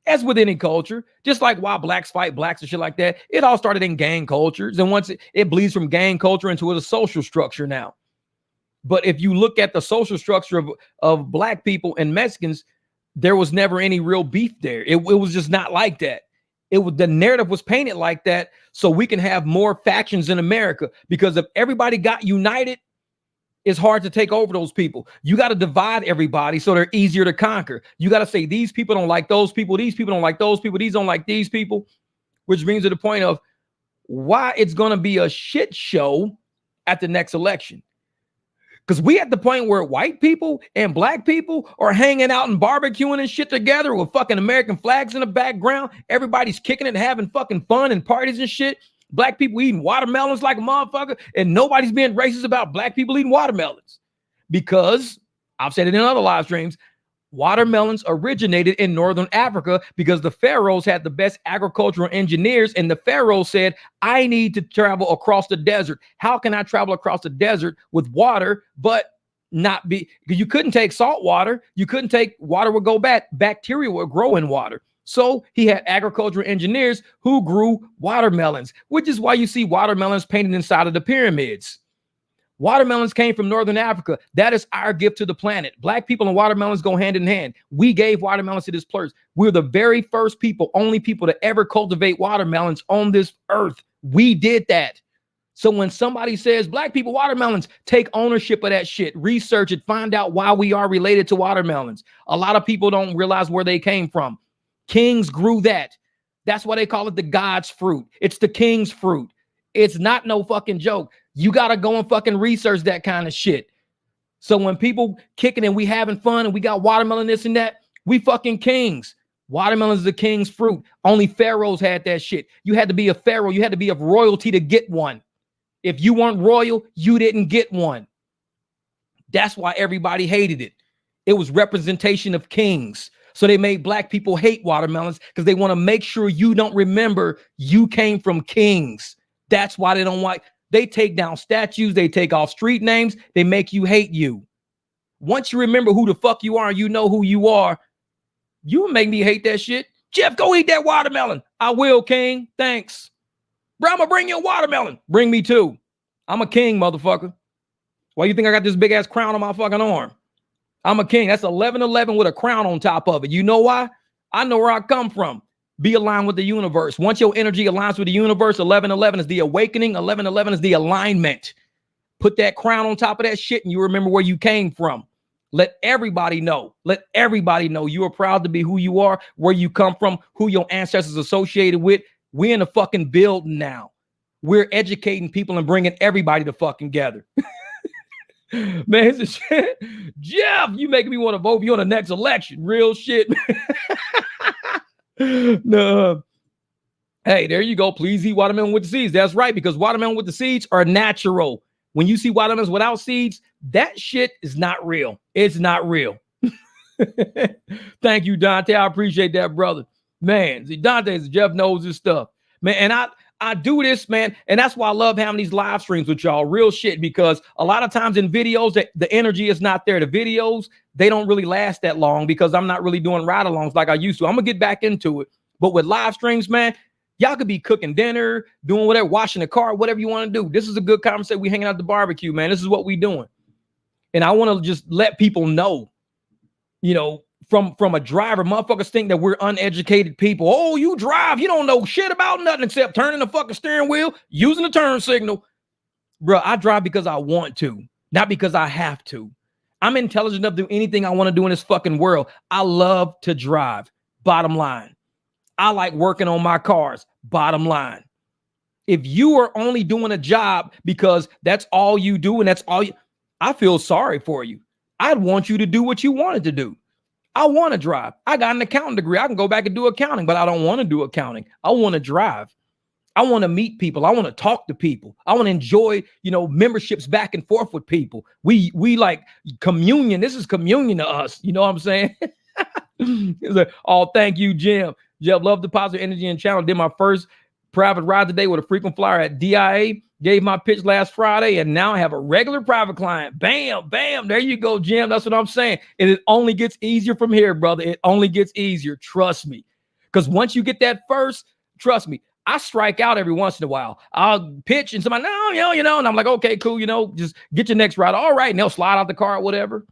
As with any culture, just like why blacks fight blacks and shit like that, it all started in gang cultures. And once it bleeds from gang culture into a social structure now. But if you look at the social structure of black people and Mexicans, there was never any real beef there. It was just not like that. The narrative was painted like that so we can have more factions in America, because if everybody got united, it's hard to take over those people. You got to divide everybody so they're easier to conquer. You got to say these people don't like those people. These people don't like those people. These don't like these people, which brings to the point of why it's going to be a shit show at the next election. Because we at the point where white people and black people are hanging out and barbecuing and shit together with fucking American flags in the background. Everybody's kicking it and having fucking fun and parties and shit. Black people eating watermelons like a motherfucker. And nobody's being racist about black people eating watermelons. Because, I've said it in other live streams, watermelons originated in Northern Africa because the pharaohs had the best agricultural engineers. And the pharaohs said, I need to travel across the desert. How can I travel across the desert with water, but not be, because you couldn't take salt water. You couldn't take water would go bad. Bacteria would grow in water. So he had agricultural engineers who grew watermelons, which is why you see watermelons painted inside of the pyramids. Watermelons came from Northern Africa. That is our gift to the planet. Black people and watermelons go hand in hand. We gave watermelons to this place. We're the very first people, only people to ever cultivate watermelons on this earth. We did that. So when somebody says black people, watermelons, take ownership of that shit. Research it. Find out why we are related to watermelons. A lot of people don't realize where they came from. Kings grew that. That's why they call it the God's fruit. It's the king's fruit. It's not no fucking joke. You got to go and fucking research that kind of shit. So when people kicking and we having fun and we got watermelon, this and that, we fucking kings. Watermelon is the king's fruit. Only pharaohs had that shit. You had to be a pharaoh. You had to be of royalty to get one. If you weren't royal, you didn't get one. That's why everybody hated it. It was representation of kings. So they made black people hate watermelons because they want to make sure you don't remember you came from kings. That's why they don't like. They take down statues. They take off street names. They make you hate you. Once you remember who the fuck you are, you know who you are. You make me hate that shit. Jeff, go eat that watermelon. I will, king. Thanks. Bro, I'm gonna bring you a watermelon. Bring me two. I'm a king, motherfucker. Why you think I got this big ass crown on my fucking arm? I'm a king. That's 1111 with a crown on top of it. You know why? I know where I come from. Be aligned with the universe. Once your energy aligns with the universe, 1111 is the awakening. 1111 is the alignment. Put that crown on top of that shit and you remember where you came from. Let everybody know. Let everybody know you are proud to be who you are, where you come from, who your ancestors associated with. We're in the fucking building now. We're educating people and bringing everybody to fucking together. Man, it's a shit. Jeff, you making me want to vote for you on the next election. Real shit. No. Hey, there you go. Please eat watermelon with the seeds. That's right, because watermelon with the seeds are natural. When you see watermelons without seeds, that shit is not real. It's not real. Thank you, Dante. I appreciate that, brother. Man, see, Dante, Jeff knows his stuff. Man, and I do this, man, and that's why I love having these live streams with y'all. Real shit, because a lot of times in videos, the energy is not there. The videos, they don't really last that long because I'm not really doing ride-alongs like I used to. I'm going to get back into it. But with live streams, man, y'all could be cooking dinner, doing whatever, washing the car, whatever you want to do. This is a good conversation. We hanging out at the barbecue, man. This is what we doing. And I want to just let people know, you know, from a driver, motherfuckers think that we're uneducated people. Oh, you drive, you don't know shit about nothing except turning the fucking steering wheel, using the turn signal. Bro, I drive because I want to, not because I have to. I'm intelligent enough to do anything I want to do in this fucking world. I love to drive, bottom line. I like working on my cars, bottom line. If you are only doing a job because that's all you do and that's all you, I feel sorry for you. I'd want you to do what you wanted to do. I want to drive. I got an accounting degree. I can go back and do accounting, but I don't want to do accounting. I want to drive. I want to meet people. I want to talk to people. I want to enjoy, you know, memberships back and forth with people. We like communion. This is communion to us. You know what I'm saying? Like, oh, thank you, Jim. Jeff, love the positive energy and channel. Did my first private ride today with a frequent flyer at DIA. Gave my pitch last Friday, and now I have a regular private client. Bam, bam. There you go, Jim. That's what I'm saying. And it only gets easier from here, brother. It only gets easier. Trust me. Because once you get that first, trust me, I strike out every once in a while. I'll pitch and somebody, no, you know, and I'm like, okay, cool, you know, just get your next ride. All right. And they'll slide out the car or whatever.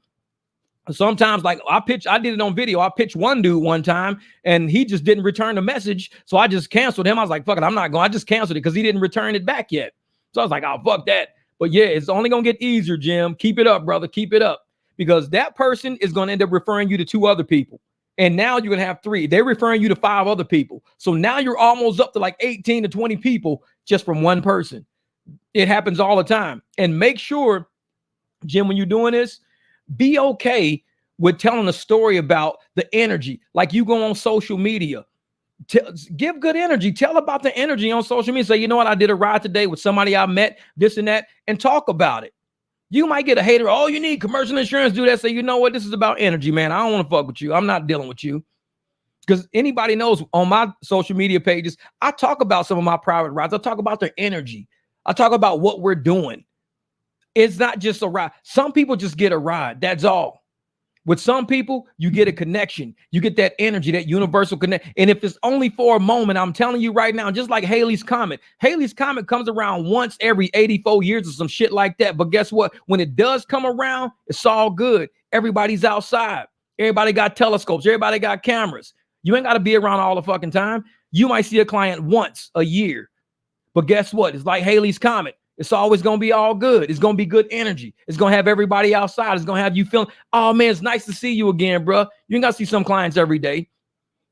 Sometimes, like I did it on video. I pitched one dude one time and he just didn't return the message. So I just canceled him. I was like, fuck it, I'm not going. I just canceled it because he didn't return it back yet. So I was like, oh, fuck that. But yeah, it's only going to get easier, Jim. Keep it up, brother. Keep it up. Because that person is going to end up referring you to 2 other people. And now you're going to have 3. They're referring you to 5 other people. So now you're almost up to like 18 to 20 people just from one person. It happens all the time. And make sure, Jim, when you're doing this, be okay with telling a story about the energy. Like you go on social media. Give good energy. Tell about the energy on social media. Say, you know what? I did a ride today with somebody I met, this and that, and talk about it. You might get a hater. Oh, you need commercial insurance. Do that. Say, you know what? This is about energy, man. I don't want to fuck with you. I'm not dealing with you. Because anybody knows on my social media pages, I talk about some of my private rides. I talk about their energy. I talk about what we're doing. It's not just a ride. Some people just get a ride. That's all. With some people, you get a connection. You get that energy, that universal connect. And if it's only for a moment, I'm telling you right now, just like Halley's Comet. Halley's Comet comes around once every 84 years or some shit like that. But guess what? When it does come around, it's all good. Everybody's outside. Everybody got telescopes. Everybody got cameras. You ain't got to be around all the fucking time. You might see a client once a year. But guess what? It's like Halley's Comet. It's always going to be all good. It's going to be good energy. It's going to have everybody outside. It's going to have you feeling, oh, man, it's nice to see you again, bro. You ain't got to see some clients every day.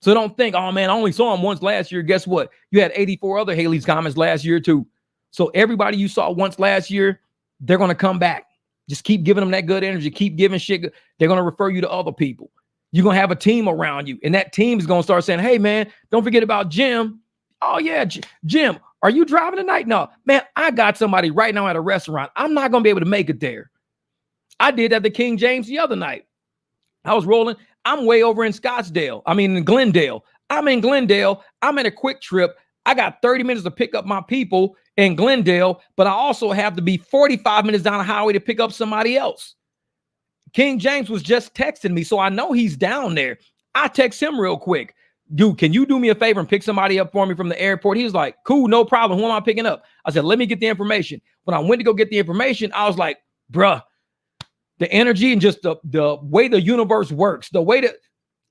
So don't think, oh, man, I only saw him once last year. Guess what? You had 84 other Halley's Comets last year, too. So everybody you saw once last year, they're going to come back. Just keep giving them that good energy. Keep giving shit. They're going to refer you to other people. You're going to have a team around you. And that team is going to start saying, hey, man, don't forget about Jim. Oh, yeah, Jim. Are you driving tonight? No, man, I got somebody right now at a restaurant. I'm not going to be able to make it there. I did at the King James the other night. I was rolling. I'm way over in in Glendale. I'm in Glendale. I'm at a quick trip. I got 30 minutes to pick up my people in Glendale, but I also have to be 45 minutes down the highway to pick up somebody else. King James was just texting me, so I know he's down there. I text him real quick. Dude, can you do me a favor and pick somebody up for me from the airport? He was like, cool, no problem. Who am I picking up? I said, let me get the information. When I went to go get the information, I was like, bruh, the energy and just the way the universe works, the way that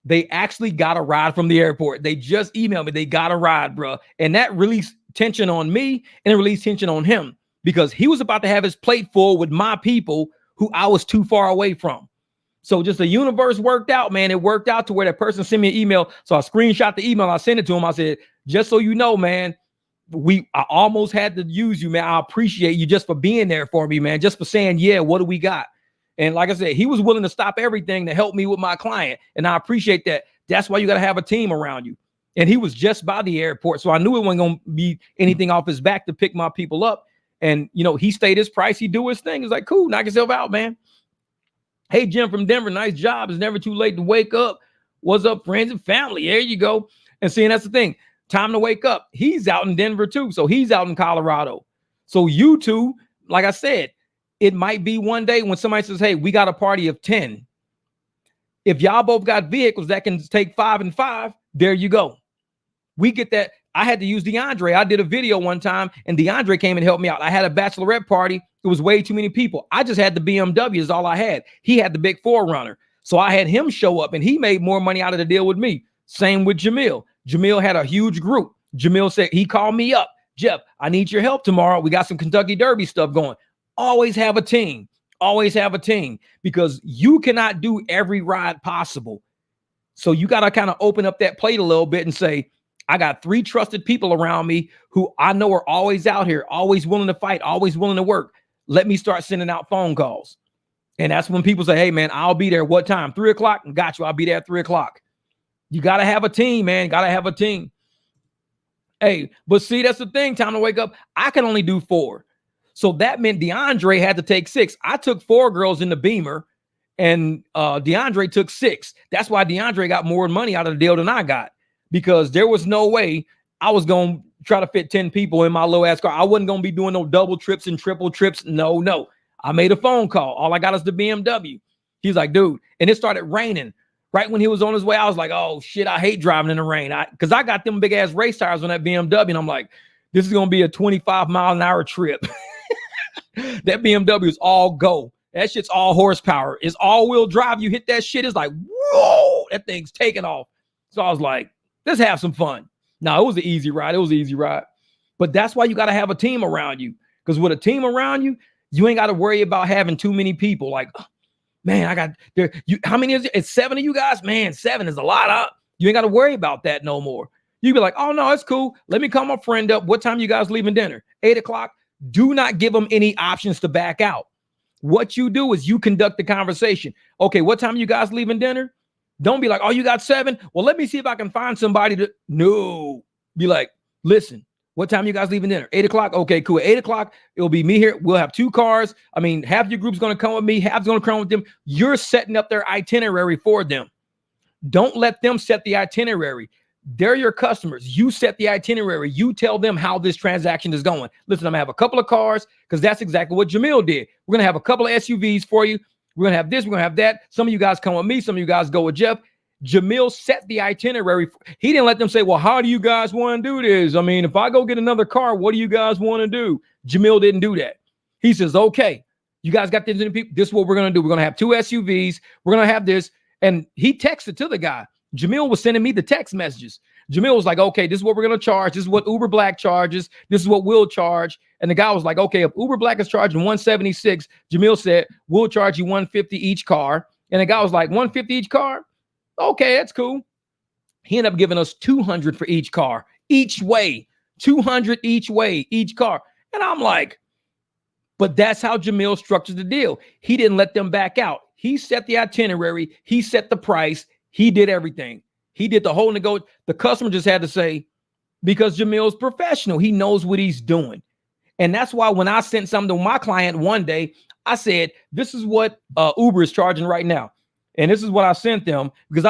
they actually got a ride from the airport. They just emailed me. They got a ride, bro. And that released tension on me and it released tension on him because he was about to have his plate full with my people who I was too far away from. So just the universe worked out, man. It worked out to where that person sent me an email. So I screenshot the email. I sent it to him. I said, just so you know, man, I almost had to use you, man. I appreciate you just for being there for me, man. Just for saying, yeah, what do we got? And like I said, he was willing to stop everything to help me with my client. And I appreciate that. That's why you got to have a team around you. And he was just by the airport. So I knew it wasn't going to be anything off his back to pick my people up. And, you know, he stayed his price. He do his thing. It's like, cool, knock yourself out, man. Hey, Jim from Denver, nice job. It's never too late to wake up. What's up, friends and family? There you go. And see, and that's the thing. Time to wake up. He's out in Denver too. So he's out in Colorado. So you two, like I said, it might be one day when somebody says, hey, we got a party of 10. If y'all both got vehicles that can take 5 and 5, there you go. We get that. I had to use DeAndre. I did a video one time and DeAndre came and helped me out. I had a bachelorette party. It was way too many people. I just had the BMW is all I had. He had the big 4Runner. So I had him show up and he made more money out of the deal with me. Same with Jamil. Jamil had a huge group. Jamil said, he called me up. Jeff, I need your help tomorrow. We got some Kentucky Derby stuff going. Always have a team. Always have a team because you cannot do every ride possible. So you got to kind of open up that plate a little bit and say, I got 3 trusted people around me who I know are always out here, always willing to fight, always willing to work. Let me start sending out phone calls. And that's when people say, hey, man, I'll be there. What time? 3 o'clock? Got you. I'll be there at 3 o'clock. You got to have a team, man. Got to have a team. Hey, but see, that's the thing. Time to wake up. I can only do 4. So that meant DeAndre had to take 6. I took 4 girls in the Beamer and DeAndre took 6. That's why DeAndre got more money out of the deal than I got, because there was no way I was going to try to fit 10 people in my low ass car. I wasn't going to be doing no double trips and triple trips. No. I made a phone call. All I got is the BMW. He's like, dude, and it started raining. Right when he was on his way, I was like, oh, shit, I hate driving in the rain. Because I got them big-ass race tires on that BMW, and I'm like, this is going to be a 25-mile-an-hour trip. That BMW is all go. That shit's all horsepower. It's all-wheel drive. You hit that shit, it's like, whoa, that thing's taking off. So I was like, let's have some fun. No, it was an easy ride. It was an easy ride. But that's why you got to have a team around you. Because with a team around you, you ain't got to worry about having too many people. Like, man, I got there. How many is it? It's 7 of you guys. Man, 7 is a lot. You ain't got to worry about that no more. You be like, oh no, it's cool. Let me call my friend up. What time you guys leaving dinner? 8 o'clock. Do not give them any options to back out. What you do is you conduct the conversation. Okay, what time you guys leaving dinner? Don't be like, oh, you got 7. Well, let me see if I can find somebody to. No, be like, listen. What time you guys leaving dinner? 8 o'clock. Okay, cool. At 8 o'clock, it'll be me here. We'll have 2 cars. I mean, half your group's going to come with me. Half's going to come with them. You're setting up their itinerary for them. Don't let them set the itinerary. They're your customers. You set the itinerary. You tell them how this transaction is going. Listen, I'm going to have a couple of cars because that's exactly what Jamil did. We're going to have a couple of SUVs for you. We're going to have this. We're going to have that. Some of you guys come with me. Some of you guys go with Jeff. Jamil set the itinerary. He didn't let them say, well, how do you guys want to do this? I mean, if I go get another car, what do you guys want to do? Jamil didn't do that. He says, okay, you guys got this many people. This is what we're going to do. We're going to have 2 SUVs. We're going to have this. And he texted to the guy. Jamil was sending me the text messages. Jamil was like, okay, this is what we're going to charge. This is what Uber Black charges. This is what we'll charge. And the guy was like, okay, if Uber Black is charging $176, Jamil said, we'll charge you $150 each car. And the guy was like, $150 each car? Okay, that's cool. He ended up giving us $200 for each car, each way, $200 each way, each car. And I'm like, but that's how Jamil structured the deal. He didn't let them back out. He set the itinerary. He set the price. He did everything. He did the whole negotiation. The customer just had to say, because Jamil's professional, he knows what he's doing. And that's why when I sent something to my client one day, I said, this is what Uber is charging right now. And this is what I sent them because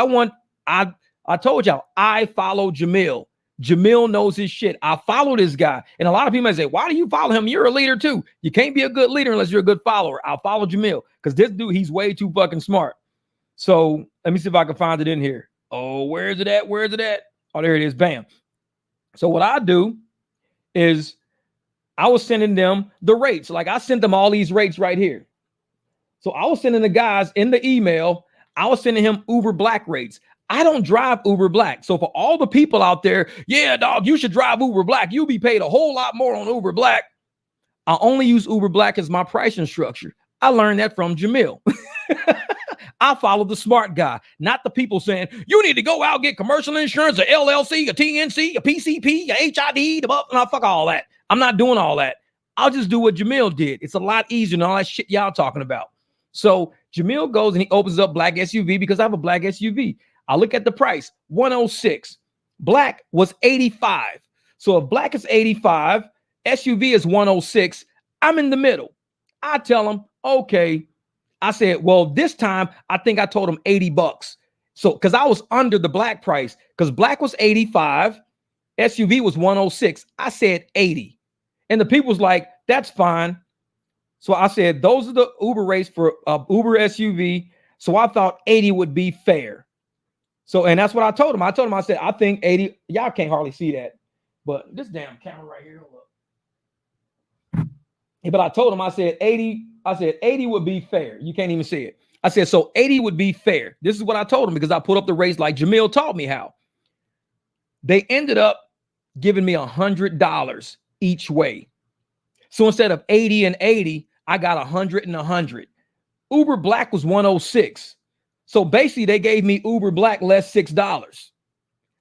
I told y'all, I follow Jamil. Jamil knows his shit. I follow this guy. And a lot of people might say, why do you follow him? You're a leader too. You can't be a good leader unless you're a good follower. I'll follow Jamil because this dude, he's way too fucking smart. So let me see if I can find it in here. Oh, where is it at? Where is it at? Oh, there it is. Bam. So what I do is I was sending them the rates. Like I sent them all these rates right here. So I was sending the guys in the email, I was sending him Uber Black rates. I don't drive Uber Black. So for all the people out there, yeah, dog, you should drive Uber Black. You'll be paid a whole lot more on Uber Black. I only use Uber Black as my pricing structure. I learned that from Jamil. I follow the smart guy, not the people saying, you need to go out, get commercial insurance, a LLC, a TNC, a PCP, a HID, no, fuck all that. I'm not doing all that. I'll just do what Jamil did. It's a lot easier than all that shit y'all talking about. So Jamil goes and he opens up black SUV because I have a black SUV. I look at the price, 106. Black was 85. So if black is 85, SUV is 106. I'm in the middle. I tell him, okay. I said, well, this time I think I told him $80. So because I was under the black price, because black was 85, SUV was 106. I said 80. And the people was like, that's fine. So I said, those are the Uber rates for Uber SUV. So I thought 80 would be fair. So, and that's what I told him. I said, I think 80, y'all can't hardly see that, but this damn camera right here, hold up. But I told him, I said 80 would be fair. You can't even see it. I said, so 80 would be fair. This is what I told him because I put up the rates like Jamil taught me how. They ended up giving me $100 each way. So instead of 80 and 80, I got 100 and 100. Uber Black was 106. So basically they gave me Uber Black less $6.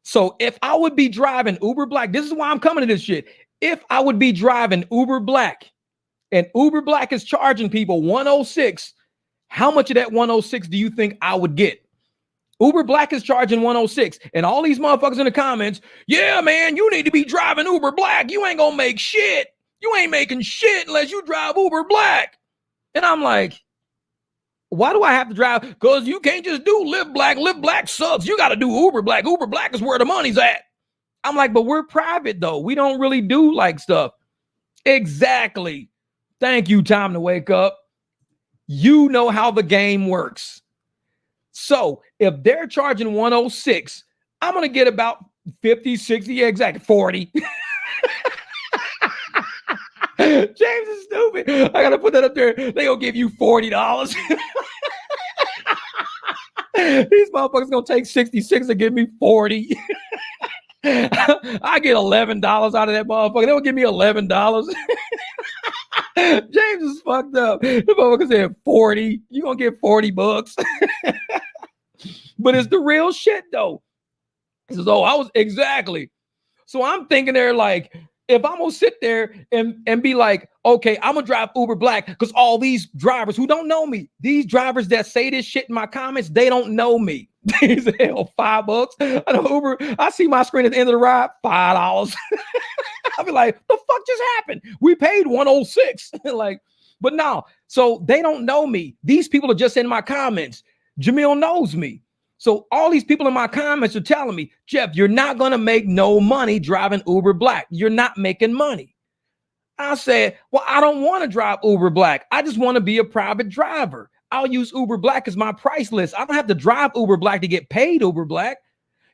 So if I would be driving Uber Black, this is why I'm coming to this shit. If I would be driving Uber Black and Uber Black is charging people 106, how much of that 106 do you think I would get? Uber Black is charging 106. And all these motherfuckers in the comments, yeah, man, you need to be driving Uber Black. You ain't gonna make shit. You ain't making shit unless you drive Uber Black. And I'm like, why do I have to drive? Because you can't just do Live Black. Live Black sucks. You got to do Uber Black. Uber Black is where the money's at. I'm like, but we're private though. We don't really do like stuff. Exactly. Thank you, Time to Wake Up. You know how the game works. So if they're charging 106, I'm going to get about 50, 60, yeah, exactly, 40. James is stupid. I got to put that up there. They going to give you $40. These motherfuckers going to take 66 and give me 40. I get $11 out of that motherfucker. They will give me $11. James is fucked up. The motherfucker said 40. You gonna get $40. But it's the real shit though. He says, oh, I was exactly. So I'm thinking they're like, if I'm gonna sit there and be like, okay, I'm gonna drive Uber Black because all these drivers who don't know me, these drivers that say this shit in my comments, they don't know me. They say, hell, $5. I know Uber. I see my screen at the end of the ride, $5. I'll be like, the fuck just happened? We paid 106. Like, but no. So they don't know me. These people are just in my comments. Jamil knows me. So all these people in my comments are telling me, Jeff, you're not going to make no money driving Uber Black. You're not making money. I said, well, I don't want to drive Uber Black. I just want to be a private driver. I'll use Uber Black as my price list. I don't have to drive Uber Black to get paid Uber Black.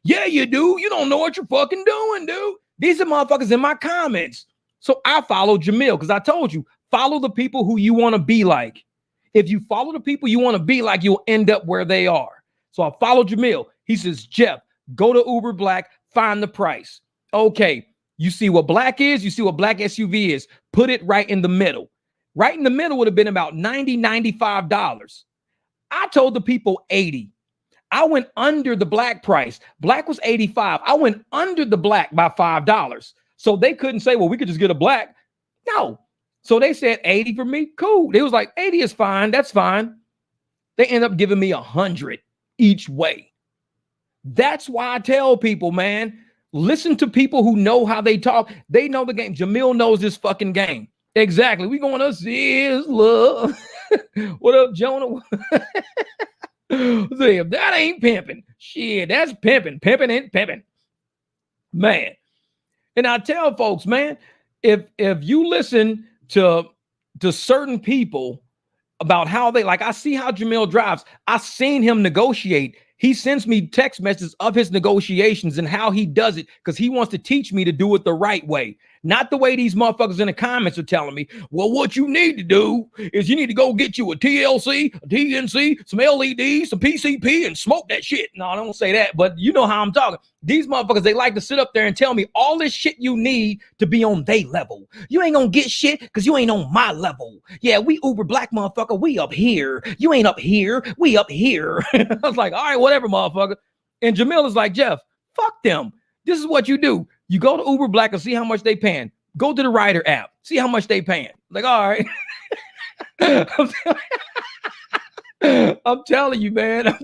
Yeah, you do. You don't know what you're fucking doing, dude. These are motherfuckers in my comments. So I follow Jamil because I told you, follow the people who you want to be like. If you follow the people you want to be like, you'll end up where they are. So I follow Jamil. He says, Jeff, go to Uber Black, find the price. Okay, you see what black is? You see what black SUV is? Put it right in the middle. Right in the middle would have been about $90, $95. I told the people 80. I went under the black price. Black was 85. I went under the black by $5. So they couldn't say, well, we could just get a black. No. So they said 80 for me. Cool. They was like, 80 is fine. That's fine. They end up giving me 100 each way. That's why I tell people, man, listen to people who know how they talk. They know the game. Jamil knows this fucking game. Exactly. We going to see his love. What up, Jonah? See, if that ain't pimping, shit, that's pimping. Pimping and pimping. Man. And I tell folks, man, if you listen to certain people about how they, like, I see how Jamil drives. I seen him negotiate. He sends me text messages of his negotiations and how he does it because he wants to teach me to do it the right way. Not the way these motherfuckers in the comments are telling me, well, what you need to do is you need to go get you a TLC, a TNC, some LEDs, some PCP, and smoke that shit. No, I don't say that, but you know how I'm talking. These motherfuckers, they like to sit up there and tell me all this shit you need to be on their level. You ain't gonna get shit because you ain't on my level. Yeah, we uber black motherfucker, we up here. You ain't up here, we up here. I was like, all right, whatever, motherfucker. And Jamil is like, Jeff, fuck them. This is what you do. You go to Uber Black and see how much they paying. Go to the Rider app. See how much they paying. Like, all right. I'm telling you, man.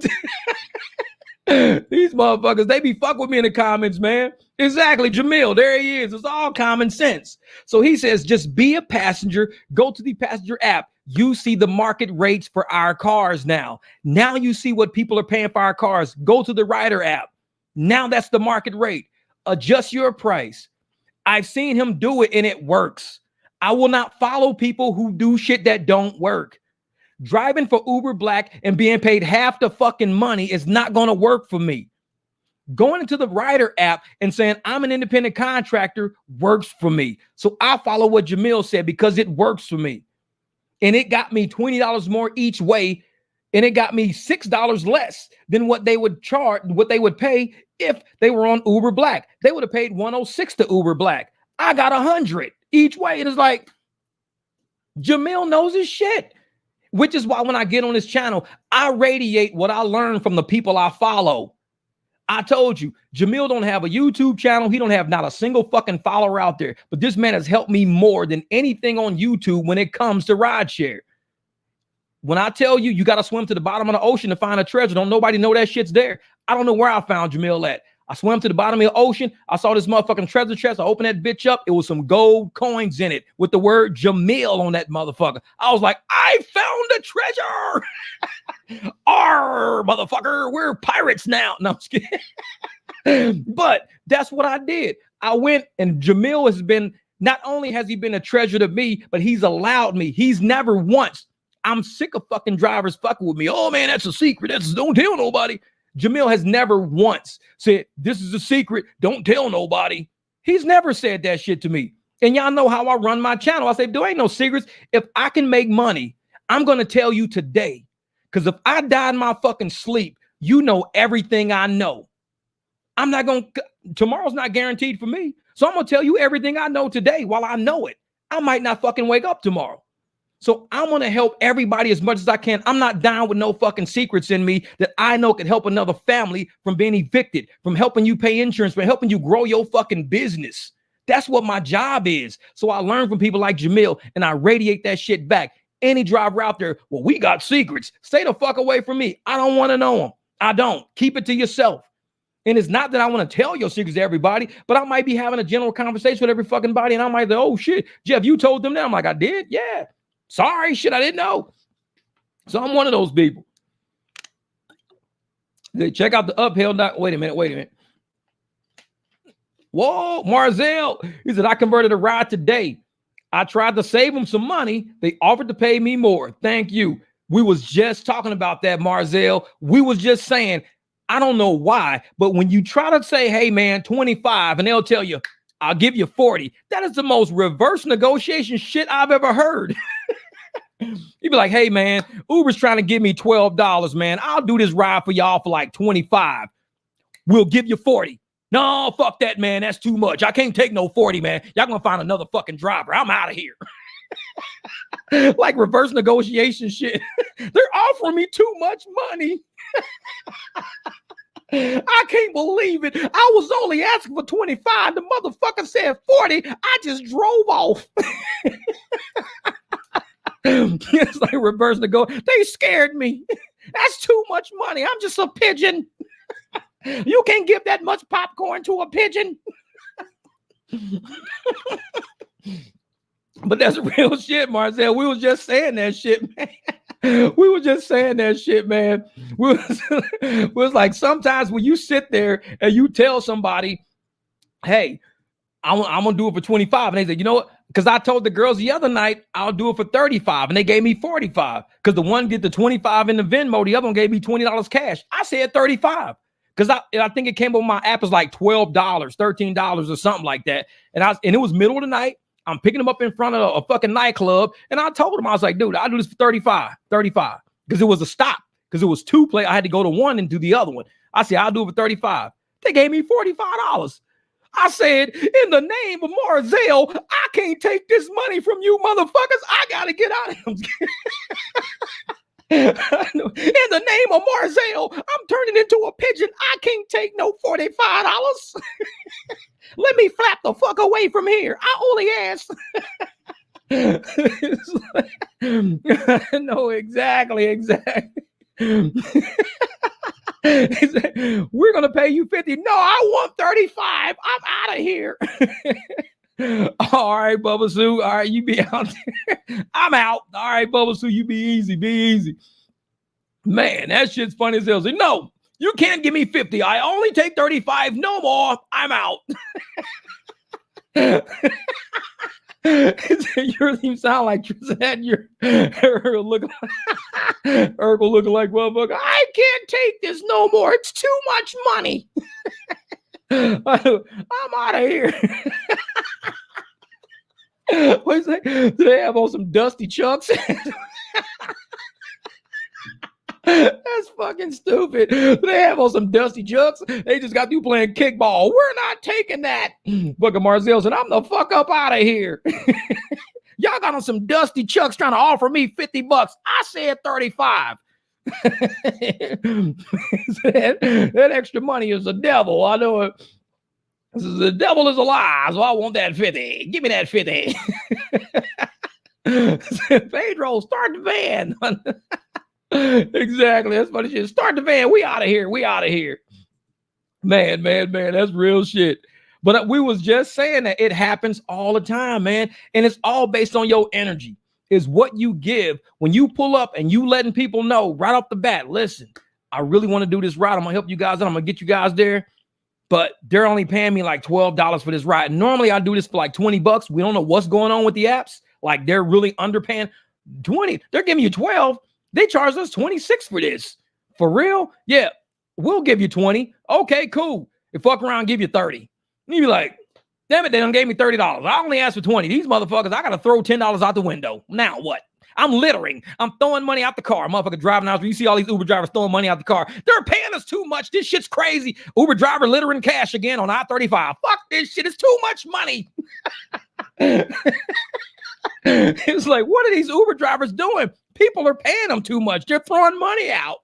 These motherfuckers, they be fuck with me in the comments, man. Exactly. Jamil, there he is. It's all common sense. So he says, just be a passenger. Go to the passenger app. You see the market rates for our cars now. Now you see what people are paying for our cars. Go to the Rider app. Now that's the market rate. Adjust your price. I've seen him do it and it works. I will not follow people who do shit that don't work. Driving for Uber Black and being paid half the fucking money is not going to work for me. Going into the Rider app and saying I'm an independent contractor works for me. So I follow what Jamil said because it works for me. And it got me $20 more each way. And it got me $6 less than what they would charge, what they would pay if they were on Uber Black. They would have paid $106 to Uber Black. I got $100 each way. And it's like, Jamil knows his shit, which is why when I get on this channel, I radiate what I learned from the people I follow. I told you, Jamil don't have a YouTube channel. He don't have not a single fucking follower out there. But this man has helped me more than anything on YouTube when it comes to rideshare. When I tell you, you got to swim to the bottom of the ocean to find a treasure. Don't nobody know that shit's there. I don't know where I found Jamil at. I swam to the bottom of the ocean. I saw this motherfucking treasure chest. I opened that bitch up. It was some gold coins in it with the word Jamil on that motherfucker. I was like, I found a treasure. Arr, motherfucker, we're pirates now. No, I'm just kidding. But that's what I did. I went and Jamil has been, not only has he been a treasure to me, but he's allowed me. He's never once. I'm sick of fucking drivers fucking with me. Oh man, that's a secret. Don't tell nobody. Jamil has never once said, this is a secret. Don't tell nobody. He's never said that shit to me. And y'all know how I run my channel. I say, there ain't no secrets. If I can make money, I'm going to tell you today. Because if I die in my fucking sleep, you know everything I know. I'm not going to, tomorrow's not guaranteed for me. So I'm going to tell you everything I know today while I know it. I might not fucking wake up tomorrow. So I'm going to help everybody as much as I can. I'm not down with no fucking secrets in me that I know can help another family from being evicted, from helping you pay insurance, from helping you grow your fucking business. That's what my job is. So I learn from people like Jamil and I radiate that shit back. Any driver out there, well, we got secrets. Stay the fuck away from me. I don't want to know them. I don't. Keep it to yourself. And it's not that I want to tell your secrets to everybody, but I might be having a general conversation with every fucking body. And I might say, oh shit, Jeff, you told them that. I'm like, I did? Yeah. Sorry, shit, I didn't know. So I'm one of those people. They check out the uphill. Wait a minute. Whoa, Marzell. He said, I converted a ride today. I tried to save them some money. They offered to pay me more. Thank you. We was just talking about that, Marzell. We was just saying, I don't know why, but when you try to say, hey, man, 25, and they'll tell you, I'll give you 40. That is the most reverse negotiation shit I've ever heard. You'd be like, hey, man, Uber's trying to give me $12, man. I'll do this ride for y'all for like 25. We'll give you 40. No, fuck that, man. That's too much. I can't take no 40, man. Y'all gonna find another fucking driver. I'm out of here. Like reverse negotiation shit. They're offering me too much money. I can't believe it. I was only asking for 25. The motherfucker said 40. I just drove off. It's like reverse negotiation. They scared me. That's too much money. I'm just a pigeon. You can't give that much popcorn to a pigeon. But that's real shit, Marcel. We was just saying that shit, man. We were just saying that shit, man. We was like, sometimes when you sit there and you tell somebody, hey, I'm going to do it for 25. And they say, you know what? Because I told the girls the other night, I'll do it for 35, and they gave me 45. Because the one get the 25 in the Venmo, the other one gave me $20 cash. I said 35. Because I think it came on my app as like $12, $13 or something like that. And it was middle of the night. I'm picking them up in front of a fucking nightclub. And I told them, I was like, dude, I'll do this for 35. Because it was a stop. Because it was two play. I had to go to one and do the other one. I said, I'll do it for 35. They gave me $45. I said, in the name of Marzell, I can't take this money from you motherfuckers. I got to get out of here. In the name of Marzell, I'm turning into a pigeon. I can't take no $45. Let me flap the fuck away from here. I only asked. No, exactly. We're going to pay you 50. No, I want 35. I'm out of here. All right, Bubba Sue. All right, you be out there. I'm out. All right, Bubba Sue, you be easy. Man, that shit's funny as hell. No, you can't give me 50. I only take 35. No more. I'm out. You really sound like Trisette. Urkel looking like motherfucker. I can't take this no more. It's too much money. I'm out of here. What's that? Do they have on some dusty chucks? That's fucking stupid. They have on some dusty chucks. They just got you playing kickball. We're not taking that. Fucking Marzell said, I'm the fuck up out of here. Y'all got on some dusty chucks trying to offer me $50. I said 35. that extra money is the devil. I know it. The devil is a lie, so I want that 50. Give me that 50. Pedro, start the van. Exactly. That's what it is. Start the van. We out of here. Man. That's real shit. But we was just saying that it happens all the time, man. And it's all based on your energy. Is what you give when you pull up and you letting people know right off the bat, listen, I really want to do this ride. I'm going to help you guys out. I'm going to get you guys there. But they're only paying me like $12 for this ride. Normally I do this for like $20. We don't know what's going on with the apps. Like they're really underpaying 20. They're giving you 12. They charge us 26 for this. For real? Yeah, we'll give you 20. Okay, cool. If fuck around, give you 30. And you be like, damn it, they done gave me $30. I only asked for 20. These motherfuckers, I got to throw $10 out the window. Now what? I'm littering. I'm throwing money out the car. Motherfucker driving out. You see all these Uber drivers throwing money out the car. They're paying us too much. This shit's crazy. Uber driver littering cash again on I-35. Fuck this shit. It's too much money. It's like, what are these Uber drivers doing? People are paying them too much. They're throwing money out.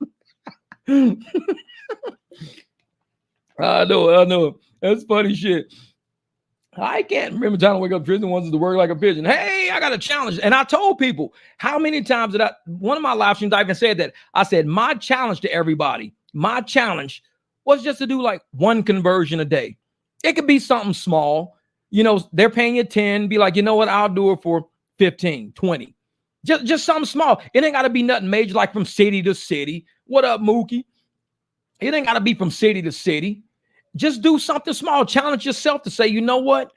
I know. That's funny shit. I can't remember trying to wake up Tristan wants to work like a pigeon. Hey, I got a challenge. And I told people how many times one of my live streams, I even said that. I said, my challenge to everybody, my challenge was just to do like one conversion a day. It could be something small. You know, they're paying you 10. Be like, you know what? I'll do it for 15, 20. Just something small. It ain't got to be nothing major like from city to city. What up, Mookie? It ain't got to be from city to city. Just do something small. Challenge yourself to say, you know what?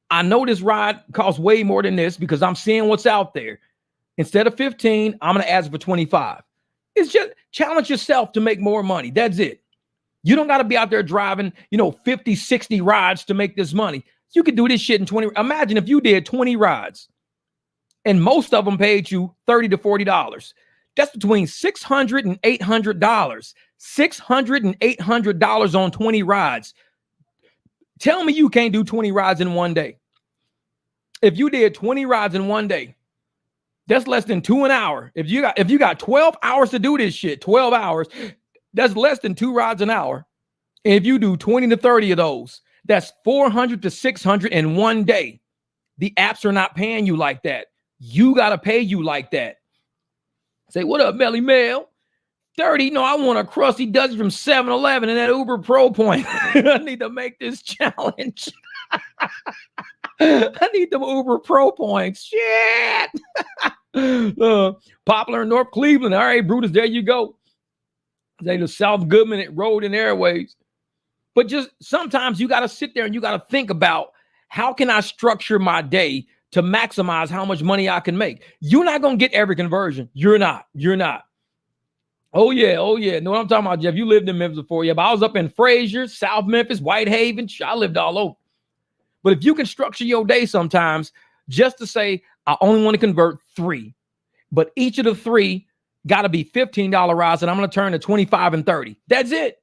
I know this ride costs way more than this because I'm seeing what's out there. Instead of 15, I'm going to ask for 25. It's just challenge yourself to make more money. That's it. You don't got to be out there driving, 50, 60 rides to make this money. You could do this shit in 20. Imagine if you did 20 rides and most of them paid you $30 to $40. That's between $600 and $800. $600 and $800 on 20 rides. Tell me you can't do 20 rides in one day. If you did 20 rides in one day, that's less than 2 an hour. If you got 12 hours to do this shit, 12 hours, that's less than 2 rides an hour. And if you do 20 to 30 of those, that's 400 to 600 in one day. The apps are not paying you like that. You got to pay you like that. Say, what up, Melly Mel? 30. No, I want a crusty dusty from 7-Eleven and that Uber Pro point. I need to make this challenge. I need them Uber Pro points. Shit. Popular in North Cleveland. All right, Brutus, there you go. They the South Goodman Road and Airways. But just sometimes you got to sit there and you got to think about how can I structure my day to maximize how much money I can make. You're not going to get every conversion. You're not. Oh yeah. Know what I'm talking about, Jeff? You lived in Memphis before. Yeah, but I was up in Frazier, South Memphis, Whitehaven. I lived all over. But if you can structure your day sometimes just to say, I only want to convert 3, but each of the 3 got to be $15 rides, and I'm going to turn to 25 and 30. That's it.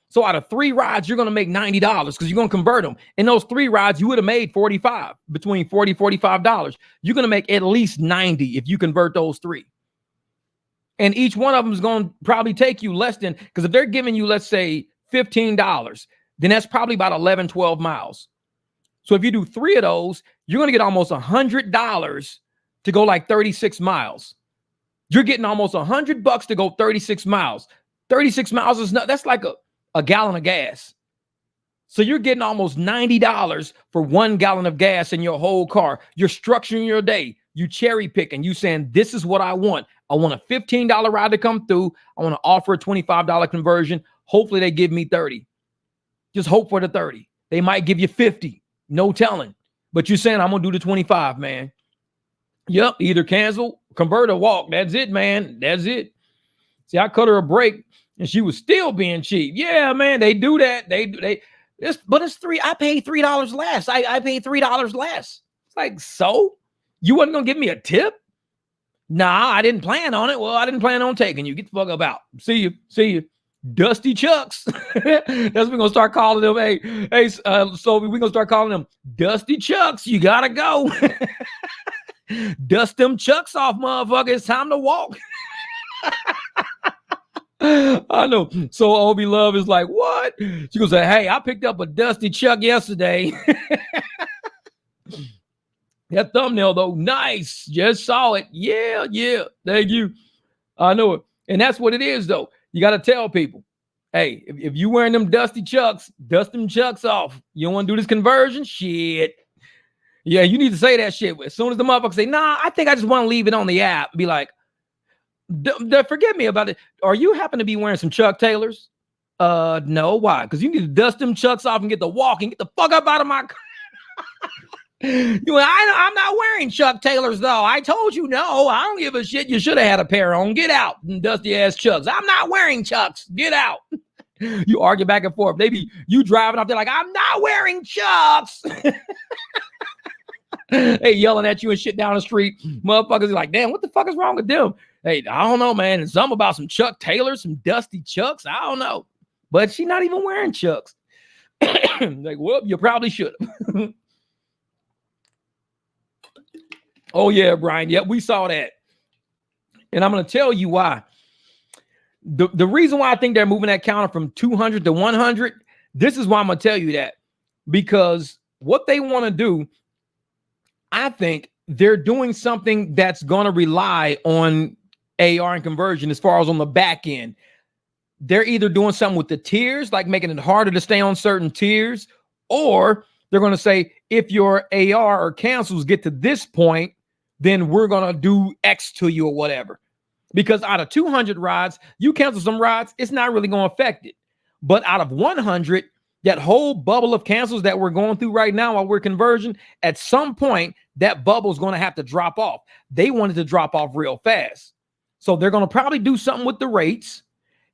So out of 3 rides, you're going to make $90 because you're going to convert them. In those 3 rides, you would have made between $40, $45. You're going to make at least 90 if you convert those 3. And each one of them is going to probably take you less than, because if they're giving you, let's say, $15, then that's probably about 11, 12 miles. So if you do 3 of those, you're going to get almost $100 to go like 36 miles. You're getting almost $100 to go 36 miles. 36 miles is not, that's like a gallon of gas. So you're getting almost $90 for 1 gallon of gas in your whole car. You're structuring your day. You cherry picking. You saying, this is what I want. I want a $15 ride to come through. I want to offer a $25 conversion. Hopefully they give me 30. Just hope for the 30. They might give you 50. No telling. But you're saying, I'm going to do the 25, man. Yep. Either cancel, convert, or walk. That's it, man. That's it. See, I cut her a break and she was still being cheap. Yeah, man. They do that. But it's 3. I paid $3 less. I paid $3 less. It's like, so you wasn't going to give me a tip? Nah, I didn't plan on it. Well, I didn't plan on taking you. Get the fuck up out. See you. Dusty Chucks. That's what we're gonna start calling them. Hey, so we're gonna start calling them Dusty Chucks. You gotta go. Dust them chucks off, motherfucker. It's time to walk. I know. So Obi Love is like, what? She gonna say, hey, I picked up a dusty chuck yesterday. That thumbnail though, nice. Just saw it. Yeah. Thank you. I know it. And that's what it is though. You got to tell people, hey, if you wearing them dusty chucks, dust them chucks off. You don't want to do this conversion? Shit. Yeah, you need to say that shit. As soon as the motherfucker say, nah, I think I just want to leave it on the app. Be like, forget me about it. Are you happen to be wearing some Chuck Taylors? No. Why? Because you need to dust them chucks off and get the walk and get the fuck up out of my car. I'm not wearing Chuck Taylors though. I told you no. I don't give a shit. You should have had a pair on. Get out, dusty ass Chucks. I'm not wearing Chucks. Get out. You argue back and forth. Maybe you driving up there like, I'm not wearing Chucks. They yelling at you and shit down the street. Motherfuckers are like, damn, what the fuck is wrong with them? Hey, I don't know, man. It's something about some Chuck Taylors, some dusty Chucks. I don't know. But she's not even wearing Chucks. Like, well, you probably should have. Oh, yeah, Brian. Yep, we saw that. And I'm going to tell you why. The reason why I think they're moving that counter from 200 to 100, this is why I'm going to tell you that. Because what they want to do, I think they're doing something that's going to rely on AR and conversion as far as on the back end. They're either doing something with the tiers, like making it harder to stay on certain tiers, or they're going to say, if your AR or cancels get to this point, then we're going to do X to you or whatever. Because out of 200 rides, you cancel some rides, it's not really going to affect it. But out of 100, that whole bubble of cancels that we're going through right now while we're conversion, at some point, that bubble is going to have to drop off. They wanted to drop off real fast. So they're going to probably do something with the rates,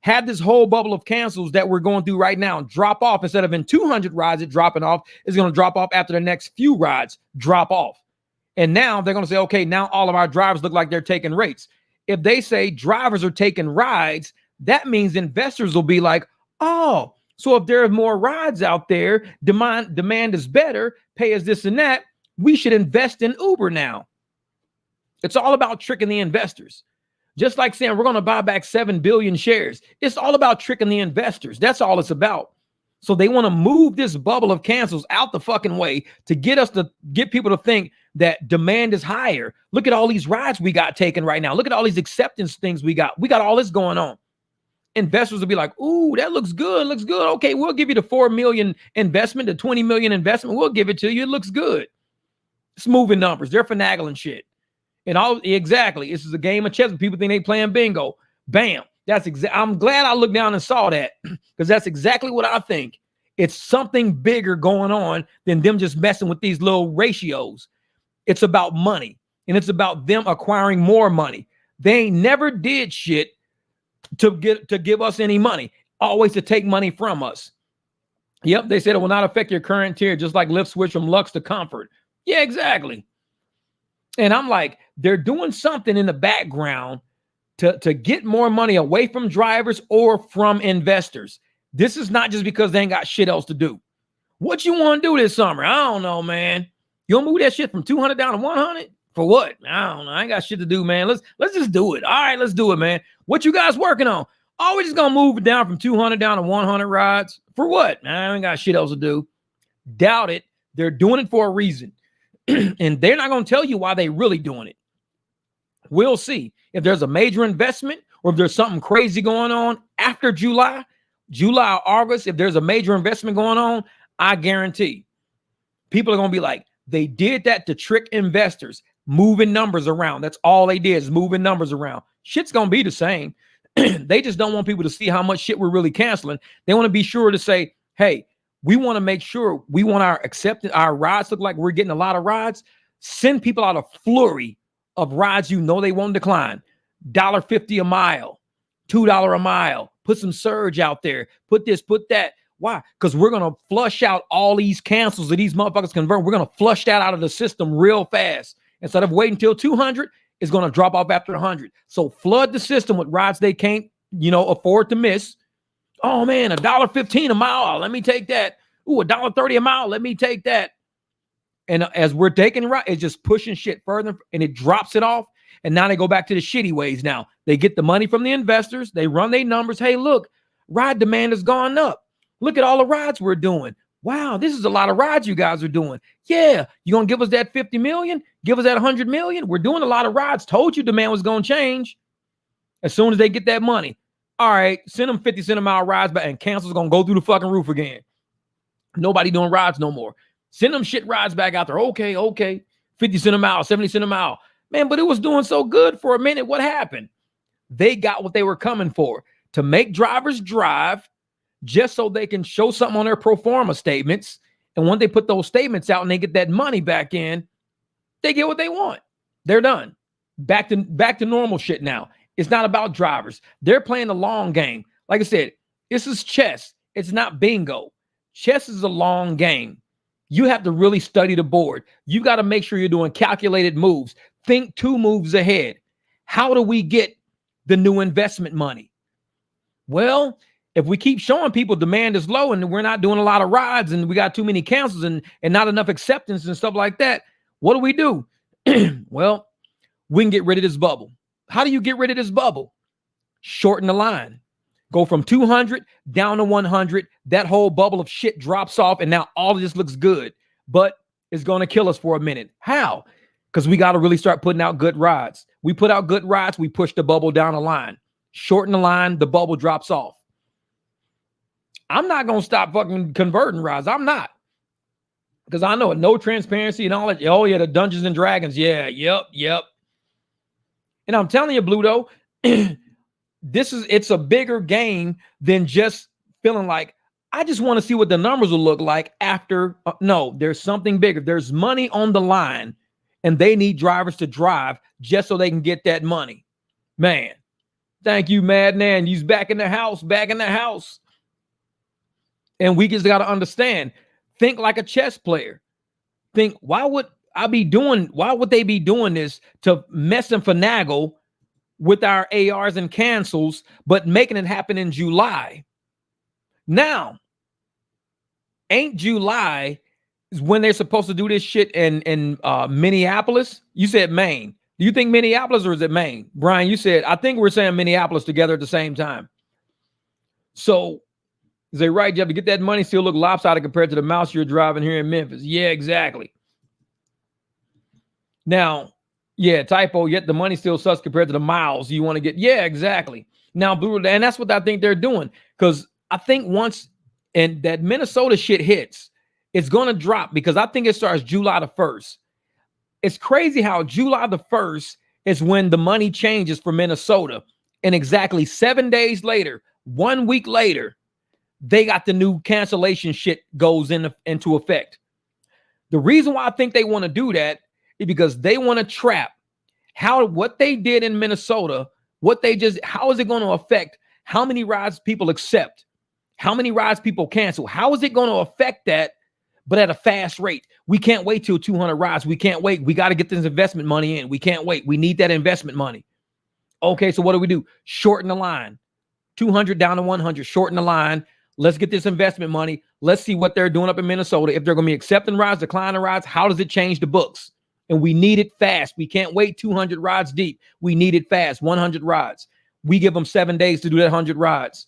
have this whole bubble of cancels that we're going through right now drop off. Instead of in 200 rides, it dropping off, it's going to drop off after the next few rides drop off. And now they're going to say, okay, now all of our drivers look like they're taking rates. If they say drivers are taking rides, that means investors will be like, oh, so if there are more rides out there, demand is better, pay us this and that, we should invest in Uber now. It's all about tricking the investors. Just like saying we're going to buy back 7 billion shares. It's all about tricking the investors. That's all it's about. So they want to move this bubble of cancels out the fucking way to get people to think that demand is higher. Look at all these rides we got taken right now. Look at all these acceptance things we got. We got all this going on. Investors will be like, ooh, that looks good. Looks good. Okay, we'll give you the 4 million investment, the 20 million investment. We'll give it to you. It looks good. It's moving numbers. They're finagling shit. And exactly. This is a game of chess. People think they playing bingo. Bam. I'm glad I looked down and saw that, because that's exactly what I think. It's something bigger going on than them just messing with these little ratios. It's about money, and it's about them acquiring more money. They ain't never did shit to give us any money, always to take money from us. Yep, they said it will not affect your current tier, just like lift switch from Lux to Comfort. Yeah, exactly. And I'm like, they're doing something in the background to get more money away from drivers or from investors. This is not just because they ain't got shit else to do. What you want to do this summer? I don't know, man. You want to move that shit from 200 down to 100? For what? I don't know. I ain't got shit to do, man. Let's just do it. All right, let's do it, man. What you guys working on? Oh, we just gonna move it down from 200 down to 100 rides. For what? I ain't got shit else to do. Doubt it. They're doing it for a reason. And they're not gonna tell you why they really doing it. We'll see if there's a major investment or if there's something crazy going on after July, August. If there's a major investment going on, I guarantee people are going to be like, they did that to trick investors, moving numbers around. That's all they did, is moving numbers around. Shit's going to be the same. They just don't want people to see how much shit we're really canceling. They want to be sure to say, hey, we want to make sure we want our rides look like we're getting a lot of rides. Send people out a flurry of rides they won't decline. $1.50 a mile, $2 a mile. Put some surge out there. Put this, put that. Why? Because we're going to flush out all these cancels that these motherfuckers convert. We're going to flush that out of the system real fast. Instead of waiting until 200, it's going to drop off after 100. So flood the system with rides they can't, afford to miss. Oh, man, $1.15 a mile. Let me take that. Ooh, $1.30 a mile. Let me take that. And as we're taking right, it's just pushing shit further, and it drops it off. And now they go back to the shitty ways. Now they get the money from the investors. They run their numbers. Hey, look, ride demand has gone up. Look at all the rides we're doing. Wow, this is a lot of rides you guys are doing. Yeah, you gonna give us that 50 million? Give us that 100 million? We're doing a lot of rides. Told you demand was gonna change. As soon as they get that money, all right, send them 50 cent a mile rides back, and cancel's gonna go through the fucking roof again. Nobody doing rides no more. Send them shit rides back out there. Okay. 50 cent a mile, 70 cent a mile. Man, but it was doing so good for a minute. What happened? They got what they were coming for, to make drivers drive just so they can show something on their pro forma statements. And when they put those statements out and they get that money back in, they get what they want. They're done. Back to normal shit now. It's not about drivers. They're playing the long game. Like I said, this is chess. It's not bingo. Chess is a long game. You have to really study the board. You got to make sure you're doing calculated moves. Think 2 moves ahead. How do we get the new investment money? Well, if we keep showing people demand is low and we're not doing a lot of rides and we got too many cancels and not enough acceptance and stuff like that, what do? Well, we can get rid of this bubble. How do you get rid of this bubble? Shorten the line. Go from 200 down to 100. That whole bubble of shit drops off, and now all of this looks good, but it's going to kill us for a minute. How? Because we got to really start putting out good rides. We put out good rides, we push the bubble down the line. Shorten the line, the bubble drops off. I'm not going to stop fucking converting rides. I'm not. Because I know no transparency and all that. Oh, yeah, the Dungeons and Dragons. Yeah, yep. And I'm telling you, Bluto, it's a bigger game than just feeling like, I just want to see what the numbers will look like after. No, there's something bigger. There's money on the line, and they need drivers to drive just so they can get that money. Man, thank you, Madman. He's back in the house. And we just got to understand, think like a chess player. Think, why would they be doing this to mess and finagle with our ARs and cancels, but making it happen in July? Now, ain't July is when they're supposed to do this shit in Minneapolis? You said Maine. Do you think Minneapolis or is it Maine? Brian, you said, I think we're saying Minneapolis together at the same time. So, is they right? You have to get that money still look lopsided compared to the mouse you're driving here in Memphis. Yeah, exactly. Now, yeah, typo, yet the money still sucks compared to the miles you want to get. Yeah, exactly. Now, and that's what I think they're doing. Because I think once and that Minnesota shit hits, it's going to drop because I think it starts July the 1st. It's crazy how July the 1st is when the money changes for Minnesota. And exactly 7 days later, 1 week later, they got the new cancellation shit goes into effect. The reason why I think they want to do that because they want to trap what they did in Minnesota, how is it going to affect how many rides people accept, how many rides people cancel? How is it going to affect that, but at a fast rate? We can't wait till 200 rides. We can't wait. We got to get this investment money in. We can't wait. We need that investment money. Okay, so what do? Shorten the line. 200 down to 100, shorten the line. Let's get this investment money. Let's see what they're doing up in Minnesota. If they're going to be accepting rides, declining rides, how does it change the books? And we need it fast. We can't wait 200 rides deep. We need it fast, 100 rides. We give them 7 days to do that 100 rides.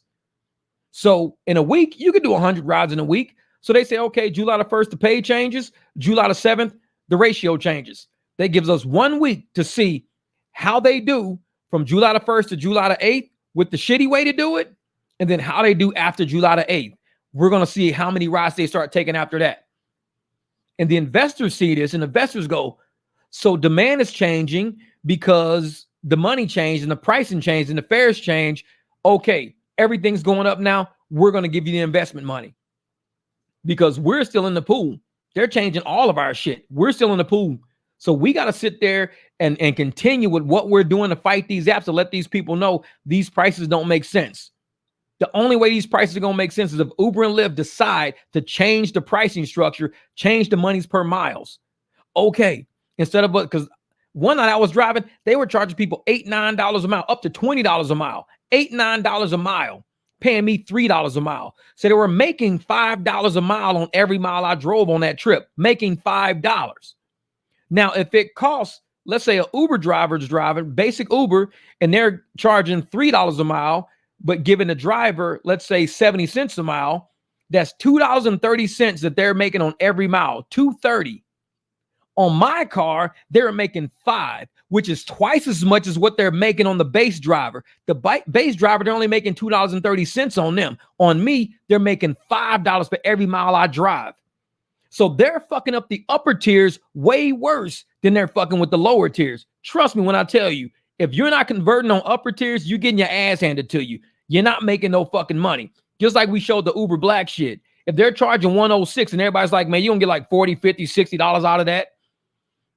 So in a week, you can do 100 rides in a week. So they say, okay, July the 1st, the pay changes. July the 7th, the ratio changes. That gives us 1 week to see how they do from July the 1st to July the 8th with the shitty way to do it, and then how they do after July the 8th. We're going to see how many rides they start taking after that. And the investors see this, and investors go, so demand is changing because the money changed and the pricing changed and the fares change. Okay, everything's going up now. We're going to give you the investment money because we're still in the pool. They're changing all of our shit. We're still in the pool. So we got to sit there and continue with what we're doing to fight these apps to let these people know these prices don't make sense. The only way these prices are going to make sense is if Uber and Lyft decide to change the pricing structure, change the monies per miles. Okay. Instead of, because one night I was driving, they were charging people $8, $9 a mile, up to $20 a mile, $8, $9 a mile, paying me $3 a mile. So they were making $5 a mile on every mile I drove on that trip, making $5. Now, if it costs, let's say an Uber driver is driving, basic Uber, and they're charging $3 a mile, but giving the driver, let's say 70 cents a mile, that's $2.30 that they're making on every mile, $2.30. On my car, they're making $5, which is twice as much as what they're making on the base driver. The base driver, they're only making $2.30 on them. On me, they're making $5 for every mile I drive. So they're fucking up the upper tiers way worse than they're fucking with the lower tiers. Trust me when I tell you, if you're not converting on upper tiers, you're getting your ass handed to you. You're not making no fucking money. Just like we showed the Uber Black shit. If they're charging 106 and everybody's like, man, you don't get like $40, $50, $60 out of that.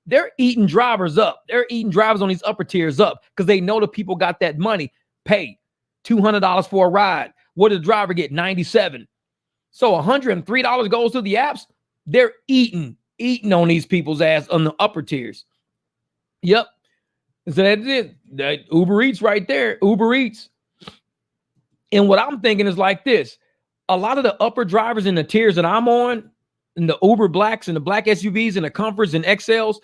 They're eating drivers up. They're eating drivers on these upper tiers up because they know the people got that money. Pay $200 for a ride. What did the driver get? $97. So $103 goes to the apps. They're eating on these people's ass on the upper tiers. Yep. So that's it. That Uber Eats right there. Uber Eats. And what I'm thinking is like this. A lot of the upper drivers in the tiers that I'm on, and the Uber Blacks and the black SUVs and the Comforts and XLs,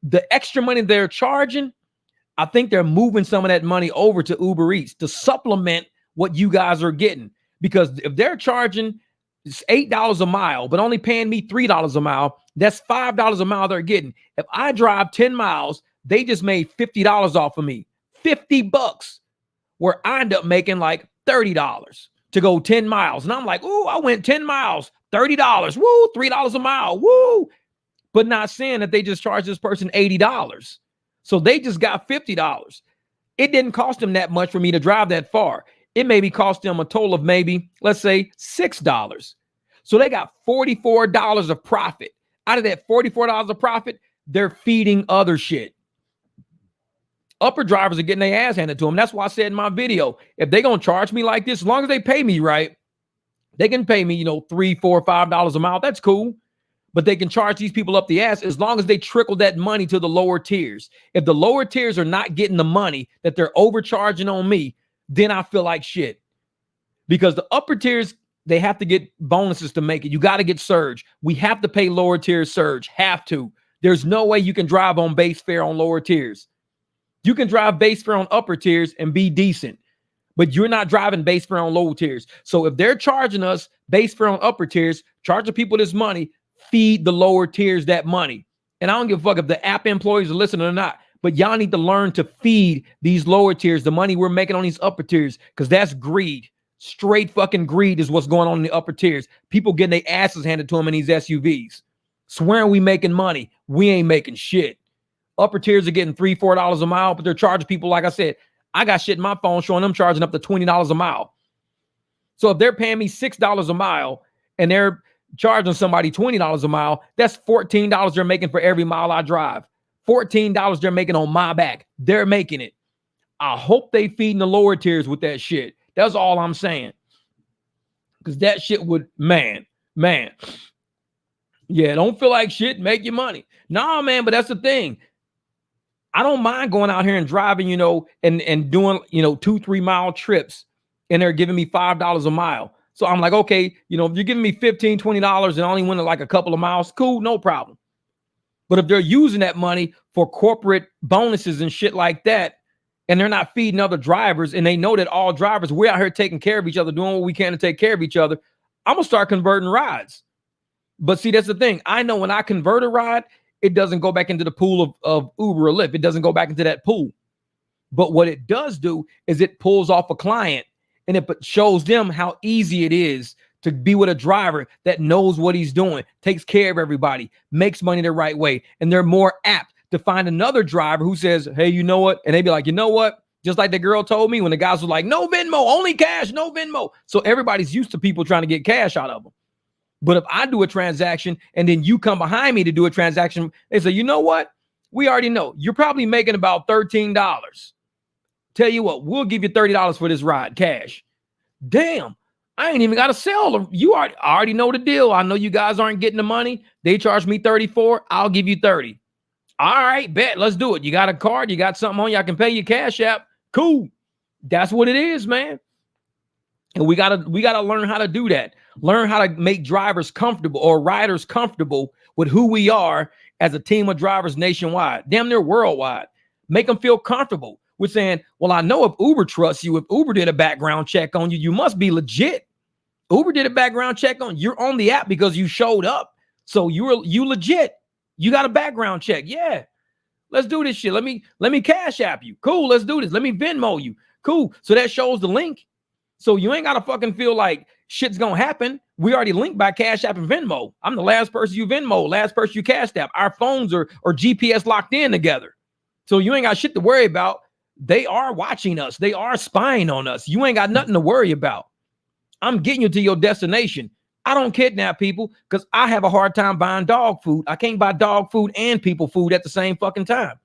the extra money they're charging, I think they're moving some of that money over to Uber Eats to supplement what you guys are getting. Because if they're charging $8 a mile, but only paying me $3 a mile, that's $5 a mile they're getting. If I drive 10 miles, they just made $50 off of me. $50, where I end up making like $30 to go 10 miles. And I'm like, ooh, I went 10 miles, $30. Woo, $3 a mile. Woo. But not saying that they just charged this person $80. So they just got $50. It didn't cost them that much for me to drive that far. It maybe cost them a total of maybe, let's say, $6. So they got $44 of profit. Out of that $44 of profit, they're feeding other shit. Upper drivers are getting their ass handed to them. That's why I said in my video, if they're going to charge me like this, as long as they pay me right, they can pay me, $3, $4, $5 a mile. That's cool. But they can charge these people up the ass as long as they trickle that money to the lower tiers. If the lower tiers are not getting the money that they're overcharging on me, then I feel like shit. Because the upper tiers, they have to get bonuses to make it. You got to get surge. We have to pay lower tiers surge. Have to. There's no way you can drive on base fare on lower tiers. You can drive base fare on upper tiers and be decent, but you're not driving base fare on low tiers. So if they're charging us base fare on upper tiers, charging people this money, feed the lower tiers that money. And I don't give a fuck if the app employees are listening or not, but y'all need to learn to feed these lower tiers the money we're making on these upper tiers, because that's greed. Straight fucking greed is what's going on in the upper tiers. People getting their asses handed to them in these SUVs. Swearing we making money. We ain't making shit. Upper tiers are getting $3, $4 a mile, but they're charging people, like I said, I got shit in my phone showing them charging up to $20 a mile. So if they're paying me $6 a mile and they're charging somebody $20 a mile, that's $14 they're making for every mile I drive. $14 they're making on my back. They're making it. I hope they feeding the lower tiers with that shit. That's all I'm saying. Because that shit would, man. Yeah, don't feel like shit, make your money. Nah, man, but that's the thing. I don't mind going out here and driving, and doing, 2-3 mile trips, and they're giving me $5 a mile. So I'm like, okay, if you're giving me $15, $20 and I only went like a couple of miles, cool, no problem. But if they're using that money for corporate bonuses and shit like that, and they're not feeding other drivers, and they know that all drivers, we're out here taking care of each other, doing what we can to take care of each other, I'm going to start converting rides. But see, that's the thing. I know when I convert a ride, it doesn't go back into the pool of Uber or Lyft. It doesn't go back into that pool. But what it does do is it pulls off a client, and it shows them how easy it is to be with a driver that knows what he's doing, takes care of everybody, makes money the right way. And they're more apt to find another driver who says, hey, you know what? And they be like, you know what? Just like the girl told me when the guys were like, no Venmo, only cash, no Venmo. So everybody's used to people trying to get cash out of them. But if I do a transaction and then you come behind me to do a transaction, they say, you know what? We already know you're probably making about $13. Tell you what, we'll give you $30 for this ride, cash. Damn, I ain't even got to sell them. I already know the deal. I know you guys aren't getting the money. They charge me $34. I'll give you $30. All right, bet. Let's do it. You got a card? You got something on you? I can pay you Cash App. Cool. That's what it is, man. And we gotta learn how to do that. Learn how to make drivers comfortable or riders comfortable with who we are as a team of drivers nationwide, damn near worldwide. Make them feel comfortable with saying, well, I know if Uber trusts you, if Uber did a background check on you, you must be legit. Uber did a background check on you. You're on the app because you showed up. So you legit. You got a background check. Yeah. Let's do this shit. Let me Cash App you. Cool. Let's do this. Let me Venmo you. Cool. So that shows the link. So you ain't got to fucking feel like shit's going to happen. We already linked by Cash App and Venmo. I'm the last person you Venmo, last person you Cash App. Our phones are GPS locked in together. So you ain't got shit to worry about. They are watching us. They are spying on us. You ain't got nothing to worry about. I'm getting you to your destination. I don't kidnap people because I have a hard time buying dog food. I can't buy dog food and people food at the same fucking time.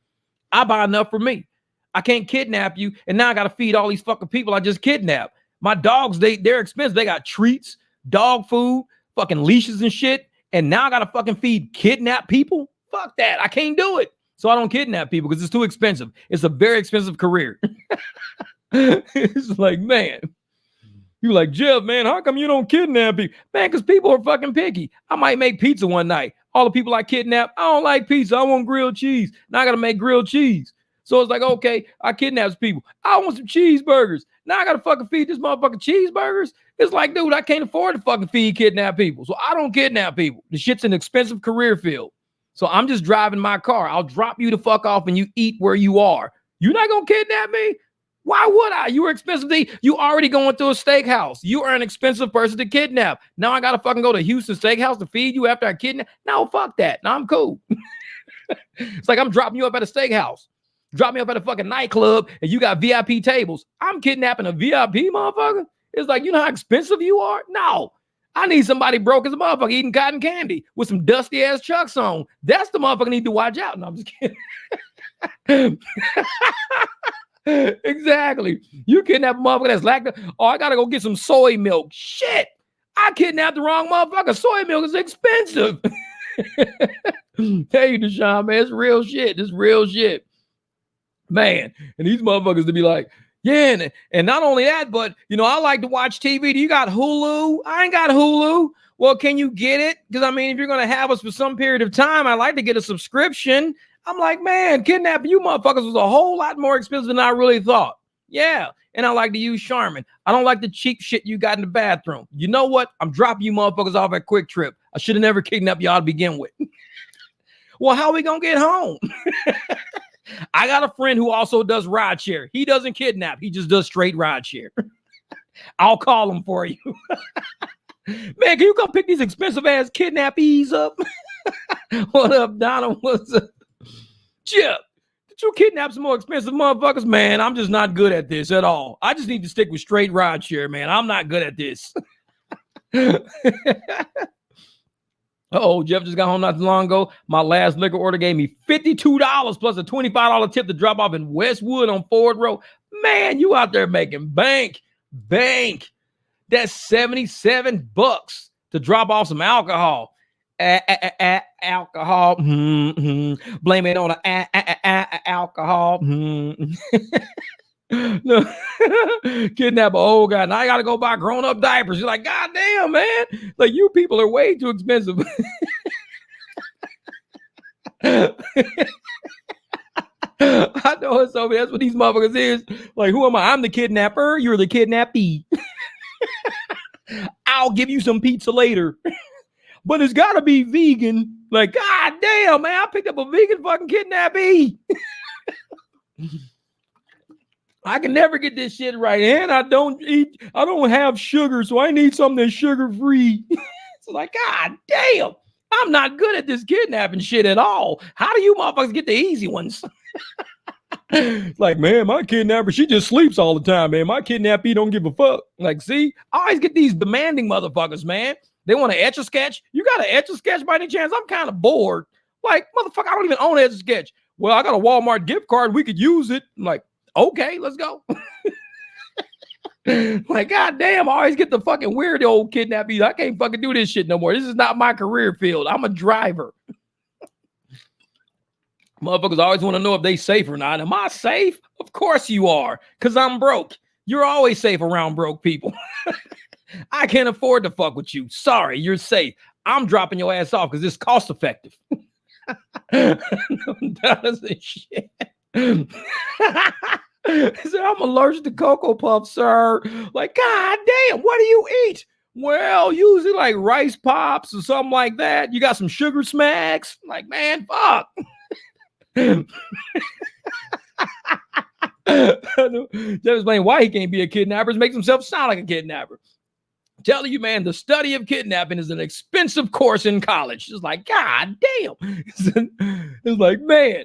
I buy enough for me. I can't kidnap you, and now I got to feed all these fucking people I just kidnapped. My dogs, they're expensive. They got treats, dog food, fucking leashes and shit, and now I got to fucking feed kidnap people? Fuck that. I can't do it. So I don't kidnap people because it's too expensive. It's a very expensive career. It's like, man. You like, Jeff, man, how come you don't kidnap people? Man, because people are fucking picky. I might make pizza one night. All the people I kidnap, I don't like pizza. I want grilled cheese. Now I got to make grilled cheese. So it's like, okay, I kidnap people. I want some cheeseburgers. Now I got to fucking feed this motherfucker cheeseburgers. It's like, dude, I can't afford to fucking feed kidnap people. So I don't kidnap people. The shit's an expensive career field. So I'm just driving my car. I'll drop you the fuck off and you eat where you are. You're not going to kidnap me? Why would I? You were expensive to eat. You already going to a steakhouse. You are an expensive person to kidnap. Now I got to fucking go to Houston Steakhouse to feed you after I kidnap? No, fuck that. No, I'm cool. It's like I'm dropping you up at a steakhouse. Drop me up at a fucking nightclub and you got VIP tables. I'm kidnapping a VIP motherfucker? It's like, you know how expensive you are? No. I need somebody broke as a motherfucker eating cotton candy with some dusty ass Chucks on. That's the motherfucker need to watch out. No, I'm just kidding. Exactly. You kidnap a motherfucker that's lactose. Oh, I gotta go get some soy milk. Shit. I kidnapped the wrong motherfucker. Soy milk is expensive. Tell you, Deshaun, man, it's real shit. This real shit. Man. And these motherfuckers to be like, yeah, and not only that, but I like to watch TV. Do you got Hulu? I ain't got Hulu. Well, can you get it? Because I mean, if you're gonna have us for some period of time, I like to get a subscription. I'm like, man, kidnapping you motherfuckers was a whole lot more expensive than I really thought. Yeah. And I like to use Charmin. I don't like the cheap shit you got in the bathroom. You know what? I'm dropping you motherfuckers off at Quick Trip. I should have never kidnapped y'all to begin with. Well, how are we going to get home? I got a friend who also does rideshare. He doesn't kidnap. He just does straight rideshare. I'll call him for you. Man, can you come pick these expensive ass kidnappees up? What up, Donna? What's up? Chip, did you kidnap some more expensive motherfuckers? Man, I'm just not good at this at all. I just need to stick with straight rideshare, man. I'm not good at this. Oh, Jeff just got home not too long ago. My last liquor order gave me $52 plus a $25 tip to drop off in Westwood on Ford Road. Man, you out there making bank. That's $77 to drop off some alcohol. Alcohol. Blame it on alcohol. No. Kidnap an old guy. Now I gotta go buy grown-up diapers. You're like, God damn, man. Like, you people are way too expensive. I know it's over. That's what these motherfuckers is. Like, who am I? I'm the kidnapper. You're the kidnappee. I'll give you some pizza later. But it's gotta be vegan. Like, God damn, man. I picked up a vegan fucking kidnappee. I can never get this shit right. And I don't have sugar, so I need something that's sugar-free. It's like, God damn. I'm not good at this kidnapping shit at all. How do you motherfuckers get the easy ones? Like, man, my kidnapper, she just sleeps all the time, man. My kidnappee don't give a fuck. Like, see, I always get these demanding motherfuckers, man. They want to Etch-a-Sketch. You got an Etch-a-Sketch by any chance? I'm kind of bored. Like, motherfucker, I don't even own Etch-a-Sketch. Well, I got a Walmart gift card. We could use it. I'm like, okay, let's go. Like, God damn, I always get the fucking weird old kidnapping. I can't fucking do this shit no more. This is not my career field. I'm a driver. Motherfuckers always want to know if they safe or not. Am I safe? Of course you are, because I'm broke. You're always safe around broke people. I can't afford to fuck with you. Sorry, you're safe. I'm dropping your ass off because it's cost effective. That is the shit. So I'm allergic to Cocoa Puffs, sir. Like, God damn, what do you eat? Well, usually like Rice Pops or something like that. You got some Sugar Smacks. Like, man, fuck. Just explain why he can't be a kidnapper. Makes himself sound like a kidnapper. Telling you, man, the study of kidnapping is an expensive course in college. It's like, God damn. It's like, man.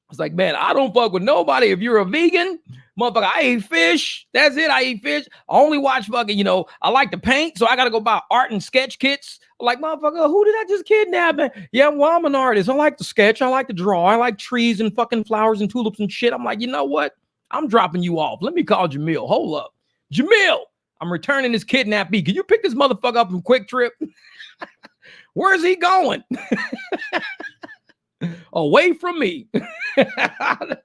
It's like, man, I don't fuck with nobody. If you're a vegan, motherfucker, I eat fish. That's it. I eat fish. I only watch fucking, I like to paint, so I got to go buy art and sketch kits. I'm like, motherfucker, who did I just kidnap? Yeah, well, I'm an artist. I like to sketch. I like to draw. I like trees and fucking flowers and tulips and shit. I'm like, you know what? I'm dropping you off. Let me call Jamil. Hold up. Jamil, I'm returning this kidnappee. Can you pick this motherfucker up from Quick Trip? Where's he going? Away from me. I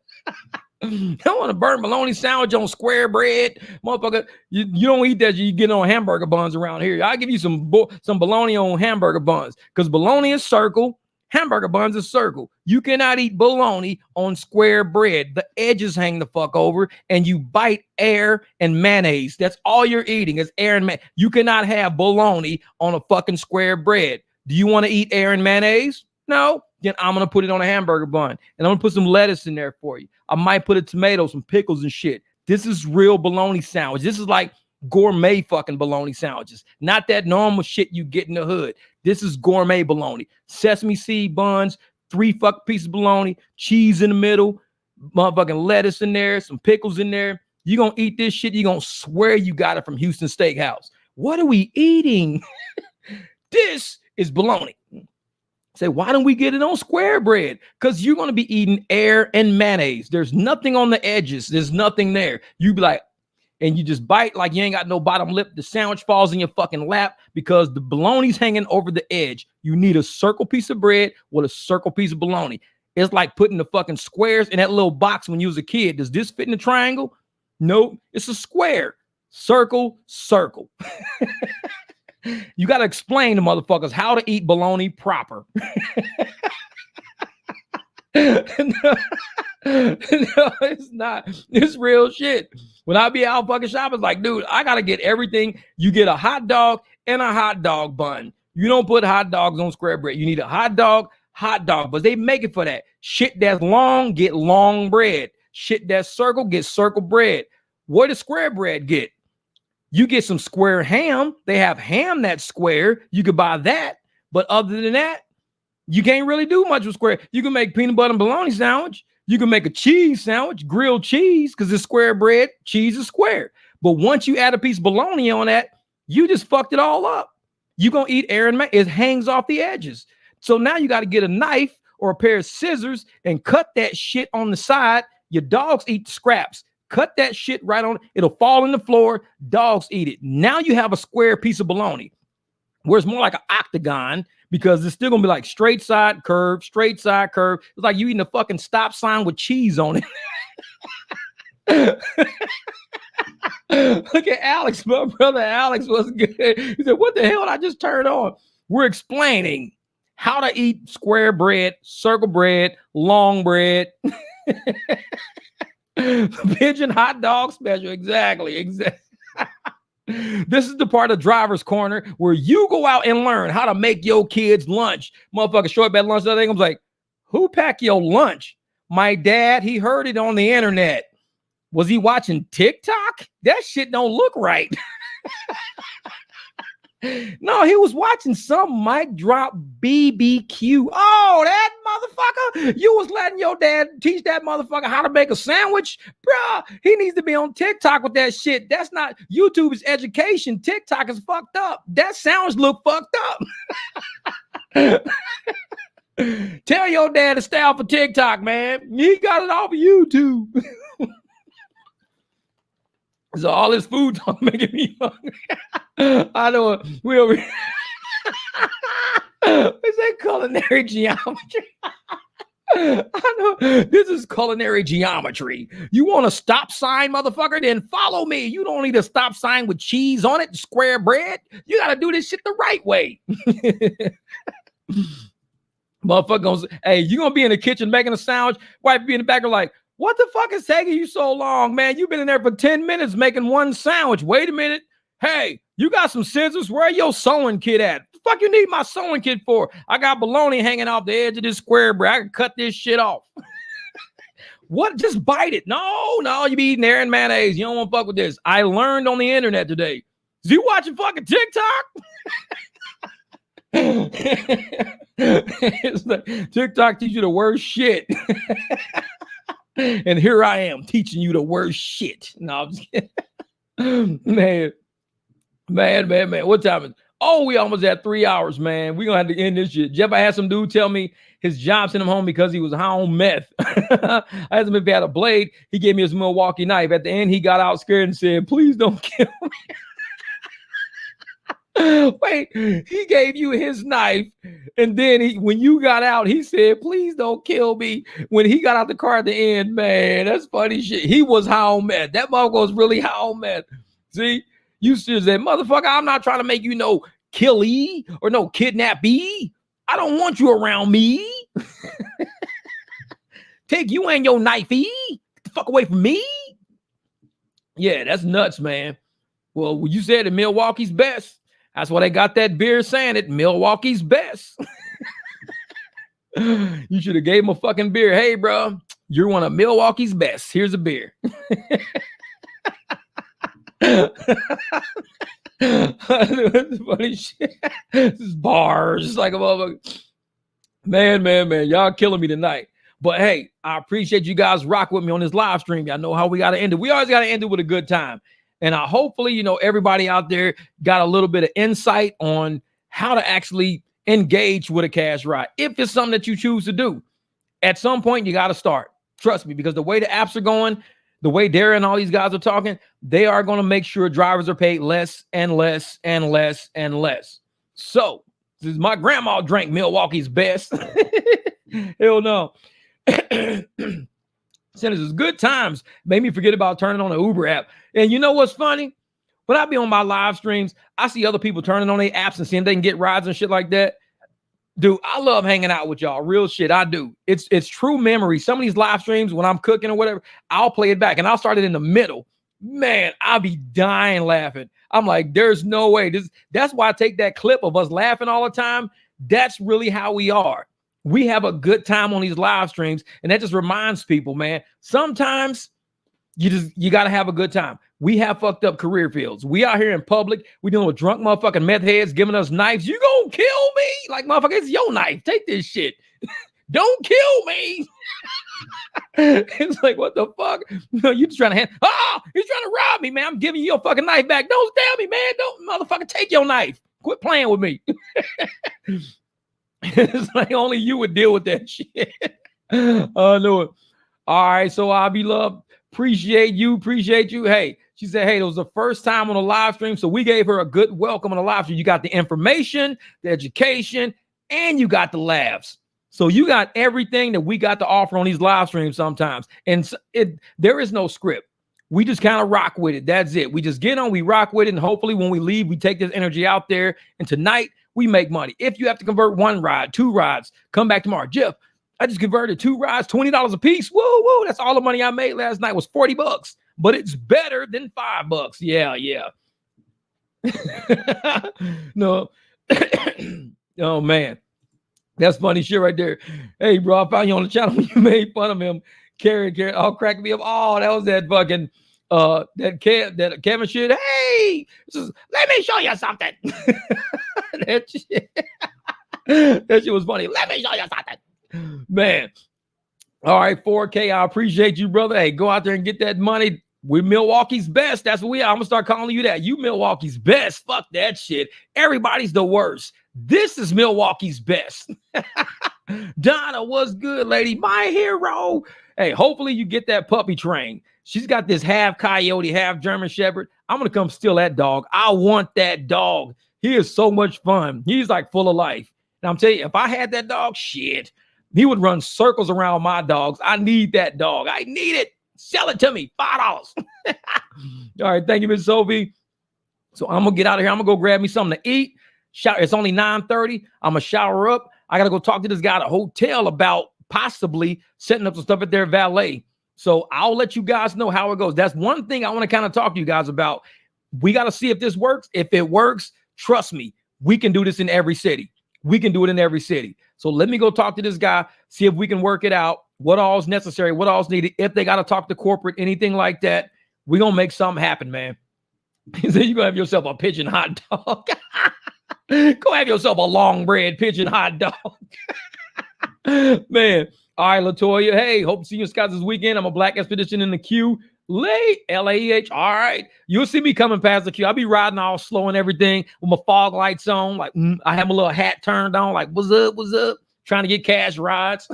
want to burn bologna sandwich on square bread. Motherfucker, you don't eat that. You get on hamburger buns around here. I'll give you some bologna on hamburger buns because bologna is circle. Hamburger buns is circle. You cannot eat bologna on square bread. The edges hang the fuck over and you bite air and mayonnaise. That's all you're eating is air and mayonnaise. You cannot have bologna on a fucking square bread. Do you want to eat air and mayonnaise? No. Then I'm going to put it on a hamburger bun and I'm going to put some lettuce in there for you. I might put a tomato, some pickles and shit. This is real bologna sandwich. This is like gourmet fucking bologna sandwiches. Not that normal shit you get in the hood. This is gourmet bologna. Sesame seed buns, 3 fuck pieces of bologna, cheese in the middle, motherfucking lettuce in there, some pickles in there. You're going to eat this shit. You're going to swear you got it from Houston Steakhouse. What are we eating? This is bologna. Say, why don't we get it on square bread? Because you're going to be eating air and mayonnaise. There's nothing on the edges. There's nothing there. You be like, and you just bite like you ain't got no bottom lip. The sandwich falls in your fucking lap because the bologna's hanging over the edge. You need a circle piece of bread with a circle piece of bologna. It's like putting the fucking squares in that little box when you was a kid. Does this fit in a triangle? Nope. It's a square. Circle, circle. You got to explain to motherfuckers how to eat bologna proper. No, it's not. It's real shit. When I be out fucking shopping, it's like, dude, I got to get everything. You get a hot dog and a hot dog bun. You don't put hot dogs on square bread. You need a hot dog, but they make it for that. Shit that's long, get long bread. Shit that's circle, get circle bread. What does square bread get? You get some square ham. They have ham that's square. You could buy that. But other than that, you can't really do much with square. You can make peanut butter and bologna sandwich. You can make a cheese sandwich, grilled cheese, because it's square bread. Cheese is square. But once you add a piece of bologna on that, you just fucked it all up. You're going to eat air and it hangs off the edges. So now you got to get a knife or a pair of scissors and cut that shit on the side. Your dogs eat the scraps. Cut that shit right on. It'll fall in the floor. Dogs eat it. Now you have a square piece of bologna where it's more like an octagon because it's still going to be like straight side curve, straight side curve. It's like you eating a fucking stop sign with cheese on it. Look at Alex. My brother Alex was good. He said, what the hell did I just turn on? We're explaining how to eat square bread, circle bread, long bread. Pigeon hot dog special. Exactly. This is the part of Driver's Corner where you go out and learn how to make your kids lunch. Motherfucker short bed lunch. I think I was like, who pack your lunch? My dad, he heard it on the internet. Was he watching TikTok? That shit don't look right. No, he was watching some mic drop BBQ. Oh, that motherfucker. You was letting your dad teach that motherfucker how to make a sandwich? Bruh, he needs to be on TikTok with that shit. That's not YouTube is education. TikTok is fucked up. That sounds look fucked up. Tell your dad to stay off of TikTok, man. He got it off of YouTube. So all this food talk making me hungry. I know we over here. Is that culinary geometry? I know this is culinary geometry. You want a stop sign, motherfucker? Then follow me. You don't need a stop sign with cheese on it, square bread. You got to do this shit the right way. Motherfucker, hey, you gonna be in the kitchen making a sandwich? Wife be in the back like, what the fuck is taking you so long, man? You've been in there for 10 minutes making one sandwich. Wait a minute. Hey, you got some scissors? Where your sewing kit at? The fuck you need my sewing kit for? I got bologna hanging off the edge of this square bread. I can cut this shit off. What? Just bite it. No, you be eating air and mayonnaise. You don't want to fuck with this. I learned on the internet today. Is you watching fucking TikTok? It's like, TikTok teach you the worst shit. And here I am teaching you the worst shit. No, I'm just kidding. Man. What time is it? Oh, we almost at 3 hours, man. We're going to have to end this shit. Jeff, I had some dude tell me his job sent him home because he was high on meth. I asked him if he had a blade. He gave me his Milwaukee knife. At the end, he got out scared and said, please don't kill me. Wait, he gave you his knife, and then when you got out, he said, please don't kill me. When he got out the car at the end, man, that's funny shit. He was high on meth. That motherfucker was really high on meth. See, you should say, motherfucker, I'm not trying to make you no killie or no kidnappee. I don't want you around me. Take you and your knifey. Get the fuck away from me. Yeah, that's nuts, man. Well, you said that Milwaukee's best. That's why they got that beer saying it. Milwaukee's best. You should have gave him a fucking beer. Hey, bro, you're one of Milwaukee's best. Here's a beer. Funny shit. This is bars like a motherfucker. Man. Y'all killing me tonight. But hey, I appreciate you guys rock with me on this live stream. Y'all know how we got to end it. We always got to end it with a good time. And hopefully, everybody out there got a little bit of insight on how to actually engage with a cash ride. If it's something that you choose to do, at some point, you got to start. Trust me, because the way the apps are going, the way Darren and all these guys are talking, they are going to make sure drivers are paid less and less and less and less. So, since my grandma drank Milwaukee's best, hell no. Said this is good times. Made me forget about turning on the Uber app. And you know what's funny? When I be on my live streams, I see other people turning on their apps and seeing they can get rides and shit like that. Dude, I love hanging out with y'all. Real shit, I do. It's true memory. Some of these live streams, when I'm cooking or whatever, I'll play it back and I'll start it in the middle. Man, I'll be dying laughing. I'm like, there's no way. That's why I take that clip of us laughing all the time. That's really how we are. We have a good time on these live streams, and that just reminds people, man, sometimes you got to have a good time. We have fucked up career fields. We out here in public. We dealing with drunk motherfucking meth heads giving us knives. You gonna kill me? Like, motherfucker, it's your knife. Take this shit. Don't kill me. It's like, what the fuck? No, you just trying to he's trying to rob me, man. I'm giving you your fucking knife back. Don't stab me, man. Don't, motherfucker, take your knife. Quit playing with me. It's like only you would deal with that shit. I know it. All right, so I'll be loved. Appreciate you. Hey, she said, hey, it was the first time on a live stream, so we gave her a good welcome on the live stream. You got the information, the education, and you got the laughs. So you got everything that we got to offer on these live streams sometimes. And there is no script. We just kind of rock with it. That's it. We just get on, we rock with it, and hopefully when we leave, we take this energy out there. And tonight, we make money. If you have to convert 1 ride, 2 rides, come back tomorrow. Jeff, I just converted 2 rides, $20 a piece. Woo, woo. That's all the money I made last night was $40. But it's better than $5. Yeah. No. Oh, man. That's funny shit right there. Hey, bro, I found you on the channel when you made fun of him. Karen, all cracking me up. Oh, that was that fucking that Kevin shit. Hey, let me show you something. That shit was funny. Let me show you something, man. All right, 4K. I appreciate you, brother. Hey, go out there and get that money. We're Milwaukee's best. That's what we are. I'm gonna start calling you that. You Milwaukee's best. Fuck that shit. Everybody's the worst. This is Milwaukee's best. Donna, what's good, lady? My hero. Hey, hopefully you get that puppy trained. She's got this half coyote, half German Shepherd. I'm going to come steal that dog. I want that dog. He is so much fun. He's like full of life. And I'm telling you, if I had that dog, shit, he would run circles around my dogs. I need that dog. I need it. Sell it to me. $5. All right. Thank you, Miss Sophie. So I'm going to get out of here. I'm going to go grab me something to eat. It's only 9:30. I'm going to shower up. I got to go talk to this guy at a hotel about possibly setting up some stuff at their valet. So I'll let you guys know how it goes. That's one thing I want to kind of talk to you guys about. We got to see if this works. If it works, trust me, we can do this in every city. We can do it in every city. So let me go talk to this guy, see if we can work it out. What all is necessary, what all is needed. If they got to talk to corporate, anything like that, we're going to make something happen, man. He said, you're going to have yourself a pigeon hot dog. Go have yourself a long bread pigeon hot dog. Man. All right, Latoya. Hey, hope to see you in Scotts this weekend. I'm a Black Expedition in the queue. Late LAEH. All right. You'll see me coming past the queue. I'll be riding all slow and everything with my fog lights on. Like I have my little hat turned on. Like, what's up? What's up? Trying to get cash rides.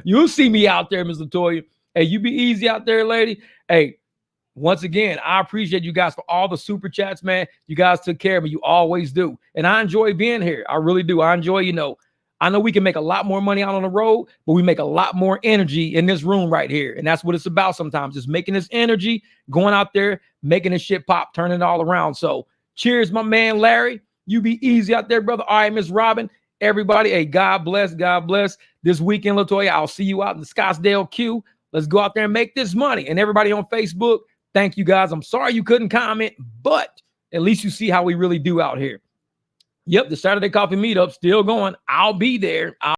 You'll see me out there, Ms. Latoya. Hey, you be easy out there, lady. Hey, once again, I appreciate you guys for all the super chats, man. You guys took care of me. You always do. And I enjoy being here. I really do. I enjoy, I know we can make a lot more money out on the road, but we make a lot more energy in this room right here. And that's what it's about sometimes, just making this energy, going out there, making this shit pop, turning it all around. So cheers, my man, Larry. You be easy out there, brother. All right, Miss Robin, everybody. Hey, God bless. God bless. This weekend, Latoya, I'll see you out in the Scottsdale queue. Let's go out there and make this money. And everybody on Facebook, thank you guys. I'm sorry you couldn't comment, but at least you see how we really do out here. Yep, the Saturday Coffee Meetup still going. I'll be there.